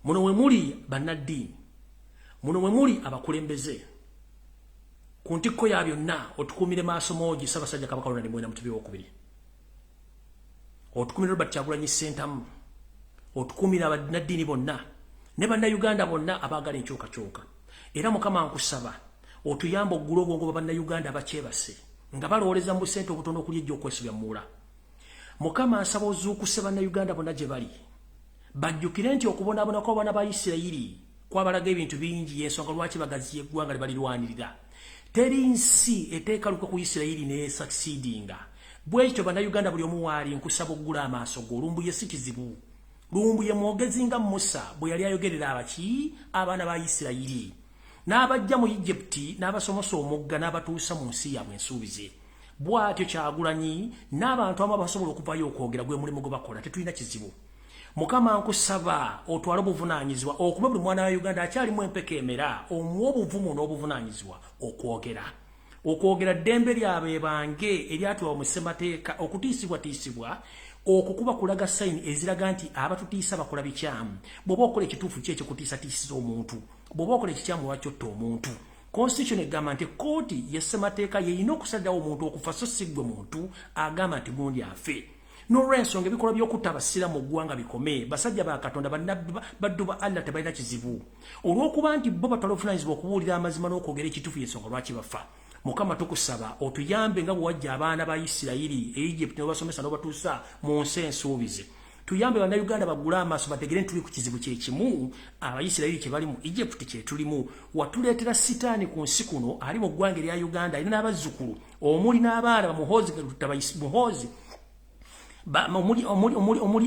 A: Muno we muli bannaddiini. Muno we muli abakulembeze. Ku ntikko ya byonna otukumire maaso mogi Ssaabasajja Kabaka Ronald Mwenda Mutebi w'okubiri. Otukumire Robert Kyagulanyi Ssentamu. Otukumire abannaddiini bonna ne bannayuganda bonna abaagala enkyukakyuka. Era Mukama nkusaba otuyamba oggula obwongo bannayuganda abakyebase nga balowooleza mu ssente obutono okuli ejja okwesibya muula. Mukama asaba ozuukuse bannayuganda bonna gye bali bajjukire nti okubonaabona kw'abaana ba Isirayiri kwabalaga ebintu bingi y'ensonga lwaki bagaziya eggwanga lye balirwanirira. Teri nsi eteekaluka ku Isirayiri ne succeedinga. Bwe kityo bannayuganda buli omu waali nkusaba oggula amaaso go. Lumbuye si kizibu. Lumbuye mwogezi nga Musa bwe yali ayogerera abaki abaana ba Isirayiri n'abajja mu Egypti n'abasomosa omugga n'abatuusa mu nsi yaabwe ensuubize. Bw'atyo Kyagulanyi n'abantu abamu abasobola okuvayo okwogera gwe mulimu gwe bakola tetulina kizibu. Mukama nkusaba otwale obuvunaanyizibwa okuba buli mwana wa Uganda akyalimu empeka emera omuwa obuvumu n'obuvunaanyizibwa okwogera ddembe lyabwe bange eryatuwa mu ssemateeka okutiisibwatiisibwa okukuba kulaga sayini eziraga nti abatutiisa bakola bikyamu. Bw'oba okola ekituufu ki ekyokutiisatiisiza omuntu, bw'oba okola ekikyamu lwakyotta omuntu. Constitution egamba nti kooti y'essemateeka yeyina okusalirawo omuntu okufa so si ggwe muntu agamba nti gundi afe. N'olw'ensonga ebikolwa by'okutta abasiraamu mu ggwanga bikome. Basajja ba Katonda baddu ba Allah tebalina kizibu olw'okuba nti bo batwala obuvunaanyizibwa okubuulira amazima n'okwogera ekituufu y'ensonga lwaki bafa. Mukama tukusaba otuyambe nga bwe wajja abaana ba Isirayiri e Egypt n'obasomesa n'obatuusa mu nsi ensuubize. Tuyambe bannayuganda baggule amaaso bategere nti tuli ku kizibu kye kimu. Abayisirayiri kye bali mu Egypt kye tulimu. Watuleetera sitaani ku nsi kuno ali mu ggwanga erya Uganda alina n'abazzukulu omuli n'abaana bamuhoozi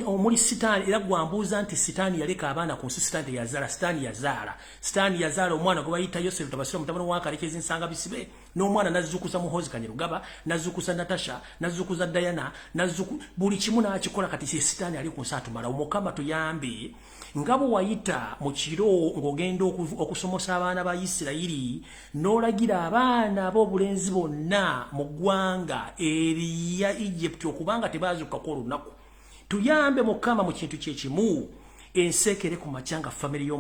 A: omuli sitaani era gwambuuza nti sitaani yaleka abaana ku nsi sitaani yazaala omwana gwe bayita Yosefu tabasira mutabani wa Kalekezi nsanga bisibe n'omwana nazzukuza Muhoozi Kanyerugaba nazzukuza Natasha nazzukuza Diana buli kimu n'akikola kati sitaani ali ku nsi atumala. Mukama tuyambe nga bwe wayita mu kiro ng'ogenda okusomosa abaana ba Isirayiri n'olagira abaana ab'obulenzi bonna mu ggwanga erya Egypt okubanga tebaazukako olunaku. Tuyambe Mukama mu kintu kye kimu ensekere ku makyanga family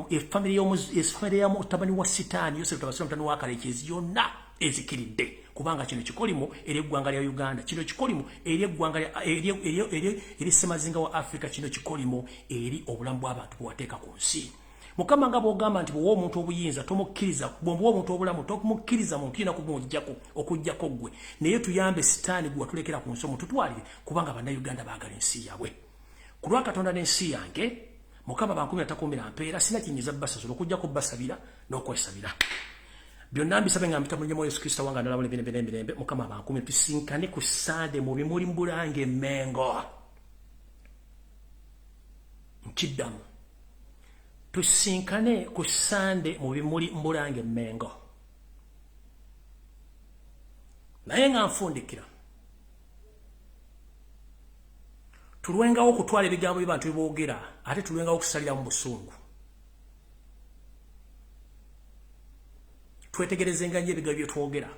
A: ya mutabani wa sitaani Yosefu tabasira mutabani wa Kalekezi yonna ezikiridde kubanga kino kikolimo eri eggwanga lya Uganda, kino kikolimo eri eggwanga eri Ssemazinga wa Africa, kino kikolimo eri obulamu bw'abantu bwewateeka ku nsi. Mukama nga bw'ogamba nti bw'owa omuntu obuyinza tomukkiriza, bw'omuwa omuntu obulamu tomukkiriza muntu yina okuggyako ggwe. Naye tuyambe sitaani gwe watulekera ku nsi omututwalire kubanga bannayuganda baagala ensi yaabwe. Ku lwa Katonda n'ensi yange Mukama bankumi atakuumira mpeera sina kinyiza basasula okuggyako basabira n'okwesabira. Byonna mbisabe nga mpita mu Yesu Kristo wange ndalabula emirembe Mukama bankumi tusinkane ku Sande mu bimuli Mbulange Mengo. Nkiddamu tusinkane ku Sande mu bimuli Mbulange Mengo. Naye nga nfundikira tulwengawo okutwala ebigambo by'abantu byeboogera ate tulwengawo okusalira mu busungu. Twetegerezenga nnyo ebigambo bye twogera.